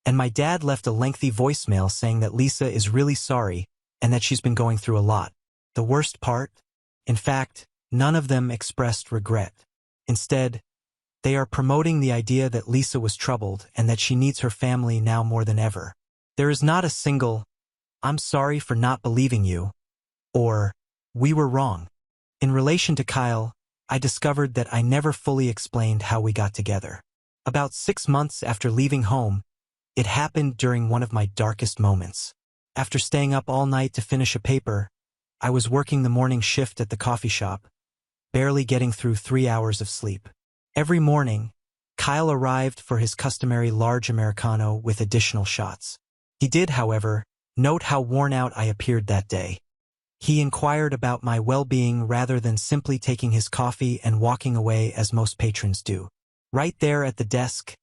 and my dad left a lengthy voicemail saying that Lisa is really sorry and that she's been going through a lot. The worst part? In fact, none of them expressed regret. Instead, they are promoting the idea that Lisa was troubled and that she needs her family now more than ever. There is not a single, "I'm sorry for not believing you," or "we were wrong." In relation to Kyle, I discovered that I never fully explained how we got together. About 6 months after leaving home, it happened during one of my darkest moments. After staying up all night to finish a paper, I was working the morning shift at the coffee shop, barely getting through 3 hours of sleep. Every morning, Kyle arrived for his customary large Americano with additional shots. He did, however, note how worn out I appeared that day. He inquired about my well-being rather than simply taking his coffee and walking away as most patrons do. Right there at the desk,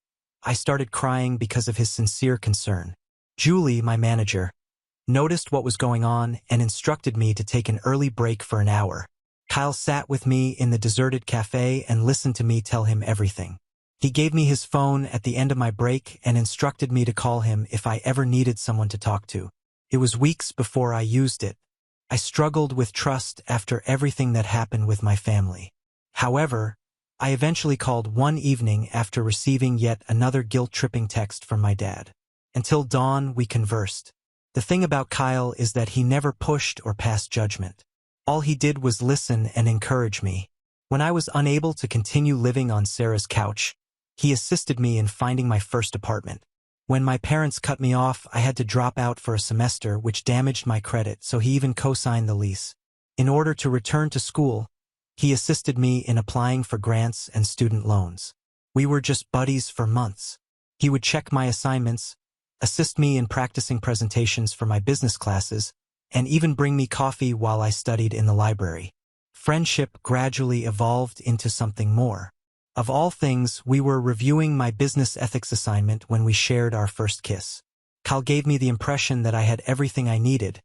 I started crying because of his sincere concern. Julie, my manager, noticed what was going on and instructed me to take an early break for an hour. Kyle sat with me in the deserted cafe and listened to me tell him everything. He gave me his phone at the end of my break and instructed me to call him if I ever needed someone to talk to. It was weeks before I used it. I struggled with trust after everything that happened with my family. However, I eventually called one evening after receiving yet another guilt-tripping text from my dad. Until dawn, we conversed. The thing about Kyle is that he never pushed or passed judgment. All he did was listen and encourage me. When I was unable to continue living on Sarah's couch, he assisted me in finding my first apartment. When my parents cut me off, I had to drop out for a semester, which damaged my credit, so he even co-signed the lease. In order to return to school, he assisted me in applying for grants and student loans. We were just buddies for months. He would check my assignments, assist me in practicing presentations for my business classes, and even bring me coffee while I studied in the library. Friendship gradually evolved into something more. Of all things, we were reviewing my business ethics assignment when we shared our first kiss. Kyle gave me the impression that I had everything I needed,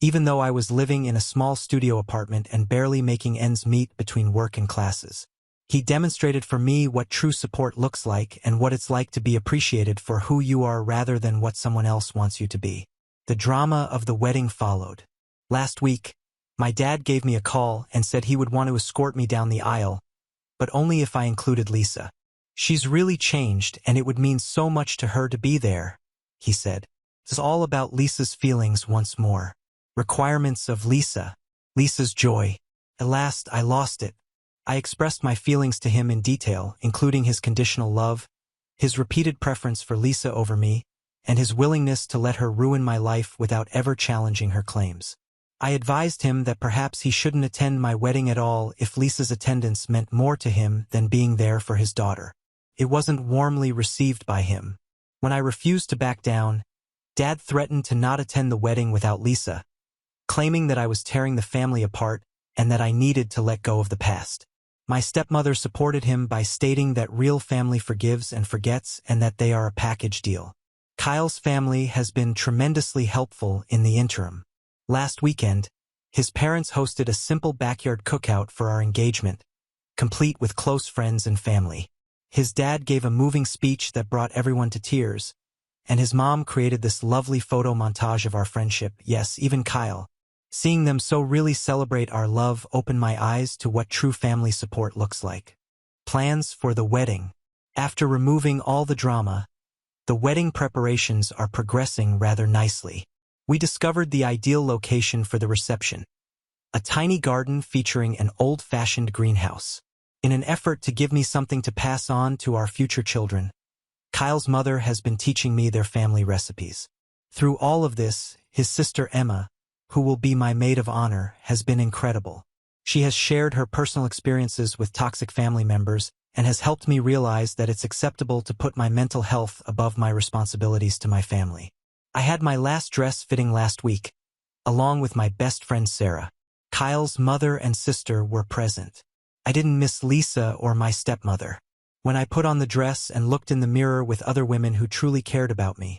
even though I was living in a small studio apartment and barely making ends meet between work and classes. He demonstrated for me what true support looks like and what it's like to be appreciated for who you are rather than what someone else wants you to be. The drama of the wedding followed. Last week, my dad gave me a call and said he would want to escort me down the aisle, but only if I included Lisa. She's really changed, and it would mean so much to her to be there, he said. It's all about Lisa's feelings once more. Requirements of Lisa. Lisa's joy. At last, I lost it. I expressed my feelings to him in detail, including his conditional love, his repeated preference for Lisa over me, and his willingness to let her ruin my life without ever challenging her claims. I advised him that perhaps he shouldn't attend my wedding at all if Lisa's attendance meant more to him than being there for his daughter. It wasn't warmly received by him. When I refused to back down, Dad threatened to not attend the wedding without Lisa, claiming that I was tearing the family apart and that I needed to let go of the past. My stepmother supported him by stating that real family forgives and forgets and that they are a package deal. Kyle's family has been tremendously helpful in the interim. Last weekend, his parents hosted a simple backyard cookout for our engagement, complete with close friends and family. His dad gave a moving speech that brought everyone to tears, and his mom created this lovely photo montage of our friendship, yes, even Kyle. Seeing them so really celebrate our love opened my eyes to what true family support looks like. Plans for the wedding. After removing all the drama, the wedding preparations are progressing rather nicely. We discovered the ideal location for the reception, a tiny garden featuring an old-fashioned greenhouse. In an effort to give me something to pass on to our future children, Kyle's mother has been teaching me their family recipes. Through all of this, his sister Emma, who will be my maid of honor, has been incredible. She has shared her personal experiences with toxic family members and has helped me realize that it's acceptable to put my mental health above my responsibilities to my family. I had my last dress fitting last week, along with my best friend Sarah. Kyle's mother and sister were present. I didn't miss Lisa or my stepmother. When I put on the dress and looked in the mirror with other women who truly cared about me.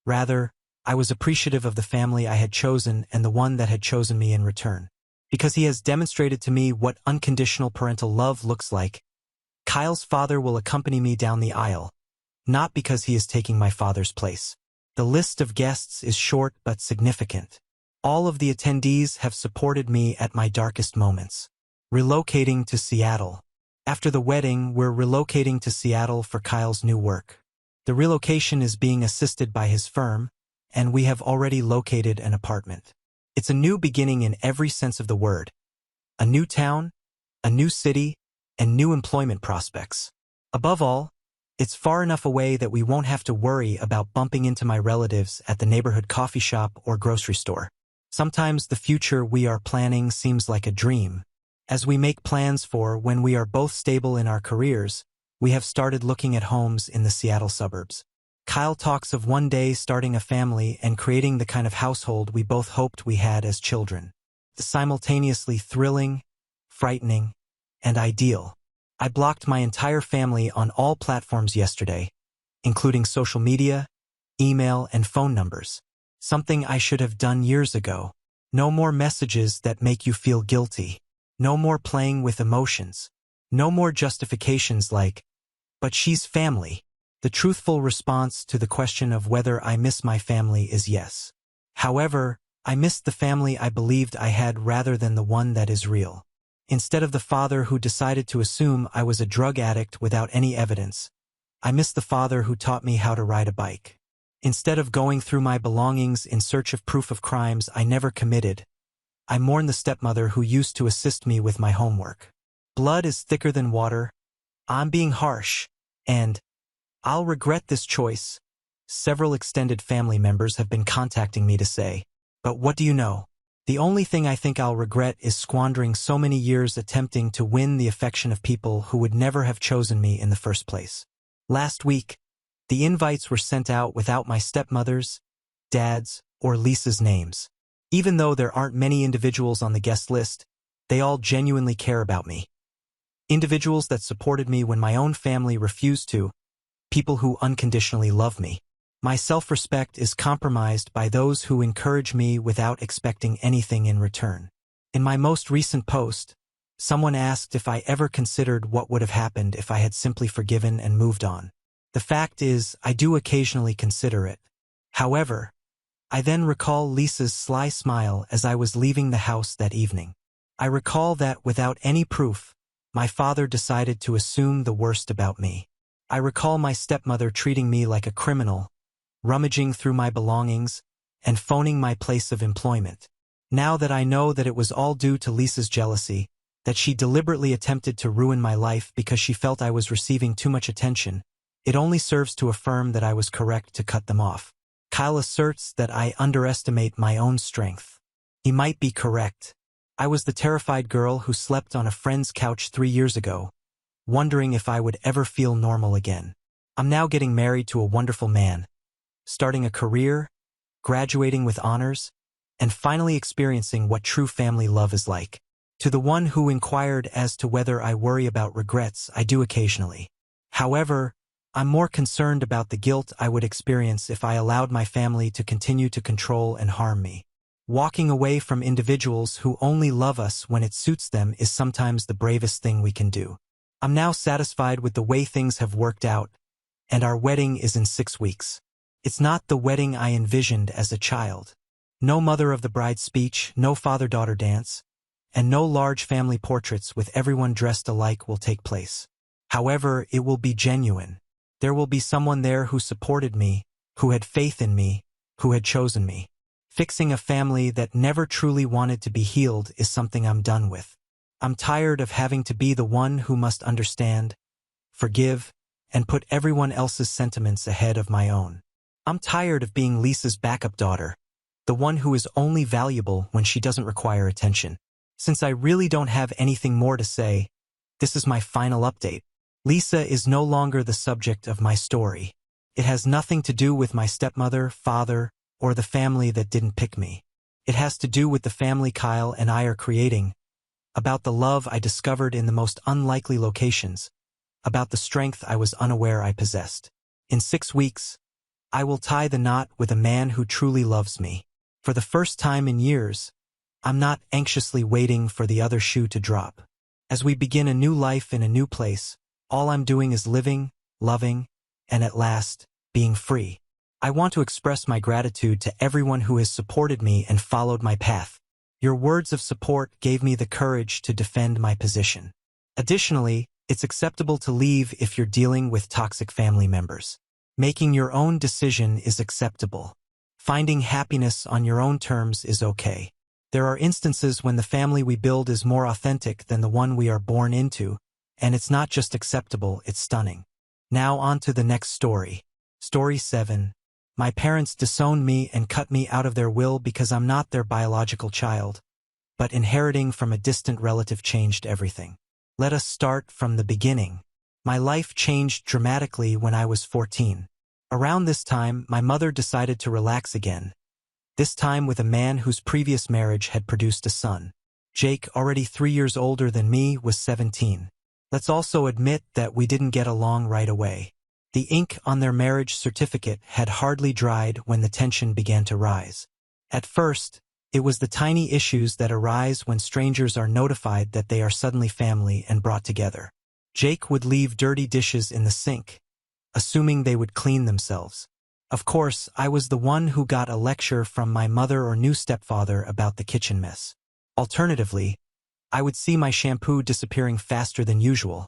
Rather, I was appreciative of the family I had chosen and the one that had chosen me in return. Because he has demonstrated to me what unconditional parental love looks like, Kyle's father will accompany me down the aisle, not because he is taking my father's place. The list of guests is short but significant. All of the attendees have supported me at my darkest moments. Relocating to Seattle. After the wedding, we're relocating to Seattle for Kyle's new work. The relocation is being assisted by his firm, and we have already located an apartment. It's a new beginning in every sense of the word. A new town, a new city, and new employment prospects. Above all, it's far enough away that we won't have to worry about bumping into my relatives at the neighborhood coffee shop or grocery store. Sometimes the future we are planning seems like a dream. As we make plans for when we are both stable in our careers, we have started looking at homes in the Seattle suburbs. Kyle talks of one day starting a family and creating the kind of household we both hoped we had as children. Simultaneously thrilling, frightening, and ideal. I blocked my entire family on all platforms yesterday, including social media, email, and phone numbers. Something I should have done years ago. No more messages that make you feel guilty. No more playing with emotions. No more justifications like, but she's family. The truthful response to the question of whether I miss my family is yes. However, I missed the family I believed I had rather than the one that is real. Instead of the father who decided to assume I was a drug addict without any evidence, I missed the father who taught me how to ride a bike. Instead of going through my belongings in search of proof of crimes I never committed, I mourn the stepmother who used to assist me with my homework. Blood is thicker than water. I'm being harsh, and I'll regret this choice, Several extended family members have been contacting me to say, "But what do you know? The only thing I think I'll regret is squandering so many years attempting to win the affection of people who would never have chosen me in the first place." Last week, the invites were sent out without my stepmother's, dad's, or Lisa's names. Even though there aren't many individuals on the guest list, they all genuinely care about me. Individuals that supported me when my own family refused to, people who unconditionally love me. My self-respect is compromised by those who encourage me without expecting anything in return. In my most recent post, someone asked if I ever considered what would have happened if I had simply forgiven and moved on. The fact is, I do occasionally consider it. However, I then recall Lisa's sly smile as I was leaving the house that evening. I recall that without any proof, my father decided to assume the worst about me. I recall my stepmother treating me like a criminal, rummaging through my belongings, and phoning my place of employment. Now that I know that it was all due to Lisa's jealousy, that she deliberately attempted to ruin my life because she felt I was receiving too much attention, it only serves to affirm that I was correct to cut them off. Kyle asserts that I underestimate my own strength. He might be correct. I was the terrified girl who slept on a friend's couch 3 years ago, wondering if I would ever feel normal again. I'm now getting married to a wonderful man, starting a career, graduating with honors, and finally experiencing what true family love is like. To the one who inquired as to whether I worry about regrets, I do occasionally. However, I'm more concerned about the guilt I would experience if I allowed my family to continue to control and harm me. Walking away from individuals who only love us when it suits them is sometimes the bravest thing we can do. I'm now satisfied with the way things have worked out, and our wedding is in 6 weeks. It's not the wedding I envisioned as a child. No mother of the bride speech, no father-daughter dance, and no large family portraits with everyone dressed alike will take place. However, it will be genuine. There will be someone there who supported me, who had faith in me, who had chosen me. Fixing a family that never truly wanted to be healed is something I'm done with. I'm tired of having to be the one who must understand, forgive, and put everyone else's sentiments ahead of my own. I'm tired of being Lisa's backup daughter, the one who is only valuable when she doesn't require attention. Since I really don't have anything more to say, this is my final update. Lisa is no longer the subject of my story. It has nothing to do with my stepmother, father, or the family that didn't pick me. It has to do with the family Kyle and I are creating, about the love I discovered in the most unlikely locations, about the strength I was unaware I possessed. In 6 weeks, I will tie the knot with a man who truly loves me. For the first time in years, I'm not anxiously waiting for the other shoe to drop. As we begin a new life in a new place, all I'm doing is living, loving, and at last, being free. I want to express my gratitude to everyone who has supported me and followed my path. Your words of support gave me the courage to defend my position. Additionally, it's acceptable to leave if you're dealing with toxic family members. Making your own decision is acceptable. Finding happiness on your own terms is okay. There are instances when the family we build is more authentic than the one we are born into, and it's not just acceptable, it's stunning. Now on to the next story. Story 7. My parents disowned me and cut me out of their will because I'm not their biological child, but inheriting from a distant relative changed everything. Let us start from the beginning. My life changed dramatically when I was 14. Around this time, my mother decided to relax again, this time with a man whose previous marriage had produced a son. Jake, already 3 years older than me, was 17. Let's also admit that we didn't get along right away. The ink on their marriage certificate had hardly dried when the tension began to rise. At first, it was the tiny issues that arise when strangers are notified that they are suddenly family and brought together. Jake would leave dirty dishes in the sink, assuming they would clean themselves. Of course, I was the one who got a lecture from my mother or new stepfather about the kitchen mess. Alternatively, I would see my shampoo disappearing faster than usual,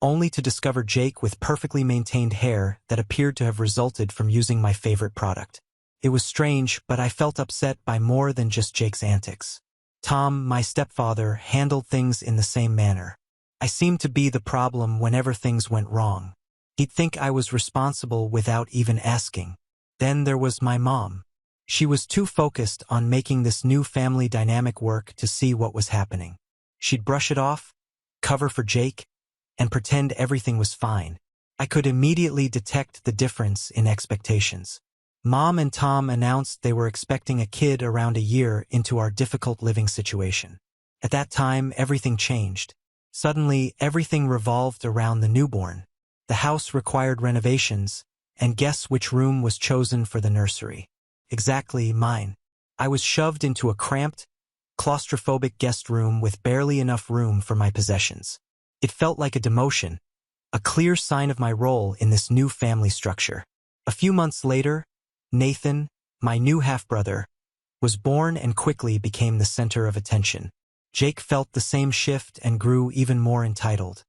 only to discover Jake with perfectly maintained hair that appeared to have resulted from using my favorite product. It was strange, but I felt upset by more than just Jake's antics. Tom, my stepfather, handled things in the same manner. I seemed to be the problem whenever things went wrong. He'd think I was responsible without even asking. Then there was my mom. She was too focused on making this new family dynamic work to see what was happening. She'd brush it off, cover for Jake, and pretend everything was fine. I could immediately detect the difference in expectations. Mom and Tom announced they were expecting a kid around a year into our difficult living situation. At that time, everything changed. Suddenly, everything revolved around the newborn. The house required renovations, and guess which room was chosen for the nursery? Exactly mine. I was shoved into a cramped, claustrophobic guest room with barely enough room for my possessions. It felt like a demotion, a clear sign of my role in this new family structure. A few months later, Nathan, my new half-brother, was born and quickly became the center of attention. Jake felt the same shift and grew even more entitled.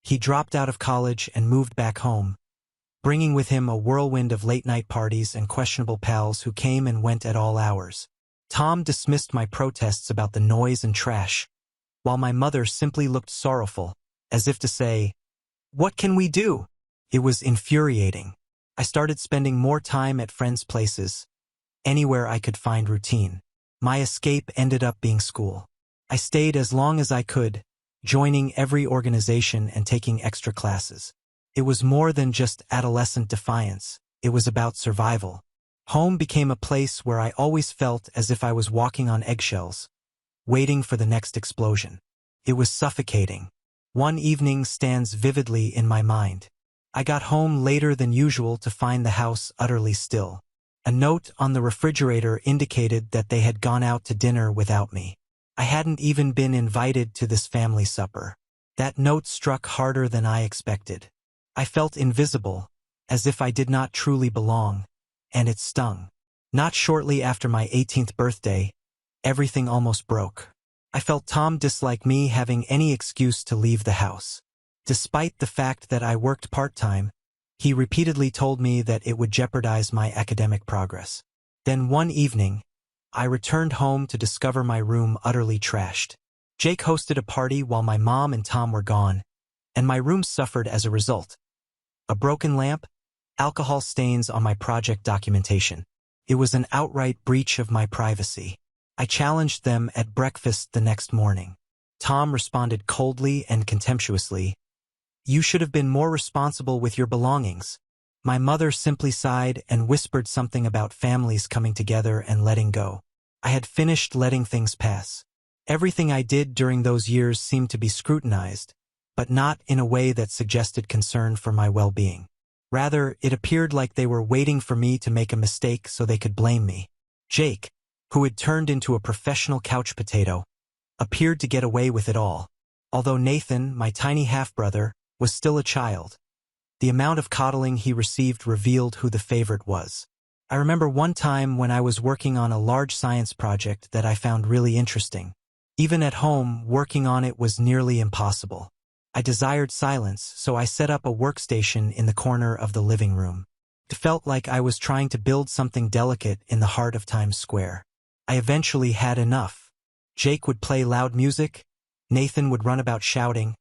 He dropped out of college and moved back home, bringing with him a whirlwind of late-night parties and questionable pals who came and went at all hours. Tom dismissed my protests about the noise and trash, while my mother simply looked sorrowful, as if to say, "What can we do?" It was infuriating. I started spending more time at friends' places, anywhere I could find routine. My escape ended up being school. I stayed as long as I could, joining every organization and taking extra classes. It was more than just adolescent defiance. It was about survival. Home became a place where I always felt as if I was walking on eggshells, waiting for the next explosion. It was suffocating. One evening stands vividly in my mind. I got home later than usual to find the house utterly still. A note on the refrigerator indicated that they had gone out to dinner without me. I hadn't even been invited to this family supper. That note struck harder than I expected. I felt invisible, as if I did not truly belong, and it stung. Not shortly after my 18th birthday, everything almost broke. I felt Tom dislike me having any excuse to leave the house. Despite the fact that I worked part-time, he repeatedly told me that it would jeopardize my academic progress. Then one evening, I returned home to discover my room utterly trashed. Jake hosted a party while my mom and Tom were gone, and my room suffered as a result. A broken lamp, alcohol stains on my project documentation. It was an outright breach of my privacy. I challenged them at breakfast the next morning. Tom responded coldly and contemptuously, "You should have been more responsible with your belongings." My mother simply sighed and whispered something about families coming together and letting go. I had finished letting things pass. Everything I did during those years seemed to be scrutinized, but not in a way that suggested concern for my well-being. Rather, it appeared like they were waiting for me to make a mistake so they could blame me. Jake, who had turned into a professional couch potato, appeared to get away with it all. Although Nathan, my tiny half-brother, was still a child, the amount of coddling he received revealed who the favorite was. I remember one time when I was working on a large science project that I found really interesting. Even at home, working on it was nearly impossible. I desired silence, so I set up a workstation in the corner of the living room. It felt like I was trying to build something delicate in the heart of Times Square. I eventually had enough. Jake would play loud music, Nathan would run about shouting,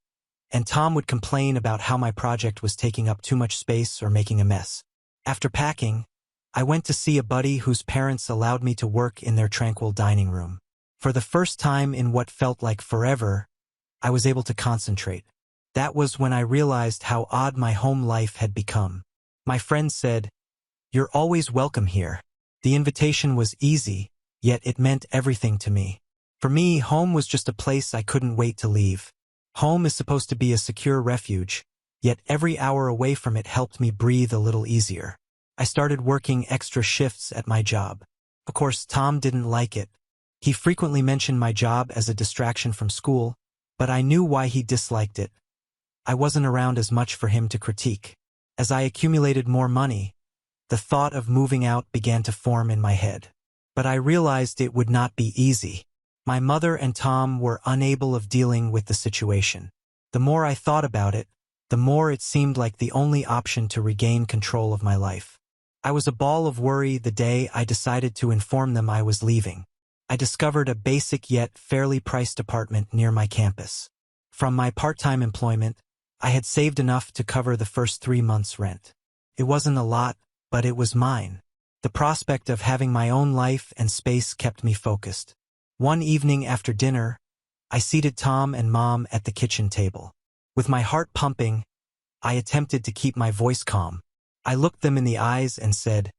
and Tom would complain about how my project was taking up too much space or making a mess. After packing, I went to see a buddy whose parents allowed me to work in their tranquil dining room. For the first time in what felt like forever, I was able to concentrate. That was when I realized how odd my home life had become. My friend said, "You're always welcome here." The invitation was easy, yet it meant everything to me. For me, home was just a place I couldn't wait to leave. Home is supposed to be a secure refuge, yet every hour away from it helped me breathe a little easier. I started working extra shifts at my job. Of course, Tom didn't like it. He frequently mentioned my job as a distraction from school, but I knew why he disliked it. I wasn't around as much for him to critique. As I accumulated more money, the thought of moving out began to form in my head. But I realized it would not be easy. My mother and Tom were unable of dealing with the situation. The more I thought about it, the more it seemed like the only option to regain control of my life. I was a ball of worry the day I decided to inform them I was leaving. I discovered a basic yet fairly priced apartment near my campus. From my part-time employment, I had saved enough to cover the first 3 months' rent. It wasn't a lot, but it was mine. The prospect of having my own life and space kept me focused. One evening after dinner, I seated Tom and Mom at the kitchen table. With my heart pumping, I attempted to keep my voice calm. I looked them in the eyes and said,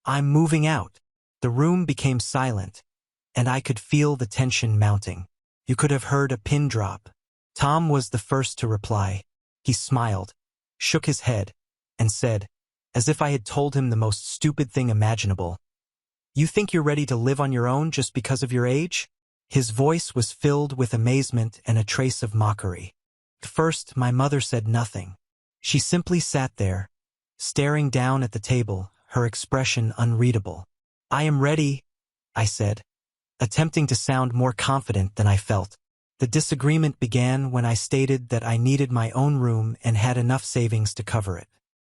"I'm moving out." The room became silent, and I could feel the tension mounting. You could have heard a pin drop. Tom was the first to reply. He smiled, shook his head, and said, as if I had told him the most stupid thing imaginable, "You think you're ready to live on your own just because of your age?" His voice was filled with amazement and a trace of mockery. At first, my mother said nothing. She simply sat there, staring down at the table, her expression unreadable. "I am ready," I said, attempting to sound more confident than I felt. The disagreement began when I stated that I needed my own room and had enough savings to cover it.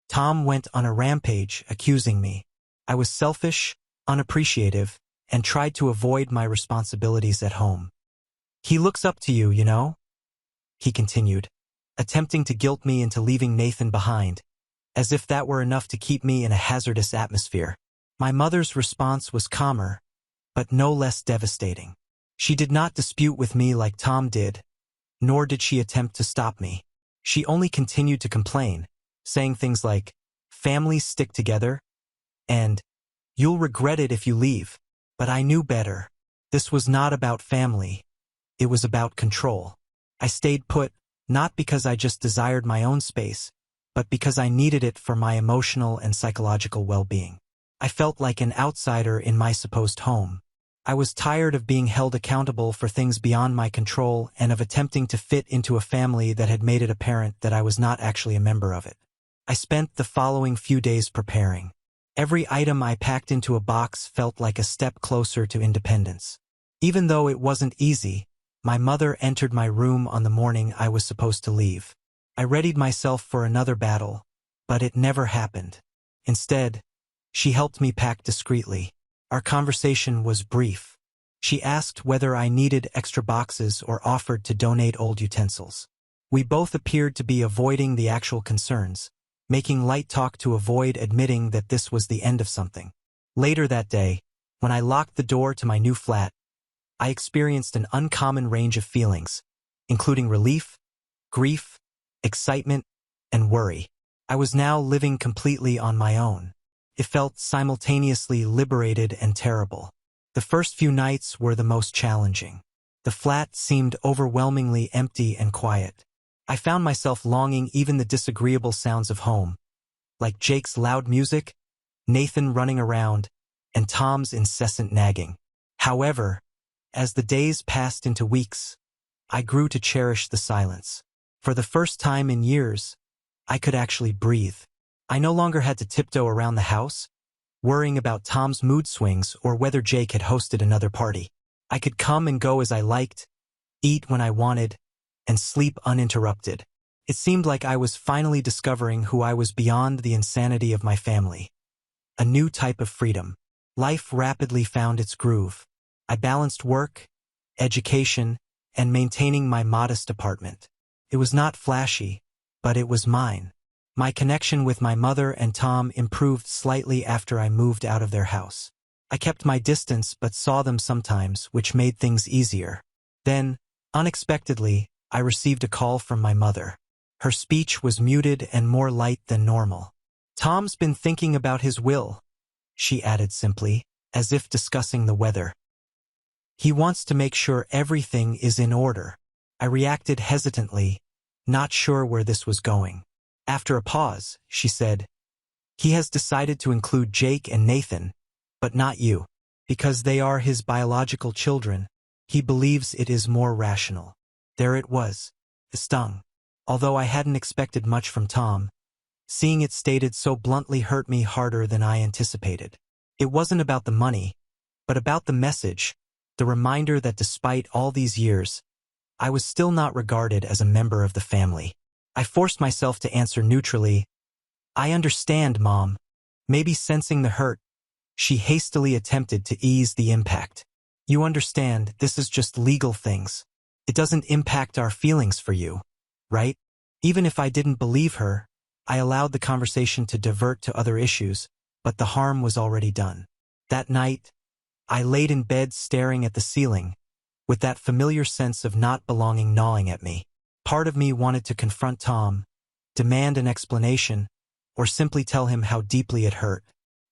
Tom went on a rampage, accusing me. I was selfish, unappreciative, and tried to avoid my responsibilities at home. "He looks up to you, you know," he continued, attempting to guilt me into leaving Nathan behind, as if that were enough to keep me in a hazardous atmosphere. My mother's response was calmer, but no less devastating. She did not dispute with me like Tom did, nor did she attempt to stop me. She only continued to complain, saying things like, "Families stick together," and "You'll regret it if you leave." But I knew better. This was not about family. It was about control. I stayed put, not because I just desired my own space, but because I needed it for my emotional and psychological well-being. I felt like an outsider in my supposed home. I was tired of being held accountable for things beyond my control and of attempting to fit into a family that had made it apparent that I was not actually a member of it. I spent the following few days preparing. Every item I packed into a box felt like a step closer to independence. Even though it wasn't easy, my mother entered my room on the morning I was supposed to leave. I readied myself for another battle, but it never happened. Instead, she helped me pack discreetly. Our conversation was brief. She asked whether I needed extra boxes or offered to donate old utensils. We both appeared to be avoiding the actual concerns, making light talk to avoid admitting that this was the end of something. Later that day, when I locked the door to my new flat, I experienced an uncommon range of feelings, including relief, grief, excitement, and worry. I was now living completely on my own. It felt simultaneously liberated and terrible. The first few nights were the most challenging. The flat seemed overwhelmingly empty and quiet. I found myself longing even the disagreeable sounds of home, like Jake's loud music, Nathan running around, and Tom's incessant nagging. However, as the days passed into weeks, I grew to cherish the silence. For the first time in years, I could actually breathe. I no longer had to tiptoe around the house, worrying about Tom's mood swings or whether Jake had hosted another party. I could come and go as I liked, eat when I wanted, and sleep uninterrupted. It seemed like I was finally discovering who I was beyond the insanity of my family. A new type of freedom. Life rapidly found its groove. I balanced work, education, and maintaining my modest apartment. It was not flashy, but it was mine. My connection with my mother and Tom improved slightly after I moved out of their house. I kept my distance but saw them sometimes, which made things easier. Then, unexpectedly, I received a call from my mother. Her speech was muted and more light than normal. "Tom's been thinking about his will," she added simply, as if discussing the weather. "He wants to make sure everything is in order." I reacted hesitantly, not sure where this was going. After a pause, she said, "He has decided to include Jake and Nathan, but not you. Because they are his biological children, he believes it is more rational." There it was. It stung. Although I hadn't expected much from Tom, seeing it stated so bluntly hurt me harder than I anticipated. It wasn't about the money, but about the message, the reminder that despite all these years, I was still not regarded as a member of the family. I forced myself to answer neutrally, "I understand, Mom." Maybe sensing the hurt, she hastily attempted to ease the impact. "You understand, this is just legal things. It doesn't impact our feelings for you, right?" Even if I didn't believe her, I allowed the conversation to divert to other issues, but the harm was already done. That night, I laid in bed staring at the ceiling, with that familiar sense of not belonging gnawing at me. Part of me wanted to confront Tom, demand an explanation, or simply tell him how deeply it hurt.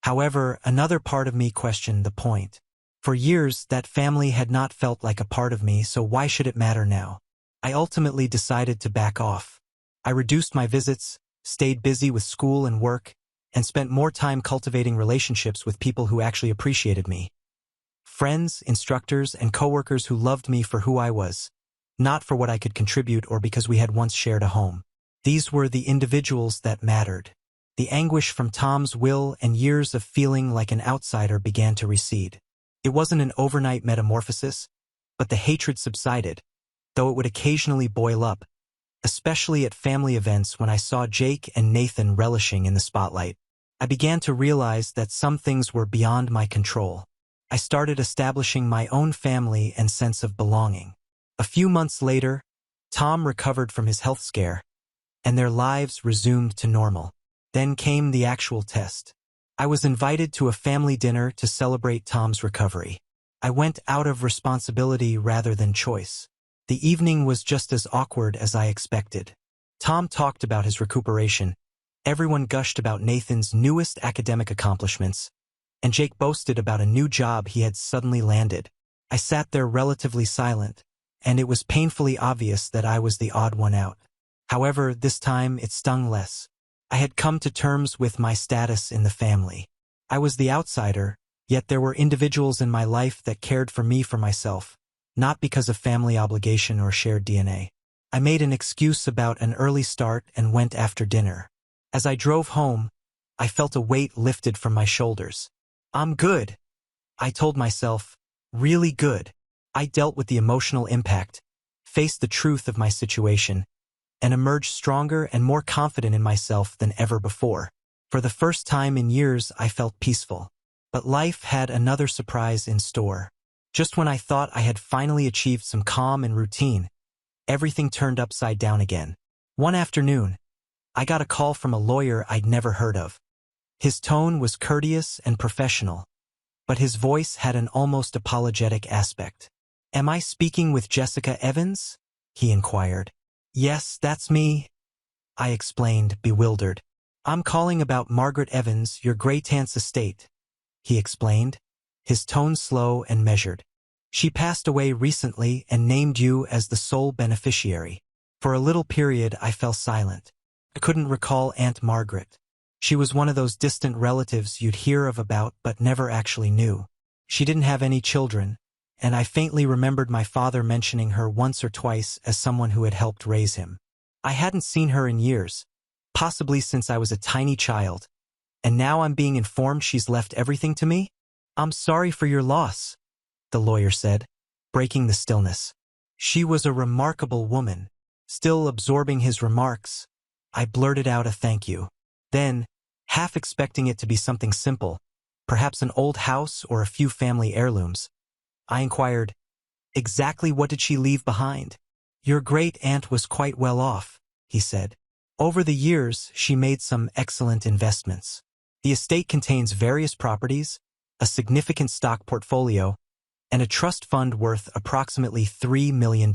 However, another part of me questioned the point. For years, that family had not felt like a part of me, so why should it matter now? I ultimately decided to back off. I reduced my visits, stayed busy with school and work, and spent more time cultivating relationships with people who actually appreciated me. Friends, instructors, and coworkers who loved me for who I was, not for what I could contribute or because we had once shared a home. These were the individuals that mattered. The anguish from Tom's will and years of feeling like an outsider began to recede. It wasn't an overnight metamorphosis, but the hatred subsided, though it would occasionally boil up, especially at family events when I saw Jake and Nathan relishing in the spotlight. I began to realize that some things were beyond my control. I started establishing my own family and sense of belonging. A few months later, Tom recovered from his health scare, and their lives resumed to normal. Then came the actual test. I was invited to a family dinner to celebrate Tom's recovery. I went out of responsibility rather than choice. The evening was just as awkward as I expected. Tom talked about his recuperation. Everyone gushed about Nathan's newest academic accomplishments, and Jake boasted about a new job he had suddenly landed. I sat there relatively silent, and it was painfully obvious that I was the odd one out. However, this time it stung less. I had come to terms with my status in the family. I was the outsider, yet there were individuals in my life that cared for me for myself, not because of family obligation or shared DNA. I made an excuse about an early start and went after dinner. As I drove home, I felt a weight lifted from my shoulders. I'm good, I told myself, really good. I dealt with the emotional impact, faced the truth of my situation, and emerged stronger and more confident in myself than ever before. For the first time in years, I felt peaceful. But life had another surprise in store. Just when I thought I had finally achieved some calm and routine, everything turned upside down again. One afternoon, I got a call from a lawyer I'd never heard of. His tone was courteous and professional, but his voice had an almost apologetic aspect. "Am I speaking with Jessica Evans?" he inquired. "Yes, that's me," I explained, bewildered. "I'm calling about Margaret Evans, your great-aunt's estate," he explained, his tone slow and measured. "She passed away recently and named you as the sole beneficiary." For a little period, I fell silent. I couldn't recall Aunt Margaret. She was one of those distant relatives you'd hear of about but never actually knew. She didn't have any children, and I faintly remembered my father mentioning her once or twice as someone who had helped raise him. I hadn't seen her in years, possibly since I was a tiny child, and now I'm being informed she's left everything to me? "I'm sorry for your loss," the lawyer said, breaking the stillness. She was a remarkable woman. Still absorbing his remarks, I blurted out a thank you. Then, half expecting it to be something simple, perhaps an old house or a few family heirlooms, I inquired, "Exactly what did she leave behind?" "Your great-aunt was quite well off," he said. "Over the years, she made some excellent investments. The estate contains various properties, a significant stock portfolio, and a trust fund worth approximately $3 million.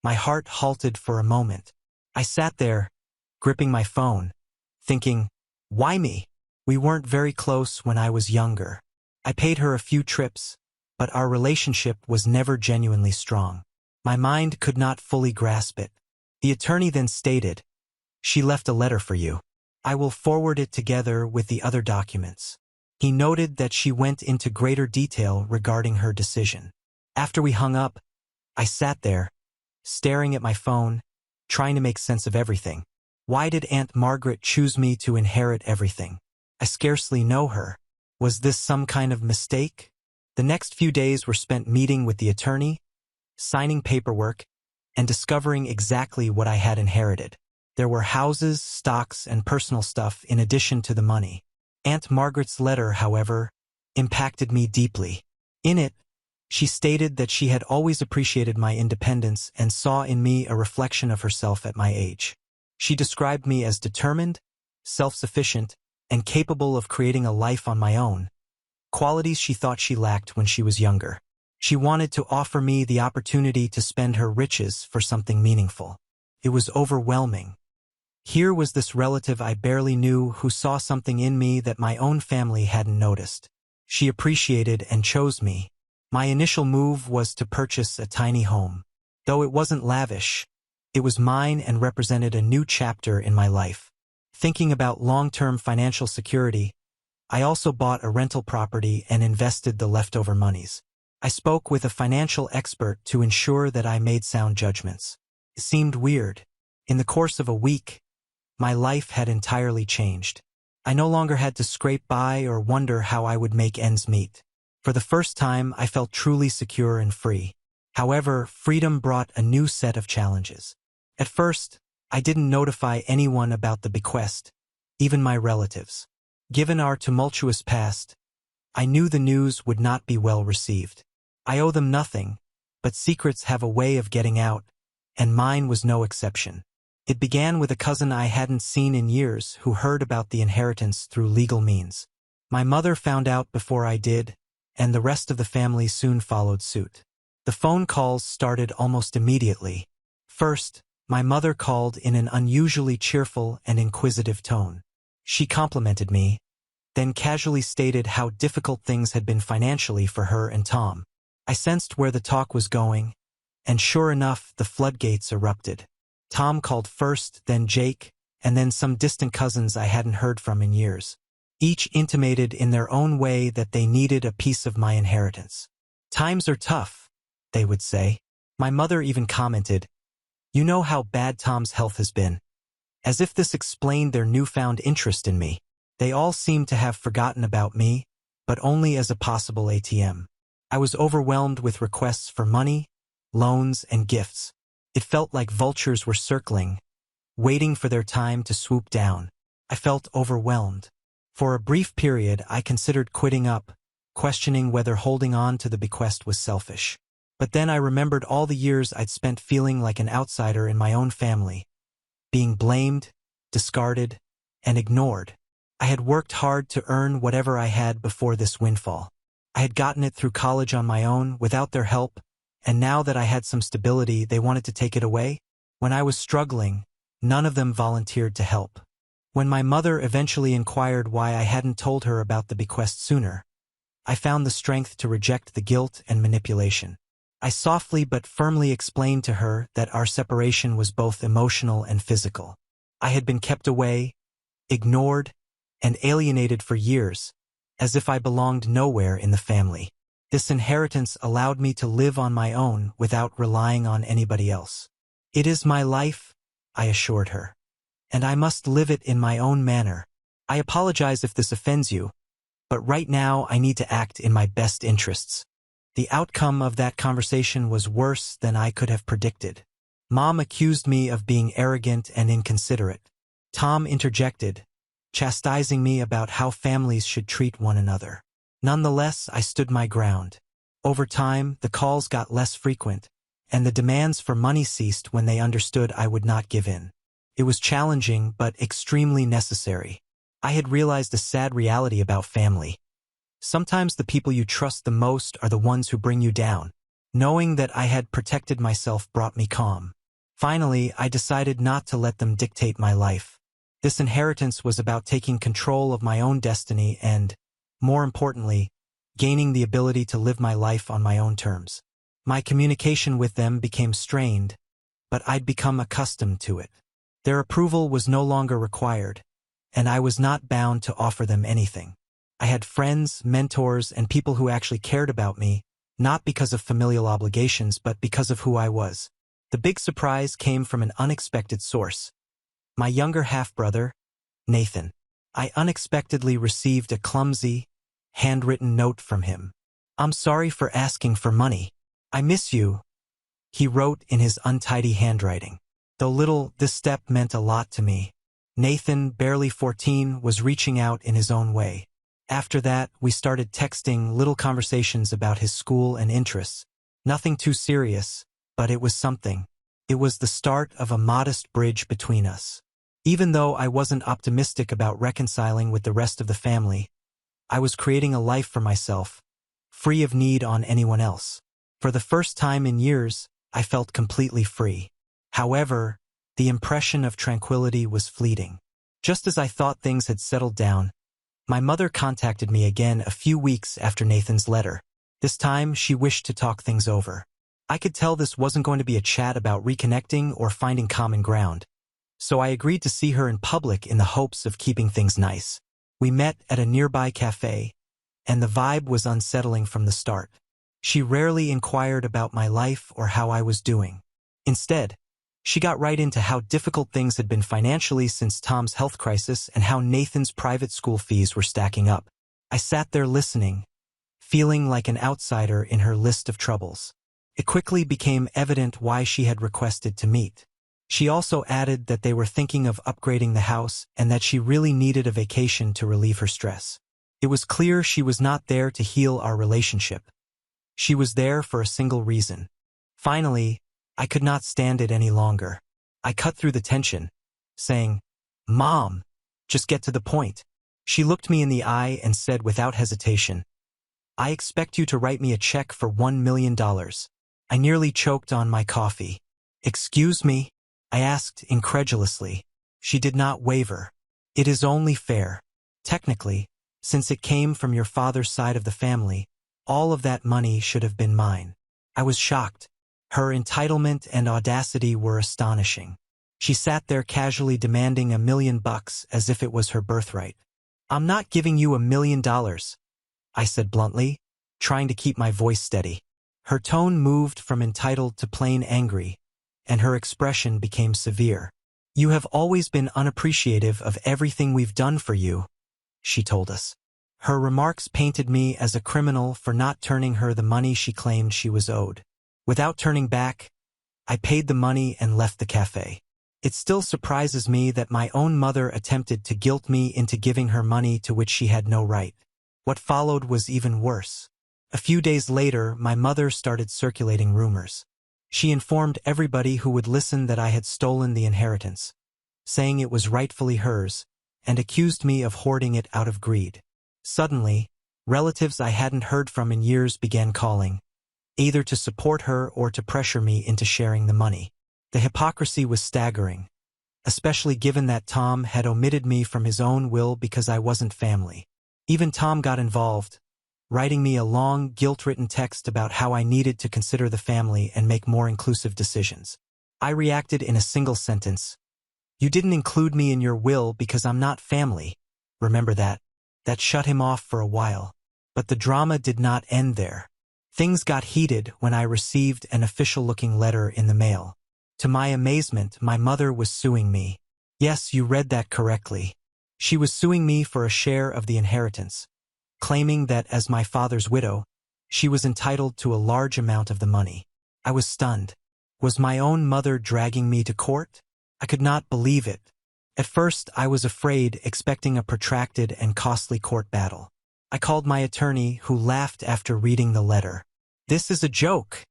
My heart halted for a moment. I sat there, gripping my phone, thinking, why me? We weren't very close when I was younger. I paid her a few trips, but our relationship was never genuinely strong. My mind could not fully grasp it. The attorney then stated, "She left a letter for you. I will forward it together with the other documents." He noted that she went into greater detail regarding her decision. After we hung up, I sat there, staring at my phone, trying to make sense of everything. Why did Aunt Margaret choose me to inherit everything? I scarcely know her. Was this some kind of mistake? The next few days were spent meeting with the attorney, signing paperwork, and discovering exactly what I had inherited. There were houses, stocks, and personal stuff in addition to the money. Aunt Margaret's letter, however, impacted me deeply. In it, she stated that she had always appreciated my independence and saw in me a reflection of herself at my age. She described me as determined, self-sufficient, and capable of creating a life on my own, qualities she thought she lacked when she was younger. She wanted to offer me the opportunity to spend her riches for something meaningful. It was overwhelming. Here was this relative I barely knew who saw something in me that my own family hadn't noticed. She appreciated and chose me. My initial move was to purchase a tiny home. Though it wasn't lavish, it was mine and represented a new chapter in my life. Thinking about long-term financial security, I also bought a rental property and invested the leftover monies. I spoke with a financial expert to ensure that I made sound judgments. It seemed weird. In the course of a week, my life had entirely changed. I no longer had to scrape by or wonder how I would make ends meet. For the first time, I felt truly secure and free. However, freedom brought a new set of challenges. At first, I didn't notify anyone about the bequest, even my relatives. Given our tumultuous past, I knew the news would not be well received. I owe them nothing, but secrets have a way of getting out, and mine was no exception. It began with a cousin I hadn't seen in years who heard about the inheritance through legal means. My mother found out before I did, and the rest of the family soon followed suit. The phone calls started almost immediately. First, my mother called in an unusually cheerful and inquisitive tone. She complimented me, then casually stated how difficult things had been financially for her and Tom. I sensed where the talk was going, and sure enough, the floodgates erupted. Tom called first, then Jake, and then some distant cousins I hadn't heard from in years. Each intimated in their own way that they needed a piece of my inheritance. "Times are tough," they would say. My mother even commented, "You know how bad Tom's health has been," as if this explained their newfound interest in me. They all seemed to have forgotten about me, but only as a possible ATM. I was overwhelmed with requests for money, loans, and gifts. It felt like vultures were circling, waiting for their time to swoop down. I felt overwhelmed. For a brief period, I considered quitting up, questioning whether holding on to the bequest was selfish. But then I remembered all the years I'd spent feeling like an outsider in my own family, being blamed, discarded, and ignored. I had worked hard to earn whatever I had before this windfall. I had gotten it through college on my own, without their help, and now that I had some stability, they wanted to take it away? When I was struggling, none of them volunteered to help. When my mother eventually inquired why I hadn't told her about the bequest sooner, I found the strength to reject the guilt and manipulation. I softly but firmly explained to her that our separation was both emotional and physical. I had been kept away, ignored, and alienated for years, as if I belonged nowhere in the family. This inheritance allowed me to live on my own without relying on anybody else. "It is my life," I assured her, "and I must live it in my own manner. I apologize if this offends you, but right now I need to act in my best interests." The outcome of that conversation was worse than I could have predicted. Mom accused me of being arrogant and inconsiderate. Tom interjected, chastising me about how families should treat one another. Nonetheless, I stood my ground. Over time, the calls got less frequent, and the demands for money ceased when they understood I would not give in. It was challenging, but extremely necessary. I had realized a sad reality about family. Sometimes the people you trust the most are the ones who bring you down. Knowing that I had protected myself brought me calm. Finally, I decided not to let them dictate my life. This inheritance was about taking control of my own destiny and, more importantly, gaining the ability to live my life on my own terms. My communication with them became strained, but I'd become accustomed to it. Their approval was no longer required, and I was not bound to offer them anything. I had friends, mentors, and people who actually cared about me, not because of familial obligations, but because of who I was. The big surprise came from an unexpected source. My younger half-brother, Nathan. I unexpectedly received a clumsy, handwritten note from him. "I'm sorry for asking for money. I miss you," he wrote in his untidy handwriting. Though little, this step meant a lot to me. Nathan, barely 14, was reaching out in his own way. After that, we started texting little conversations about his school and interests. Nothing too serious, but it was something. It was the start of a modest bridge between us. Even though I wasn't optimistic about reconciling with the rest of the family, I was creating a life for myself, free of need on anyone else. For the first time in years, I felt completely free. However, the impression of tranquility was fleeting. Just as I thought things had settled down, my mother contacted me again a few weeks after Nathan's letter. This time, she wished to talk things over. I could tell this wasn't going to be a chat about reconnecting or finding common ground, so I agreed to see her in public in the hopes of keeping things nice. We met at a nearby cafe, and the vibe was unsettling from the start. She rarely inquired about my life or how I was doing. Instead, she got right into how difficult things had been financially since Tom's health crisis and how Nathan's private school fees were stacking up. I sat there listening, feeling like an outsider in her list of troubles. It quickly became evident why she had requested to meet. She also added that they were thinking of upgrading the house and that she really needed a vacation to relieve her stress. It was clear she was not there to heal our relationship. She was there for a single reason. Finally, I could not stand it any longer. I cut through the tension, saying, "Mom, just get to the point." She looked me in the eye and said without hesitation, "I expect you to write me a check for $1 million. I nearly choked on my coffee. "Excuse me?" I asked incredulously. She did not waver. "It is only fair. Technically, since it came from your father's side of the family, all of that money should have been mine." I was shocked. Her entitlement and audacity were astonishing. She sat there casually demanding $1 million as if it was her birthright. "I'm not giving you $1 million," I said bluntly, trying to keep my voice steady. Her tone moved from entitled to plain angry, and her expression became severe. "You have always been unappreciative of everything we've done for you," she told us. Her remarks painted me as a criminal for not turning her the money she claimed she was owed. Without turning back, I paid the money and left the cafe. It still surprises me that my own mother attempted to guilt me into giving her money to which she had no right. What followed was even worse. A few days later, my mother started circulating rumors. She informed everybody who would listen that I had stolen the inheritance, saying it was rightfully hers, and accused me of hoarding it out of greed. Suddenly, relatives I hadn't heard from in years began calling, either to support her or to pressure me into sharing the money. The hypocrisy was staggering, especially given that Tom had omitted me from his own will because I wasn't family. Even Tom got involved, writing me a long, guilt-written text about how I needed to consider the family and make more inclusive decisions. I reacted in a single sentence. "You didn't include me in your will because I'm not family. Remember that?" That shut him off for a while. But the drama did not end there. Things got heated when I received an official-looking letter in the mail. To my amazement, my mother was suing me. Yes, you read that correctly. She was suing me for a share of the inheritance, claiming that as my father's widow, she was entitled to a large amount of the money. I was stunned. Was my own mother dragging me to court? I could not believe it. At first, I was afraid, expecting a protracted and costly court battle. I called my attorney, who laughed after reading the letter. "This is a joke,"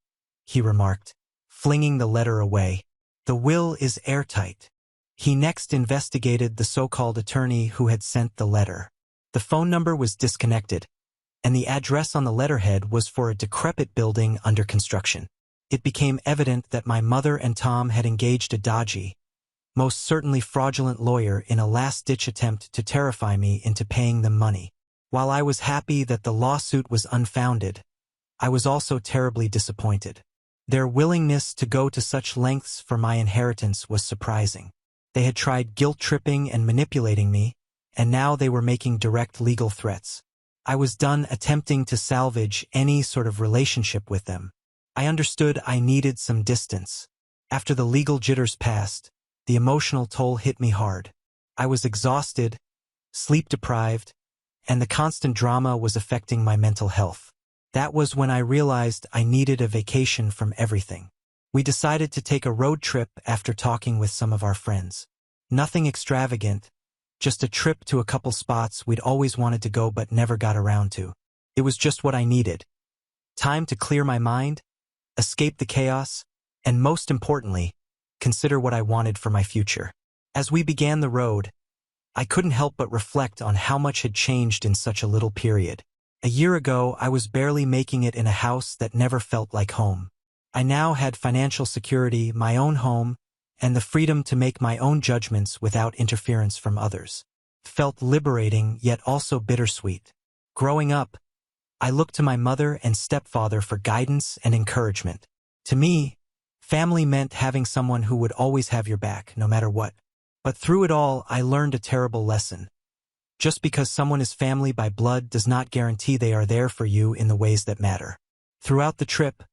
he remarked, flinging the letter away. "The will is airtight." He next investigated the so-called attorney who had sent the letter. The phone number was disconnected, and the address on the letterhead was for a decrepit building under construction. It became evident that my mother and Tom had engaged a dodgy, most certainly fraudulent lawyer in a last-ditch attempt to terrify me into paying them money. While I was happy that the lawsuit was unfounded, I was also terribly disappointed. Their willingness to go to such lengths for my inheritance was surprising. They had tried guilt-tripping and manipulating me, and now they were making direct legal threats. I was done attempting to salvage any sort of relationship with them. I understood I needed some distance. After the legal jitters passed, the emotional toll hit me hard. I was exhausted, sleep-deprived, and the constant drama was affecting my mental health. That was when I realized I needed a vacation from everything. We decided to take a road trip after talking with some of our friends. Nothing extravagant, just a trip to a couple spots we'd always wanted to go but never got around to. It was just what I needed. Time to clear my mind, escape the chaos, and most importantly, consider what I wanted for my future. As we began the road, I couldn't help but reflect on how much had changed in such a little period. A year ago, I was barely making it in a house that never felt like home. I now had financial security, my own home, and the freedom to make my own judgments without interference from others. It felt liberating, yet also bittersweet. Growing up, I looked to my mother and stepfather for guidance and encouragement. To me, family meant having someone who would always have your back, no matter what. But through it all, I learned a terrible lesson. Just because someone is family by blood does not guarantee they are there for you in the ways that matter. Throughout the trip,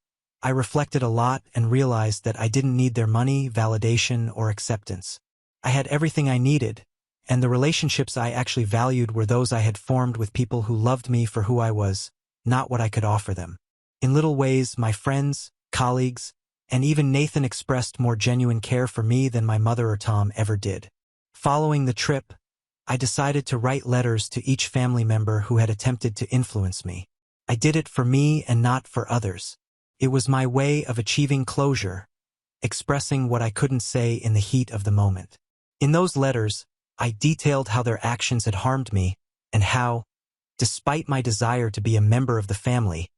I reflected a lot and realized that I didn't need their money, validation, or acceptance. I had everything I needed, and the relationships I actually valued were those I had formed with people who loved me for who I was, not what I could offer them. In little ways, my friends, colleagues, and even Nathan expressed more genuine care for me than my mother or Tom ever did. Following the trip, I decided to write letters to each family member who had attempted to influence me. I did it for me and not for others. It was my way of achieving closure, expressing what I couldn't say in the heat of the moment. In those letters, I detailed how their actions had harmed me and how, despite my desire to be a member of the family,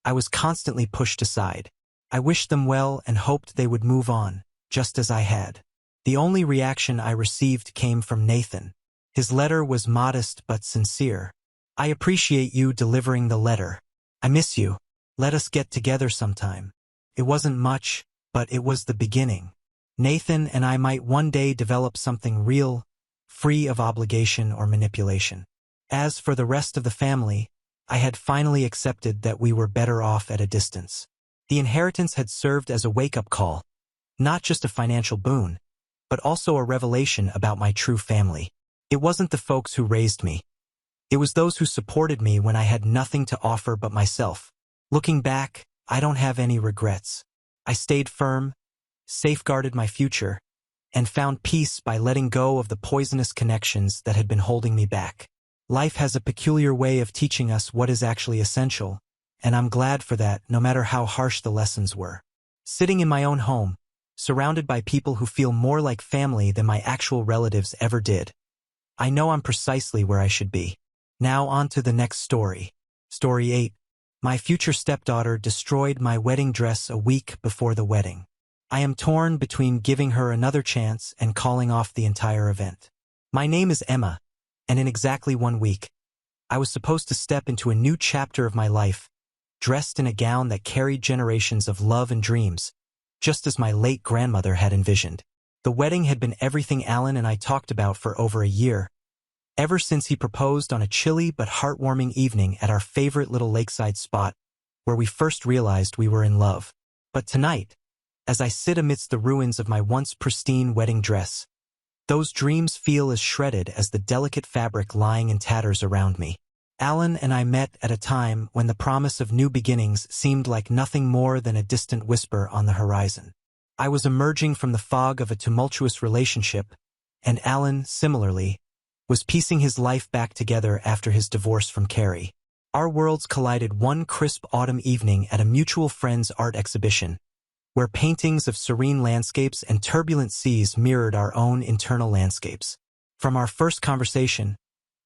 I was constantly pushed aside. I wished them well and hoped they would move on, just as I had. The only reaction I received came from Nathan. His letter was modest but sincere. "I appreciate you delivering the letter. I miss you. Let us get together sometime." It wasn't much, but it was the beginning. Nathan and I might one day develop something real, free of obligation or manipulation. As for the rest of the family, I had finally accepted that we were better off at a distance. The inheritance had served as a wake-up call, not just a financial boon, but also a revelation about my true family. It wasn't the folks who raised me. It was those who supported me when I had nothing to offer but myself. Looking back, I don't have any regrets. I stayed firm, safeguarded my future, and found peace by letting go of the poisonous connections that had been holding me back. Life has a peculiar way of teaching us what is actually essential, and I'm glad for that, no matter how harsh the lessons were. Sitting in my own home, surrounded by people who feel more like family than my actual relatives ever did, I know I'm precisely where I should be. Now on to the next story. Story 8. My future stepdaughter destroyed my wedding dress a week before the wedding. I am torn between giving her another chance and calling off the entire event. My name is Emma, and in exactly 1 week, I was supposed to step into a new chapter of my life, dressed in a gown that carried generations of love and dreams, just as my late grandmother had envisioned. The wedding had been everything Alan and I talked about for over a year, ever since he proposed on a chilly but heartwarming evening at our favorite little lakeside spot, where we first realized we were in love. But tonight, as I sit amidst the ruins of my once pristine wedding dress, those dreams feel as shredded as the delicate fabric lying in tatters around me. Alan and I met at a time when the promise of new beginnings seemed like nothing more than a distant whisper on the horizon. I was emerging from the fog of a tumultuous relationship, and Alan, similarly, was piecing his life back together after his divorce from Carrie. Our worlds collided one crisp autumn evening at a mutual friend's art exhibition, where paintings of serene landscapes and turbulent seas mirrored our own internal landscapes. From our first conversation,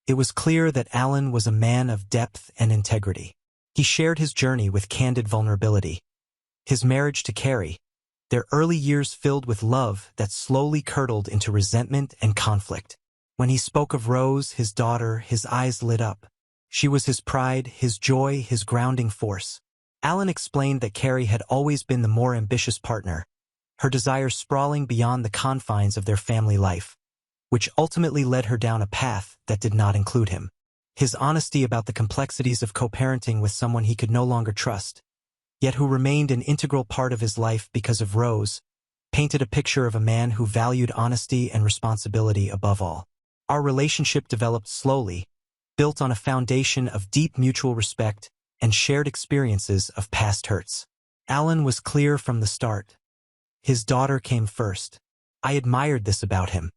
it was clear that Alan was a man of depth and integrity. He shared his journey with candid vulnerability. His marriage to Carrie, their early years filled with love that slowly curdled into resentment and conflict. When he spoke of Rose, his daughter, his eyes lit up. She was his pride, his joy, his grounding force. Alan explained that Carrie had always been the more ambitious partner, her desires sprawling beyond the confines of their family life, which ultimately led her down a path that did not include him. His honesty about the complexities of co-parenting with someone he could no longer trust, yet who remained an integral part of his life because of Rose, painted a picture of a man who valued honesty and responsibility above all. Our relationship developed slowly, built on a foundation of deep mutual respect and shared experiences of past hurts. Alan was clear from the start. His daughter came first. I admired this about him.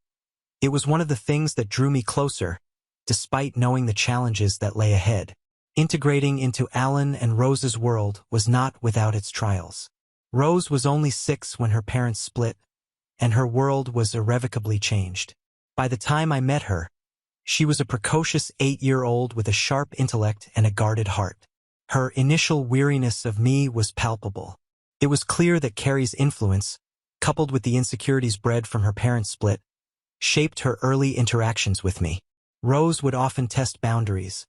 It was one of the things that drew me closer, despite knowing the challenges that lay ahead. Integrating into Alan and Rose's world was not without its trials. Rose was only 6 when her parents split, and her world was irrevocably changed. By the time I met her, she was a precocious 8-year-old with a sharp intellect and a guarded heart. Her initial weariness of me was palpable. It was clear that Carrie's influence, coupled with the insecurities bred from her parents' split, shaped her early interactions with me. Rose would often test boundaries,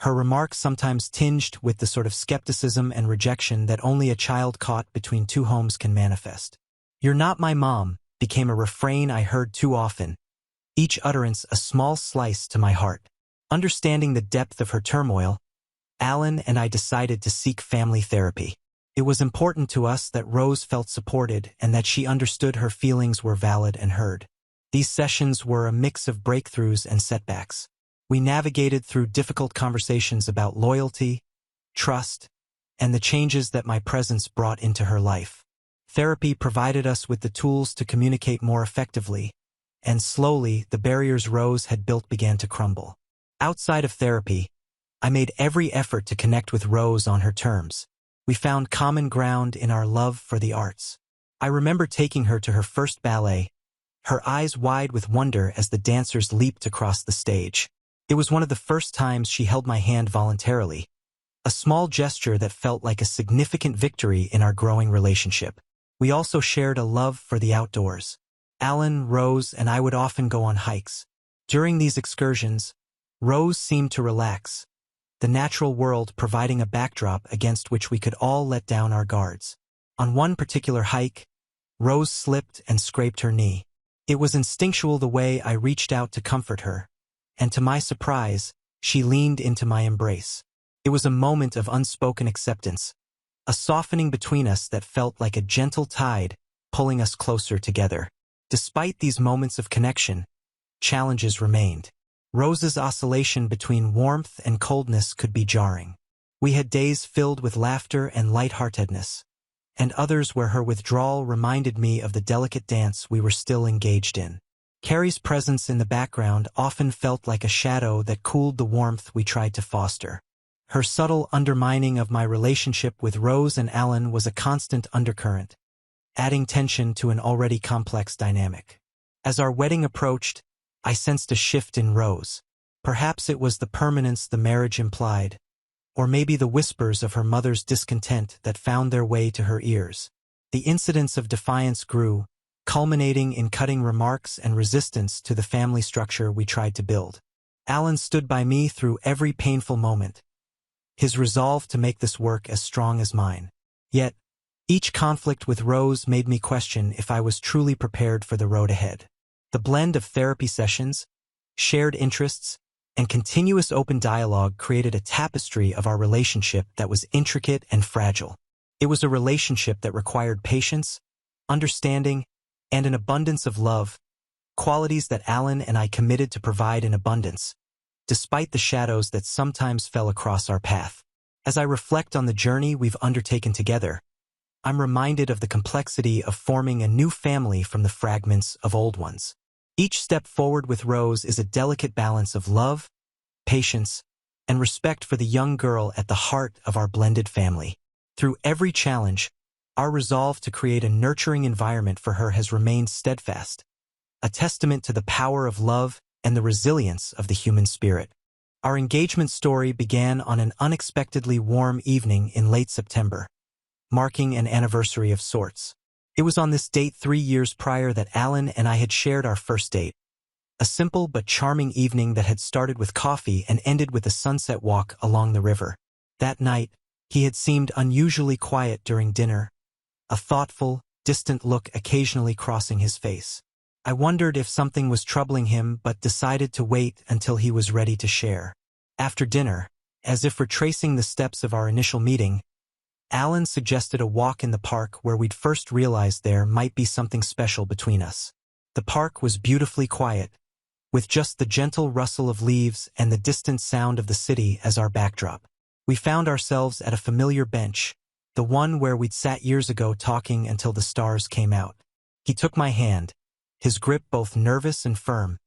her remarks sometimes tinged with the sort of skepticism and rejection that only a child caught between two homes can manifest. "You're not my mom," became a refrain I heard too often, each utterance a small slice to my heart. Understanding the depth of her turmoil, Alan and I decided to seek family therapy. It was important to us that Rose felt supported and that she understood her feelings were valid and heard. These sessions were a mix of breakthroughs and setbacks. We navigated through difficult conversations about loyalty, trust, and the changes that my presence brought into her life. Therapy provided us with the tools to communicate more effectively, and slowly the barriers Rose had built began to crumble. Outside of therapy, I made every effort to connect with Rose on her terms. We found common ground in our love for the arts. I remember taking her to her first ballet, her eyes wide with wonder as the dancers leaped across the stage. It was one of the first times she held my hand voluntarily, a small gesture that felt like a significant victory in our growing relationship. We also shared a love for the outdoors. Alan, Rose, and I would often go on hikes. During these excursions, Rose seemed to relax, the natural world providing a backdrop against which we could all let down our guards. On one particular hike, Rose slipped and scraped her knee. It was instinctual the way I reached out to comfort her, and to my surprise, she leaned into my embrace. It was a moment of unspoken acceptance, a softening between us that felt like a gentle tide pulling us closer together. Despite these moments of connection, challenges remained. Rose's oscillation between warmth and coldness could be jarring. We had days filled with laughter and lightheartedness, and others where her withdrawal reminded me of the delicate dance we were still engaged in. Carrie's presence in the background often felt like a shadow that cooled the warmth we tried to foster. Her subtle undermining of my relationship with Rose and Alan was a constant undercurrent, adding tension to an already complex dynamic. As our wedding approached, I sensed a shift in Rose. Perhaps it was the permanence the marriage implied, or maybe the whispers of her mother's discontent that found their way to her ears. The incidents of defiance grew, culminating in cutting remarks and resistance to the family structure we tried to build. Alan stood by me through every painful moment, his resolve to make this work as strong as mine. Yet, each conflict with Rose made me question if I was truly prepared for the road ahead. The blend of therapy sessions, shared interests, and continuous open dialogue created a tapestry of our relationship that was intricate and fragile. It was a relationship that required patience, understanding, and an abundance of love, qualities that Alan and I committed to provide in abundance, despite the shadows that sometimes fell across our path. As I reflect on the journey we've undertaken together, I'm reminded of the complexity of forming a new family from the fragments of old ones. Each step forward with Rose is a delicate balance of love, patience, and respect for the young girl at the heart of our blended family. Through every challenge, our resolve to create a nurturing environment for her has remained steadfast, a testament to the power of love and the resilience of the human spirit. Our engagement story began on an unexpectedly warm evening in late September, marking an anniversary of sorts. It was on this date 3 years prior that Alan and I had shared our first date, a simple but charming evening that had started with coffee and ended with a sunset walk along the river. That night, he had seemed unusually quiet during dinner, a thoughtful, distant look occasionally crossing his face. I wondered if something was troubling him but decided to wait until he was ready to share. After dinner, as if retracing the steps of our initial meeting, Alan suggested a walk in the park where we'd first realized there might be something special between us. The park was beautifully quiet, with just the gentle rustle of leaves and the distant sound of the city as our backdrop. We found ourselves at a familiar bench, the one where we'd sat years ago talking until the stars came out. He took my hand, his grip both nervous and firm,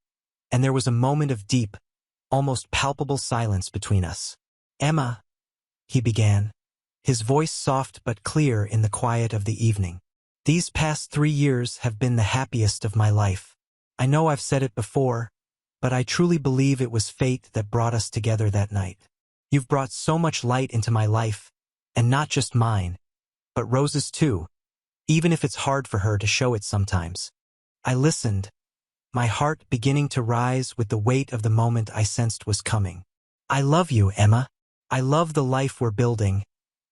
and there was a moment of deep, almost palpable silence between us. "Emma," he began, his voice soft but clear in the quiet of the evening. These past 3 years have been the happiest of my life. I know I've said it before, but I truly believe it was fate that brought us together that night. You've brought so much light into my life, and not just mine, but Rose's too, even if it's hard for her to show it sometimes. I listened, my heart beginning to rise with the weight of the moment I sensed was coming. I love you, Emma. I love the life we're building,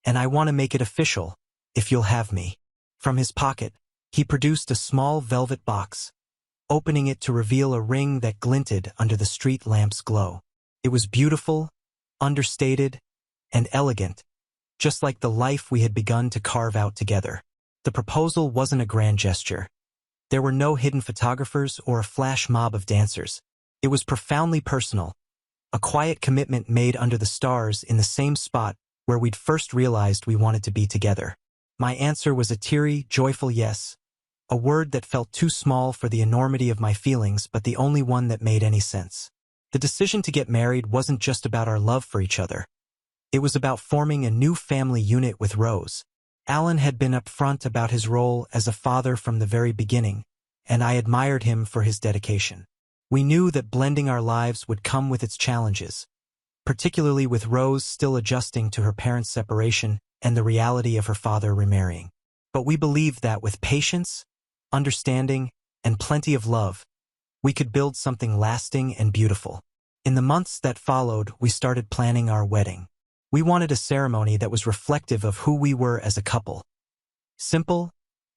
and I want to make it official, if you'll have me. From his pocket, he produced a small velvet box, opening it to reveal a ring that glinted under the street lamp's glow. It was beautiful, understated, and elegant, just like the life we had begun to carve out together. The proposal wasn't a grand gesture. There were no hidden photographers or a flash mob of dancers. It was profoundly personal, a quiet commitment made under the stars in the same spot where we'd first realized we wanted to be together. My answer was a teary, joyful yes, a word that felt too small for the enormity of my feelings, but the only one that made any sense. The decision to get married wasn't just about our love for each other. It was about forming a new family unit with Rose. Alan had been upfront about his role as a father from the very beginning, and I admired him for his dedication. We knew that blending our lives would come with its challenges, particularly with Rose still adjusting to her parents' separation and the reality of her father remarrying. But we believed that with patience, understanding, and plenty of love, we could build something lasting and beautiful. In the months that followed, we started planning our wedding. We wanted a ceremony that was reflective of who we were as a couple. Simple,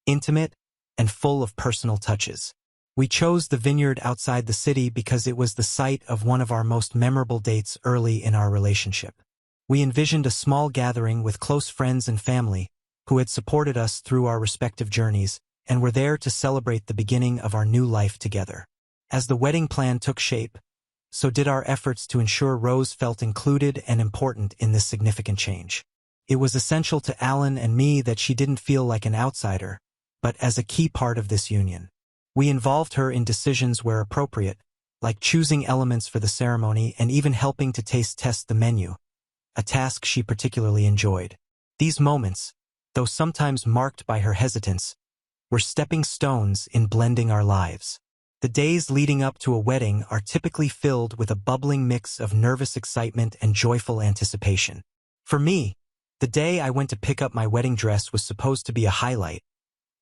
intimate, and full of personal touches. We chose the vineyard outside the city because it was the site of one of our most memorable dates early in our relationship. We envisioned a small gathering with close friends and family who had supported us through our respective journeys and were there to celebrate the beginning of our new life together. As the wedding plan took shape, so did our efforts to ensure Rose felt included and important in this significant change. It was essential to Alan and me that she didn't feel like an outsider, but as a key part of this union. We involved her in decisions where appropriate, like choosing elements for the ceremony and even helping to taste test the menu, a task she particularly enjoyed. These moments, though sometimes marked by her hesitance, were stepping stones in blending our lives. The days leading up to a wedding are typically filled with a bubbling mix of nervous excitement and joyful anticipation. For me, the day I went to pick up my wedding dress was supposed to be a highlight,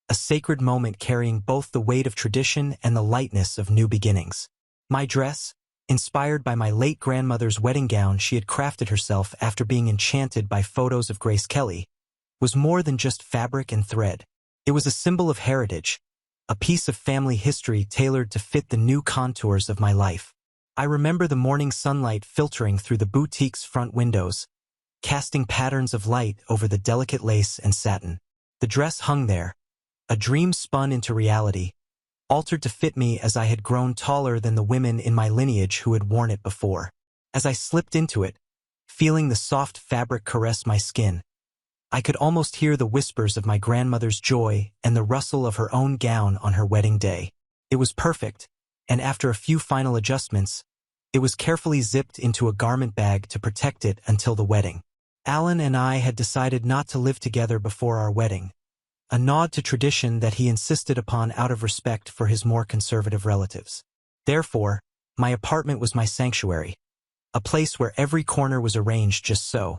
a sacred moment carrying both the weight of tradition and the lightness of new beginnings. My dress, inspired by my late grandmother's wedding gown she had crafted herself after being enchanted by photos of Grace Kelly, was more than just fabric and thread. It was a symbol of heritage, a piece of family history tailored to fit the new contours of my life. I remember the morning sunlight filtering through the boutique's front windows, casting patterns of light over the delicate lace and satin. The dress hung there, a dream spun into reality, altered to fit me as I had grown taller than the women in my lineage who had worn it before. As I slipped into it, feeling the soft fabric caress my skin, I could almost hear the whispers of my grandmother's joy and the rustle of her own gown on her wedding day. It was perfect, and after a few final adjustments, it was carefully zipped into a garment bag to protect it until the wedding. Alan and I had decided not to live together before our wedding, a nod to tradition that he insisted upon out of respect for his more conservative relatives. Therefore, my apartment was my sanctuary, a place where every corner was arranged just so,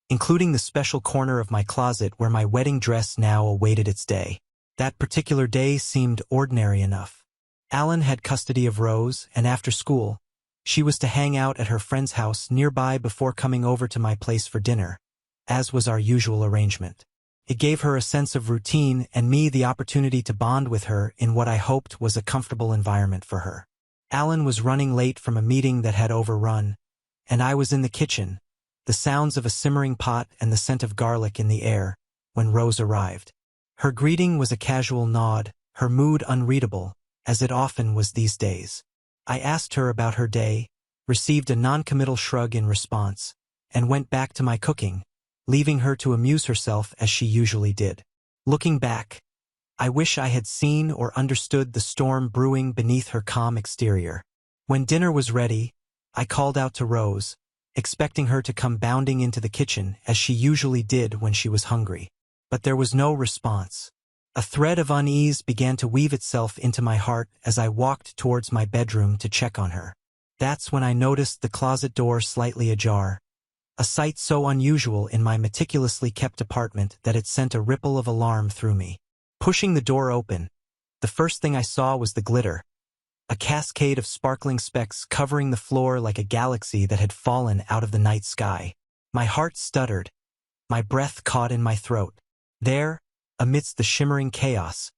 including the special corner of my closet where my wedding dress now awaited its day. That particular day seemed ordinary enough. Alan had custody of Rose, and after school, she was to hang out at her friend's house nearby before coming over to my place for dinner, as was our usual arrangement. It gave her a sense of routine and me the opportunity to bond with her in what I hoped was a comfortable environment for her. Alan was running late from a meeting that had overrun, and I was in the kitchen, the sounds of a simmering pot and the scent of garlic in the air, when Rose arrived. Her greeting was a casual nod, her mood unreadable, as it often was these days. I asked her about her day, received a non-committal shrug in response, and went back to my cooking, leaving her to amuse herself as she usually did. Looking back, I wish I had seen or understood the storm brewing beneath her calm exterior. When dinner was ready, I called out to Rose, expecting her to come bounding into the kitchen as she usually did when she was hungry. But there was no response. A thread of unease began to weave itself into my heart as I walked towards my bedroom to check on her. That's when I noticed the closet door slightly ajar, a sight so unusual in my meticulously kept apartment that it sent a ripple of alarm through me. Pushing the door open, the first thing I saw was the glitter, a cascade of sparkling specks covering the floor like a galaxy that had fallen out of the night sky. My heart stuttered, my breath caught in my throat. There, amidst the shimmering chaos,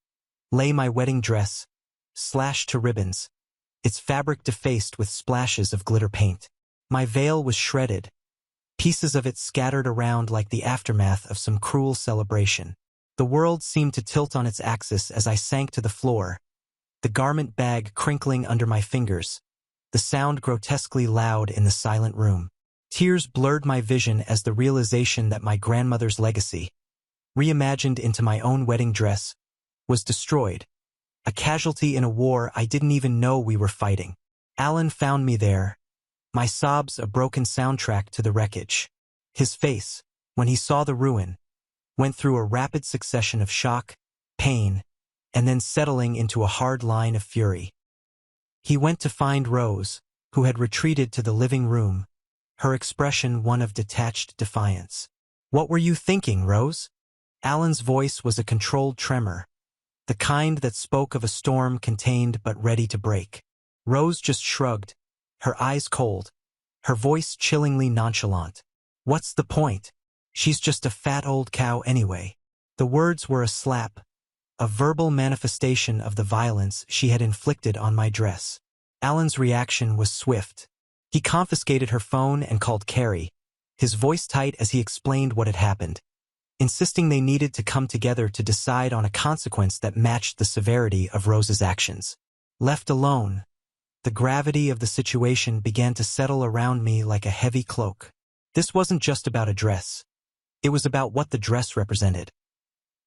lay my wedding dress, slashed to ribbons, its fabric defaced with splashes of glitter paint. My veil was shredded, pieces of it scattered around like the aftermath of some cruel celebration. The world seemed to tilt on its axis as I sank to the floor, the garment bag crinkling under my fingers, the sound grotesquely loud in the silent room. Tears blurred my vision as the realization that my grandmother's legacy, reimagined into my own wedding dress, was destroyed, a casualty in a war I didn't even know we were fighting. Alan found me there, my sobs a broken soundtrack to the wreckage. His face, when he saw the ruin, went through a rapid succession of shock, pain, and then settling into a hard line of fury. He went to find Rose, who had retreated to the living room, her expression one of detached defiance. "What were you thinking, Rose?" Alan's voice was a controlled tremor, the kind that spoke of a storm contained but ready to break. Rose just shrugged, her eyes cold, her voice chillingly nonchalant. "What's the point? She's just a fat old cow anyway." The words were a slap, a verbal manifestation of the violence she had inflicted on my dress. Alan's reaction was swift. He confiscated her phone and called Carrie, his voice tight as he explained what had happened, insisting they needed to come together to decide on a consequence that matched the severity of Rose's actions. Left alone, the gravity of the situation began to settle around me like a heavy cloak. This wasn't just about a dress. It was about what the dress represented.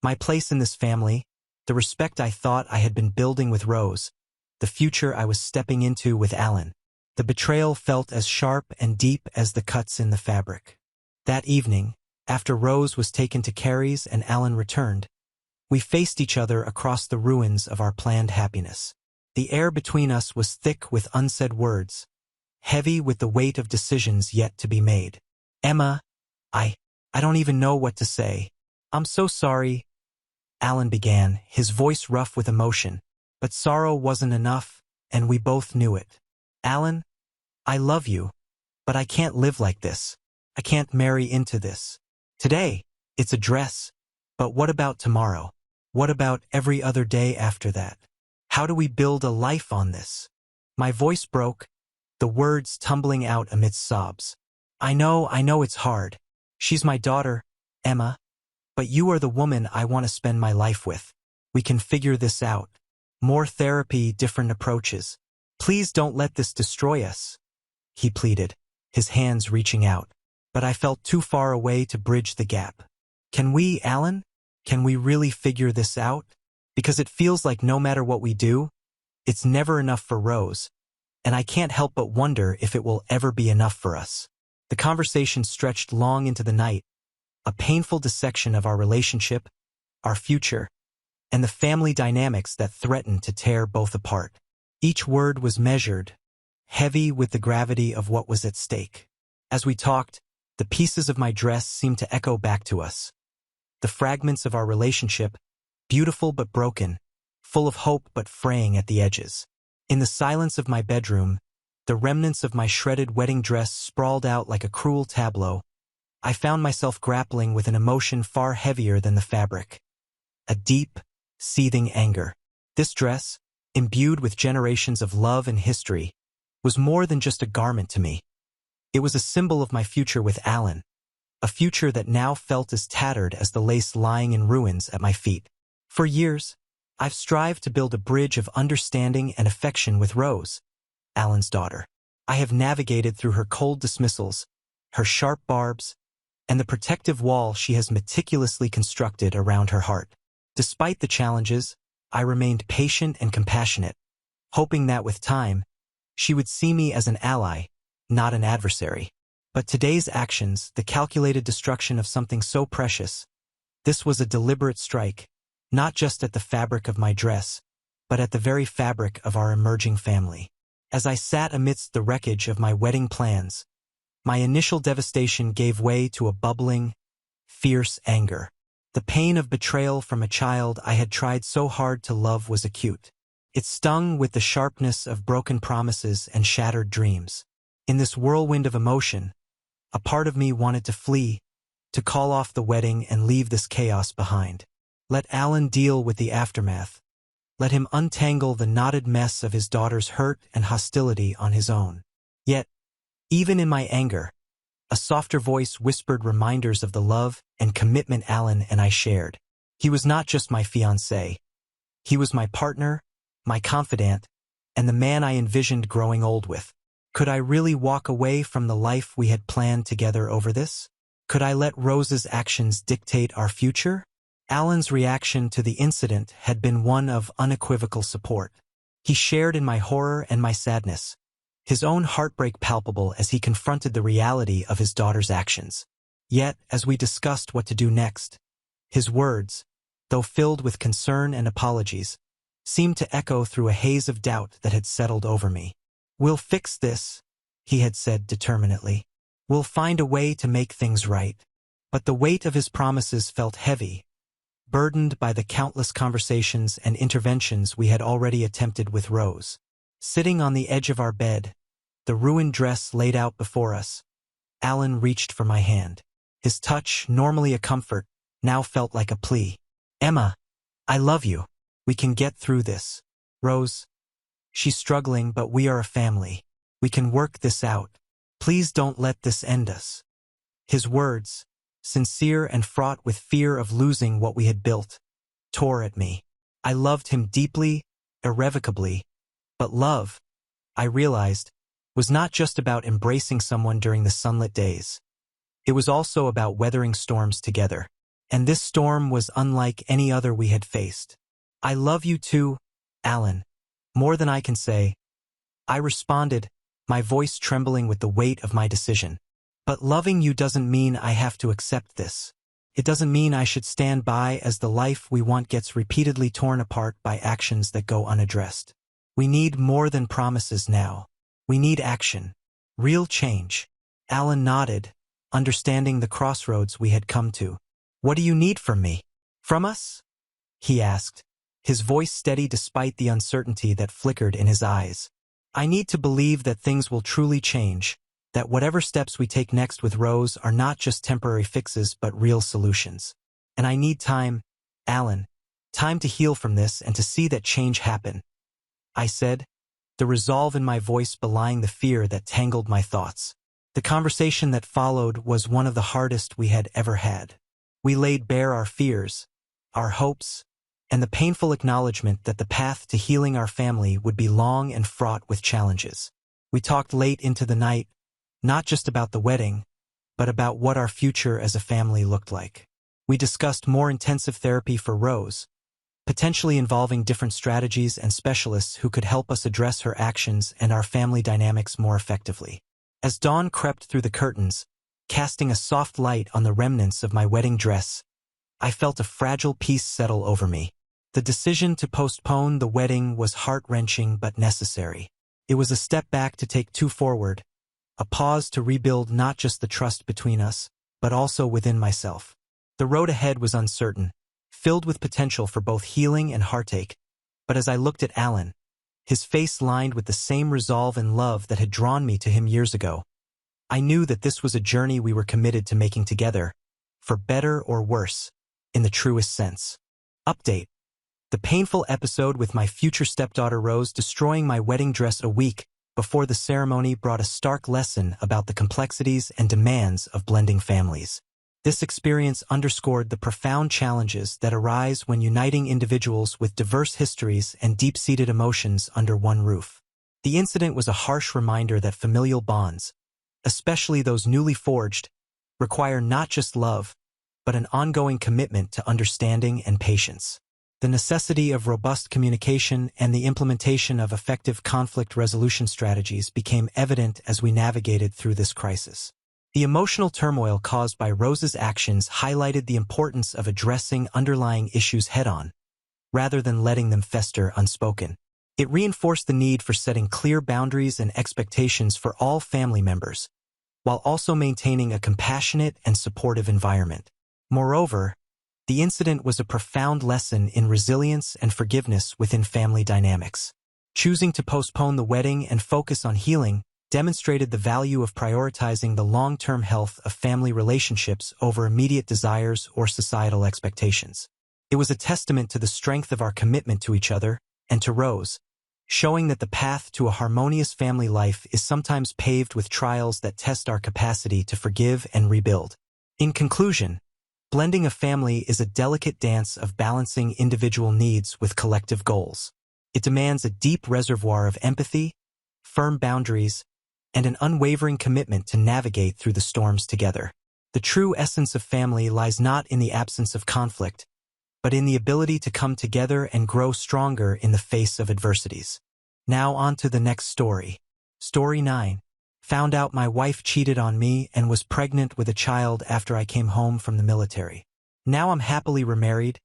My place in this family, the respect I thought I had been building with Rose, the future I was stepping into with Alan. The betrayal felt as sharp and deep as the cuts in the fabric. That evening, after Rose was taken to Carrie's and Alan returned, we faced each other across the ruins of our planned happiness. The air between us was thick with unsaid words, heavy with the weight of decisions yet to be made. "Emma, I don't even know what to say. I'm so sorry," Alan began, his voice rough with emotion, but sorrow wasn't enough, and we both knew it. "Alan, I love you, but I can't live like this. I can't marry into this. Today, it's a dress, but what about tomorrow? What about every other day after that? How do we build a life on this?" My voice broke, the words tumbling out amidst sobs. I know it's hard. She's my daughter, Emma, but you are the woman I want to spend my life with. We can figure this out. More therapy, different approaches. Please don't let this destroy us," he pleaded, his hands reaching out. But I felt too far away to bridge the gap. "Can we, Alan? Can we really figure this out? Because it feels like no matter what we do, it's never enough for Rose, and I can't help but wonder if it will ever be enough for us." The conversation stretched long into the night, a painful dissection of our relationship, our future, and the family dynamics that threatened to tear both apart. Each word was measured, heavy with the gravity of what was at stake. As we talked, the pieces of my dress seemed to echo back to us. The fragments of our relationship, beautiful but broken, full of hope but fraying at the edges. In the silence of my bedroom, the remnants of my shredded wedding dress sprawled out like a cruel tableau. I found myself grappling with an emotion far heavier than the fabric. A deep, seething anger. This dress, imbued with generations of love and history, was more than just a garment to me. It was a symbol of my future with Alan, a future that now felt as tattered as the lace lying in ruins at my feet. For years, I've strived to build a bridge of understanding and affection with Rose, Alan's daughter. I have navigated through her cold dismissals, her sharp barbs, and the protective wall she has meticulously constructed around her heart. Despite the challenges, I remained patient and compassionate, hoping that with time, she would see me as an ally, not an adversary. But today's actions, the calculated destruction of something so precious, this was a deliberate strike, not just at the fabric of my dress, but at the very fabric of our emerging family. As I sat amidst the wreckage of my wedding plans, my initial devastation gave way to a bubbling, fierce anger. The pain of betrayal from a child I had tried so hard to love was acute. It stung with the sharpness of broken promises and shattered dreams. In this whirlwind of emotion, a part of me wanted to flee, to call off the wedding and leave this chaos behind. Let Alan deal with the aftermath. Let him untangle the knotted mess of his daughter's hurt and hostility on his own. Yet, even in my anger, a softer voice whispered reminders of the love and commitment Alan and I shared. He was not just my fiancé. He was my partner, my confidant, and the man I envisioned growing old with. Could I really walk away from the life we had planned together over this? Could I let Rose's actions dictate our future? Alan's reaction to the incident had been one of unequivocal support. He shared in my horror and my sadness, his own heartbreak palpable as he confronted the reality of his daughter's actions. Yet, as we discussed what to do next, his words, though filled with concern and apologies, seemed to echo through a haze of doubt that had settled over me. "We'll fix this," he had said determinedly. "We'll find a way to make things right." But the weight of his promises felt heavy, burdened by the countless conversations and interventions we had already attempted with Rose. Sitting on the edge of our bed, the ruined dress laid out before us, Alan reached for my hand. His touch, normally a comfort, now felt like a plea. "Emma, I love you. We can get through this. Rose, she's struggling, but we are a family. We can work this out. Please don't let this end us." His words, sincere and fraught with fear of losing what we had built, tore at me. I loved him deeply, irrevocably, but love, I realized, was not just about embracing someone during the sunlit days. It was also about weathering storms together. And this storm was unlike any other we had faced. "I love you too, Alan. More than I can say," I responded, my voice trembling with the weight of my decision. "But loving you doesn't mean I have to accept this. It doesn't mean I should stand by as the life we want gets repeatedly torn apart by actions that go unaddressed. We need more than promises now. We need action. Real change." Alan nodded, understanding the crossroads we had come to. "What do you need from me? From us?" he asked, his voice steady despite the uncertainty that flickered in his eyes. "I need to believe that things will truly change, that whatever steps we take next with Rose are not just temporary fixes but real solutions. And I need time, Alan, time to heal from this and to see that change happen," I said, the resolve in my voice belying the fear that tangled my thoughts. The conversation that followed was one of the hardest we had ever had. We laid bare our fears, our hopes, and the painful acknowledgement that the path to healing our family would be long and fraught with challenges. We talked late into the night, not just about the wedding, but about what our future as a family looked like. We discussed more intensive therapy for Rose, potentially involving different strategies and specialists who could help us address her actions and our family dynamics more effectively. As dawn crept through the curtains, casting a soft light on the remnants of my wedding dress, I felt a fragile peace settle over me. The decision to postpone the wedding was heart-wrenching but necessary. It was a step back to take two forward, a pause to rebuild not just the trust between us, but also within myself. The road ahead was uncertain, filled with potential for both healing and heartache, but as I looked at Alan, his face lined with the same resolve and love that had drawn me to him years ago, I knew that this was a journey we were committed to making together, for better or worse, in the truest sense. Update: the painful episode with my future stepdaughter Rose destroying my wedding dress a week before the ceremony brought a stark lesson about the complexities and demands of blending families. This experience underscored the profound challenges that arise when uniting individuals with diverse histories and deep-seated emotions under one roof. The incident was a harsh reminder that familial bonds, especially those newly forged, require not just love, but an ongoing commitment to understanding and patience. The necessity of robust communication and the implementation of effective conflict resolution strategies became evident as we navigated through this crisis. The emotional turmoil caused by Rose's actions highlighted the importance of addressing underlying issues head-on, rather than letting them fester unspoken. It reinforced the need for setting clear boundaries and expectations for all family members, while also maintaining a compassionate and supportive environment. Moreover, the incident was a profound lesson in resilience and forgiveness within family dynamics. Choosing to postpone the wedding and focus on healing demonstrated the value of prioritizing the long-term health of family relationships over immediate desires or societal expectations. It was a testament to the strength of our commitment to each other and to Rose, showing that the path to a harmonious family life is sometimes paved with trials that test our capacity to forgive and rebuild. In conclusion, blending a family is a delicate dance of balancing individual needs with collective goals. It demands a deep reservoir of empathy, firm boundaries, and an unwavering commitment to navigate through the storms together. The true essence of family lies not in the absence of conflict, but in the ability to come together and grow stronger in the face of adversities. Now on to the next story. Story 9. Found out my wife cheated on me and was pregnant with a child after I came home from the military. Now I'm happily remarried,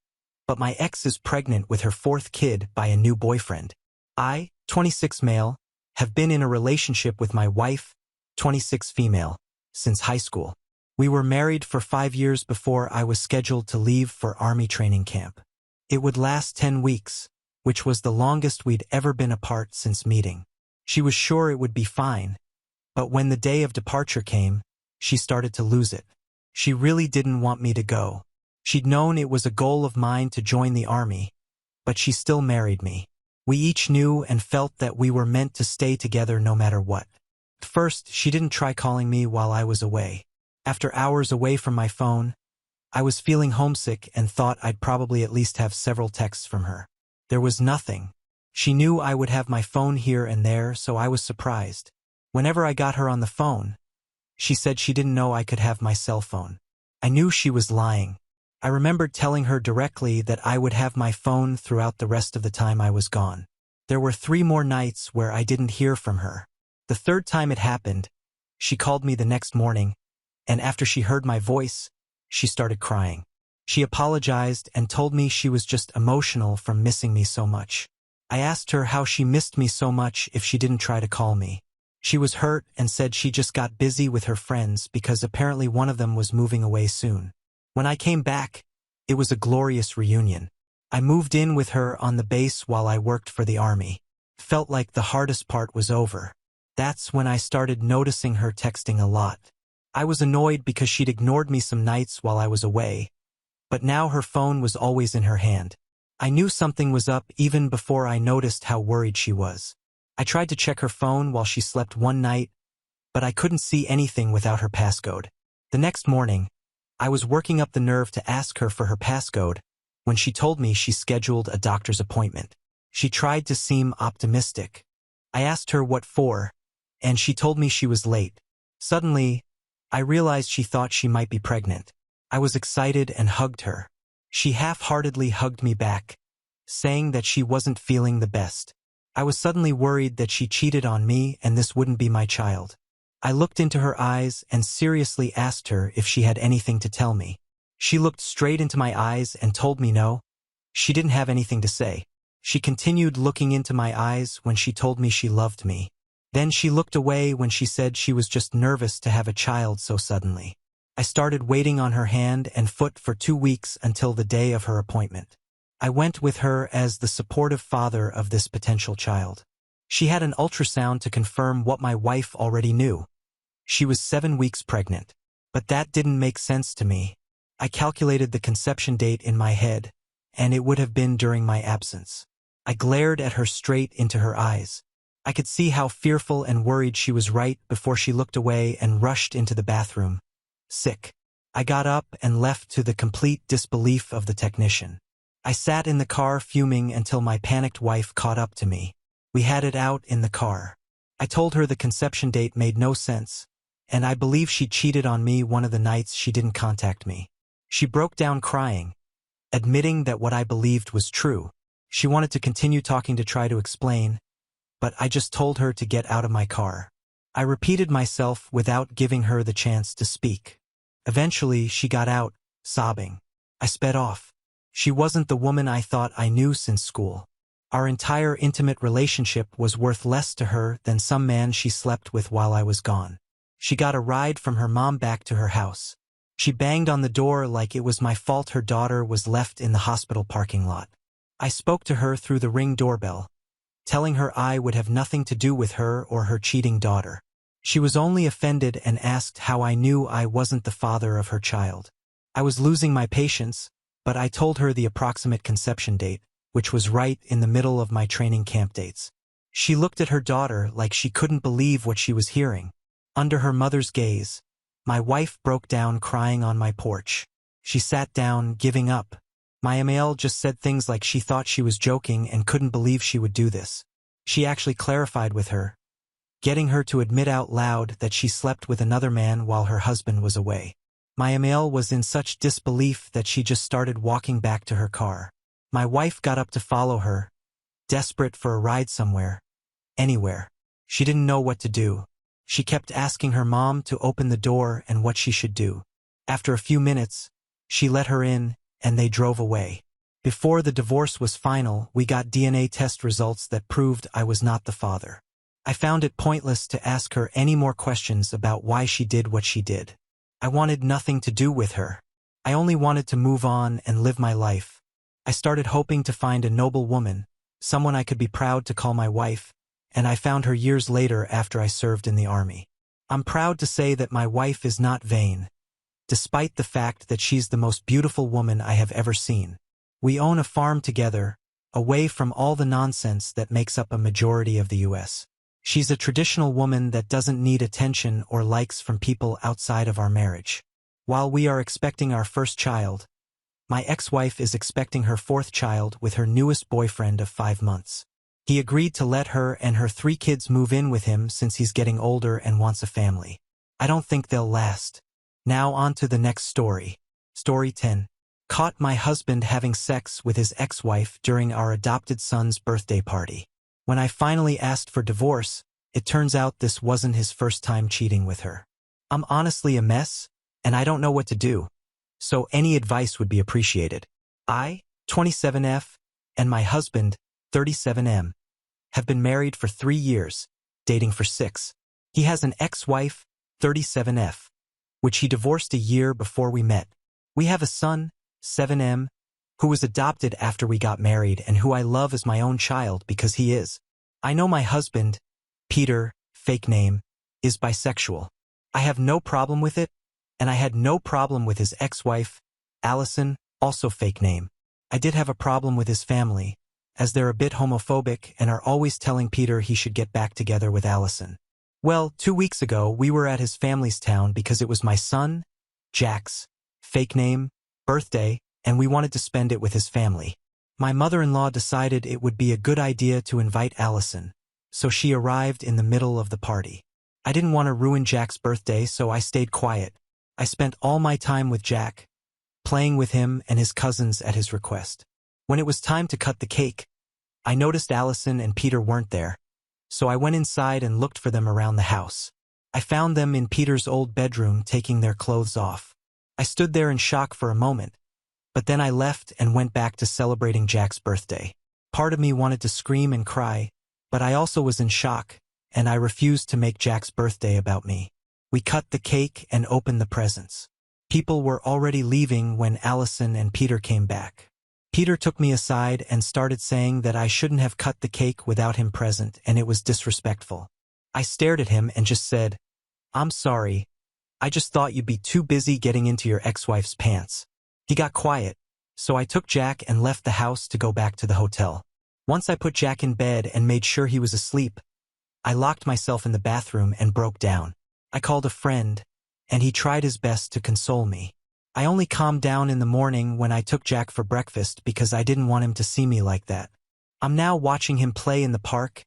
but my ex is pregnant with her 4th kid by a new boyfriend. I, 26 male, have been in a relationship with my wife, 26 female, since high school. We were married for 5 years before I was scheduled to leave for Army training camp. It would last 10 weeks, which was the longest we'd ever been apart since meeting. She was sure it would be fine, but when the day of departure came, she started to lose it. She really didn't want me to go. She'd known it was a goal of mine to join the Army, but she still married me. We each knew and felt that we were meant to stay together no matter what. At first, she didn't try calling me while I was away. After hours away from my phone, I was feeling homesick and thought I'd probably at least have several texts from her. There was nothing. She knew I would have my phone here and there, so I was surprised. Whenever I got her on the phone, she said she didn't know I could have my cell phone. I knew she was lying. I remembered telling her directly that I would have my phone throughout the rest of the time I was gone. There were 3 more nights where I didn't hear from her. The 3rd time it happened, she called me the next morning, and after she heard my voice, she started crying. She apologized and told me she was just emotional from missing me so much. I asked her how she missed me so much if she didn't try to call me. She was hurt and said she just got busy with her friends because apparently one of them was moving away soon. When I came back, it was a glorious reunion. I moved in with her on the base while I worked for the Army. Felt like the hardest part was over. That's when I started noticing her texting a lot. I was annoyed because she'd ignored me some nights while I was away, but now her phone was always in her hand. I knew something was up even before I noticed how worried she was. I tried to check her phone while she slept one night, but I couldn't see anything without her passcode. The next morning, I was working up the nerve to ask her for her passcode when she told me she scheduled a doctor's appointment. She tried to seem optimistic. I asked her what for, and she told me she was late. Suddenly, I realized she thought she might be pregnant. I was excited and hugged her. She half-heartedly hugged me back, saying that she wasn't feeling the best. I was suddenly worried that she cheated on me and this wouldn't be my child. I looked into her eyes and seriously asked her if she had anything to tell me. She looked straight into my eyes and told me no. She didn't have anything to say. She continued looking into my eyes when she told me she loved me. Then she looked away when she said she was just nervous to have a child so suddenly. I started waiting on her hand and foot for 2 weeks until the day of her appointment. I went with her as the supportive father of this potential child. She had an ultrasound to confirm what my wife already knew. She was 7 weeks pregnant. But that didn't make sense to me. I calculated the conception date in my head, and it would have been during my absence. I glared at her straight into her eyes. I could see how fearful and worried she was right before she looked away and rushed into the bathroom. Sick. I got up and left to the complete disbelief of the technician. I sat in the car fuming until my panicked wife caught up to me. We had it out in the car. I told her the conception date made no sense, and I believe she cheated on me one of the nights she didn't contact me. She broke down crying, admitting that what I believed was true. She wanted to continue talking to try to explain, but I just told her to get out of my car. I repeated myself without giving her the chance to speak. Eventually, she got out, sobbing. I sped off. She wasn't the woman I thought I knew since school. Our entire intimate relationship was worth less to her than some man she slept with while I was gone. She got a ride from her mom back to her house. She banged on the door like it was my fault her daughter was left in the hospital parking lot. I spoke to her through the Ring doorbell, telling her I would have nothing to do with her or her cheating daughter. She was only offended and asked how I knew I wasn't the father of her child. I was losing my patience, but I told her the approximate conception date, which was right in the middle of my training camp dates. She looked at her daughter like she couldn't believe what she was hearing. Under her mother's gaze, my wife broke down crying on my porch. She sat down, giving up. My email just said things like she thought she was joking and couldn't believe she would do this. She actually clarified with her, getting her to admit out loud that she slept with another man while her husband was away. My email was in such disbelief that she just started walking back to her car. My wife got up to follow her, desperate for a ride somewhere, anywhere. She didn't know what to do. She kept asking her mom to open the door and what she should do. After a few minutes, she let her in, and they drove away. Before the divorce was final, we got DNA test results that proved I was not the father. I found it pointless to ask her any more questions about why she did what she did. I wanted nothing to do with her. I only wanted to move on and live my life. I started hoping to find a noble woman, someone I could be proud to call my wife, and I found her years later after I served in the army. I'm proud to say that my wife is not vain, despite the fact that she's the most beautiful woman I have ever seen. We own a farm together, away from all the nonsense that makes up a majority of the U.S. She's a traditional woman that doesn't need attention or likes from people outside of our marriage. While we are expecting our first child, my ex-wife is expecting her fourth child with her newest boyfriend of 5 months. He agreed to let her and her 3 kids move in with him since he's getting older and wants a family. I don't think they'll last. Now on to the next story. Story 10. Caught my husband having sex with his ex-wife during our adopted son's birthday party. When I finally asked for divorce, it turns out this wasn't his first time cheating with her. I'm honestly a mess, and I don't know what to do. So any advice would be appreciated. I, 27F, and my husband, 37M, have been married for 3 years, dating for 6. He has an ex-wife, 37F, which he divorced a year before we met. We have a son, 7M, who was adopted after we got married and who I love as my own child because he is. I know my husband, Peter, fake name, is bisexual. I have no problem with it, and I had no problem with his ex-wife, Allison, also fake name. I did have a problem with his family, as they're a bit homophobic and are always telling Peter he should get back together with Allison. Well, 2 weeks ago, we were at his family's town because it was my son, Jack's, fake name, birthday, and we wanted to spend it with his family. My mother-in-law decided it would be a good idea to invite Allison, so she arrived in the middle of the party. I didn't want to ruin Jack's birthday, so I stayed quiet. I spent all my time with Jack, playing with him and his cousins at his request. When it was time to cut the cake, I noticed Allison and Peter weren't there, so I went inside and looked for them around the house. I found them in Peter's old bedroom taking their clothes off. I stood there in shock for a moment, but then I left and went back to celebrating Jack's birthday. Part of me wanted to scream and cry, but I also was in shock, and I refused to make Jack's birthday about me. We cut the cake and opened the presents. People were already leaving when Allison and Peter came back. Peter took me aside and started saying that I shouldn't have cut the cake without him present and it was disrespectful. I stared at him and just said, "I'm sorry. I just thought you'd be too busy getting into your ex-wife's pants." He got quiet, so I took Jack and left the house to go back to the hotel. Once I put Jack in bed and made sure he was asleep, I locked myself in the bathroom and broke down. I called a friend, and he tried his best to console me. I only calmed down in the morning when I took Jack for breakfast because I didn't want him to see me like that. I'm now watching him play in the park,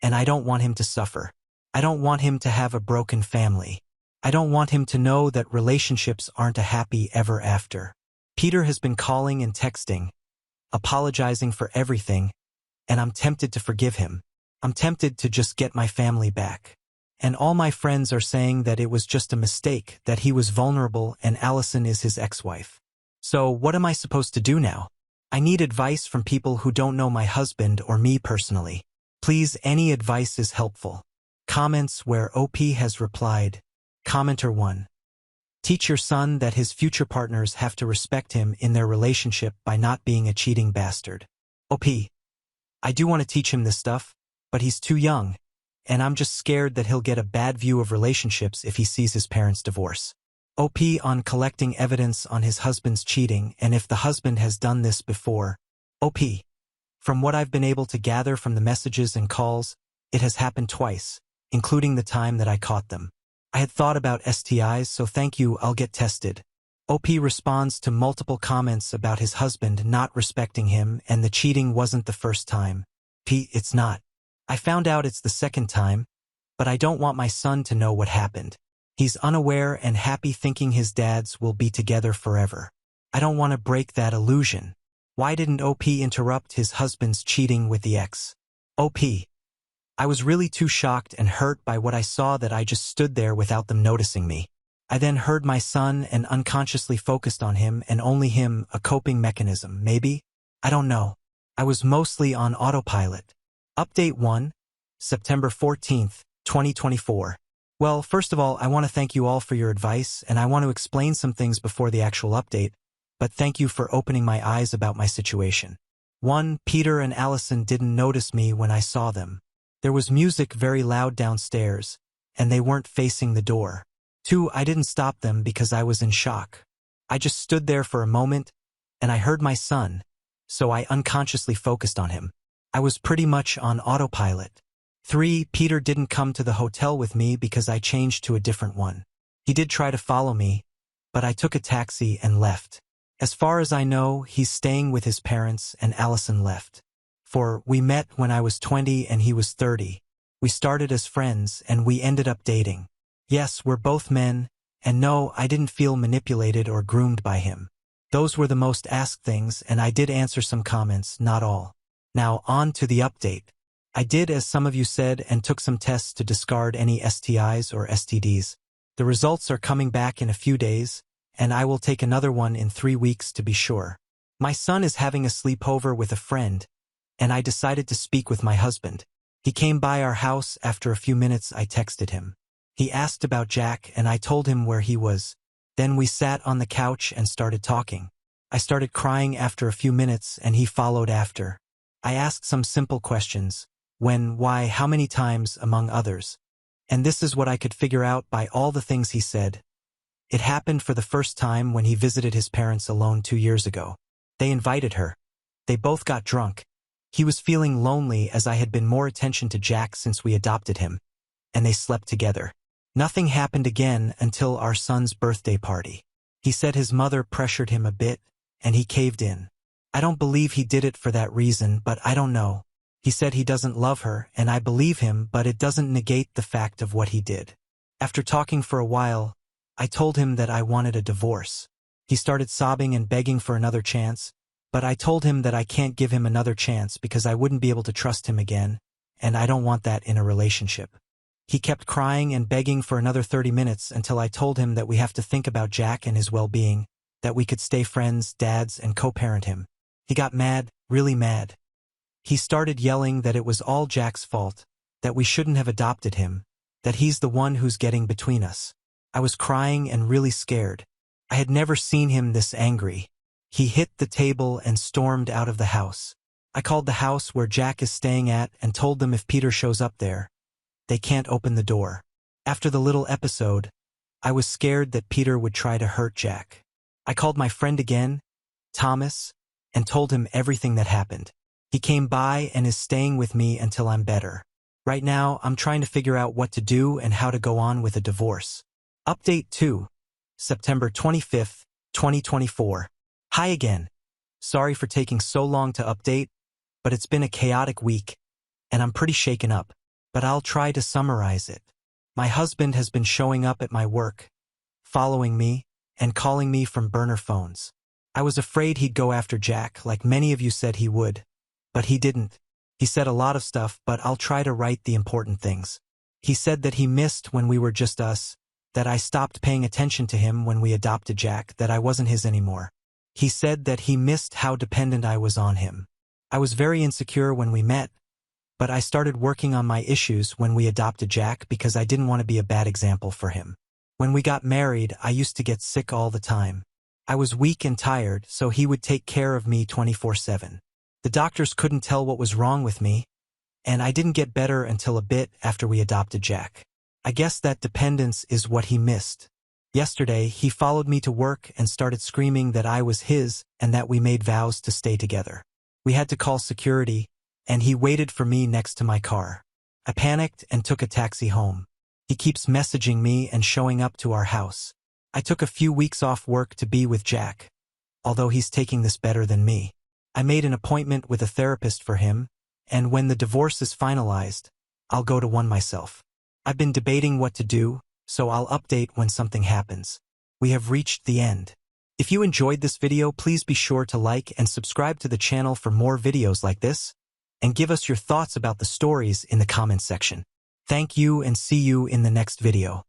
and I don't want him to suffer. I don't want him to have a broken family. I don't want him to know that relationships aren't a happy ever after. Peter has been calling and texting, apologizing for everything, and I'm tempted to forgive him. I'm tempted to just get my family back. And all my friends are saying that it was just a mistake, that he was vulnerable and Allison is his ex-wife. So what am I supposed to do now? I need advice from people who don't know my husband or me personally. Please, any advice is helpful. Comments where OP has replied. Commenter 1. Teach your son that his future partners have to respect him in their relationship by not being a cheating bastard. OP. I do want to teach him this stuff, but he's too young, and I'm just scared that he'll get a bad view of relationships if he sees his parents divorce. OP on collecting evidence on his husband's cheating and if the husband has done this before. OP. From what I've been able to gather from the messages and calls, it has happened twice, including the time that I caught them. I had thought about STIs, so thank you, I'll get tested. OP responds to multiple comments about his husband not respecting him and the cheating wasn't the first time. It's not. I found out it's the second time, but I don't want my son to know what happened. He's unaware and happy thinking his dads will be together forever. I don't want to break that illusion. Why didn't OP interrupt his husband's cheating with the ex? OP. I was really too shocked and hurt by what I saw that I just stood there without them noticing me. I then heard my son and unconsciously focused on him and only him, a coping mechanism, maybe? I don't know. I was mostly on autopilot. Update 1, September 14th, 2024. Well, first of all, I want to thank you all for your advice and I want to explain some things before the actual update, but thank you for opening my eyes about my situation. 1. Peter and Allison didn't notice me when I saw them. There was music very loud downstairs, and they weren't facing the door. 2. I didn't stop them because I was in shock. I just stood there for a moment, and I heard my son, so I unconsciously focused on him. I was pretty much on autopilot. 3. Peter didn't come to the hotel with me because I changed to a different one. He did try to follow me, but I took a taxi and left. As far as I know, he's staying with his parents and Allison left. 4. We met when I was 20 and he was 30. We started as friends and we ended up dating. Yes, we're both men, and no, I didn't feel manipulated or groomed by him. Those were the most asked things and I did answer some comments, not all. Now on to the update. I did as some of you said and took some tests to discard any STIs or STDs. The results are coming back in a few days, and I will take another one in 3 weeks to be sure. My son is having a sleepover with a friend, and I decided to speak with my husband. He came by our house. After a few minutes I texted him. He asked about Jack and I told him where he was. Then we sat on the couch and started talking. I started crying after a few minutes and he followed after. I asked some simple questions. When, why, how many times, among others. And this is what I could figure out by all the things he said. It happened for the first time when he visited his parents alone 2 years ago. They invited her. They both got drunk. He was feeling lonely as I had been more attention to Jack since we adopted him. And they slept together. Nothing happened again until our son's birthday party. He said his mother pressured him a bit, and he caved in. I don't believe he did it for that reason, but I don't know. He said he doesn't love her, and I believe him, but it doesn't negate the fact of what he did. After talking for a while, I told him that I wanted a divorce. He started sobbing and begging for another chance, but I told him that I can't give him another chance because I wouldn't be able to trust him again, and I don't want that in a relationship. He kept crying and begging for another 30 minutes until I told him that we have to think about Jack and his well-being, that we could stay friends, dads, and co-parent him. He got mad, really mad. He started yelling that it was all Jack's fault, that we shouldn't have adopted him, that he's the one who's getting between us. I was crying and really scared. I had never seen him this angry. He hit the table and stormed out of the house. I called the house where Jack is staying at and told them if Peter shows up there, they can't open the door. After the little episode, I was scared that Peter would try to hurt Jack. I called my friend again, Thomas, and told him everything that happened. He came by and is staying with me until I'm better. Right now, I'm trying to figure out what to do and how to go on with a divorce. Update 2, September 25th, 2024. Hi again. Sorry for taking so long to update, but it's been a chaotic week, and I'm pretty shaken up. But I'll try to summarize it. My husband has been showing up at my work, following me, and calling me from burner phones. I was afraid he'd go after Jack, like many of you said he would. But he didn't. He said a lot of stuff, but I'll try to write the important things. He said that he missed when we were just us, that I stopped paying attention to him when we adopted Jack, that I wasn't his anymore. He said that he missed how dependent I was on him. I was very insecure when we met, but I started working on my issues when we adopted Jack because I didn't want to be a bad example for him. When we got married, I used to get sick all the time. I was weak and tired, so he would take care of me 24/7. The doctors couldn't tell what was wrong with me, and I didn't get better until a bit after we adopted Jack. I guess that dependence is what he missed. Yesterday, he followed me to work and started screaming that I was his and that we made vows to stay together. We had to call security, and he waited for me next to my car. I panicked and took a taxi home. He keeps messaging me and showing up to our house. I took a few weeks off work to be with Jack, although he's taking this better than me. I made an appointment with a therapist for him, and when the divorce is finalized, I'll go to one myself. I've been debating what to do, so I'll update when something happens. We have reached the end. If you enjoyed this video, please be sure to like and subscribe to the channel for more videos like this, and give us your thoughts about the stories in the comment section. Thank you and see you in the next video.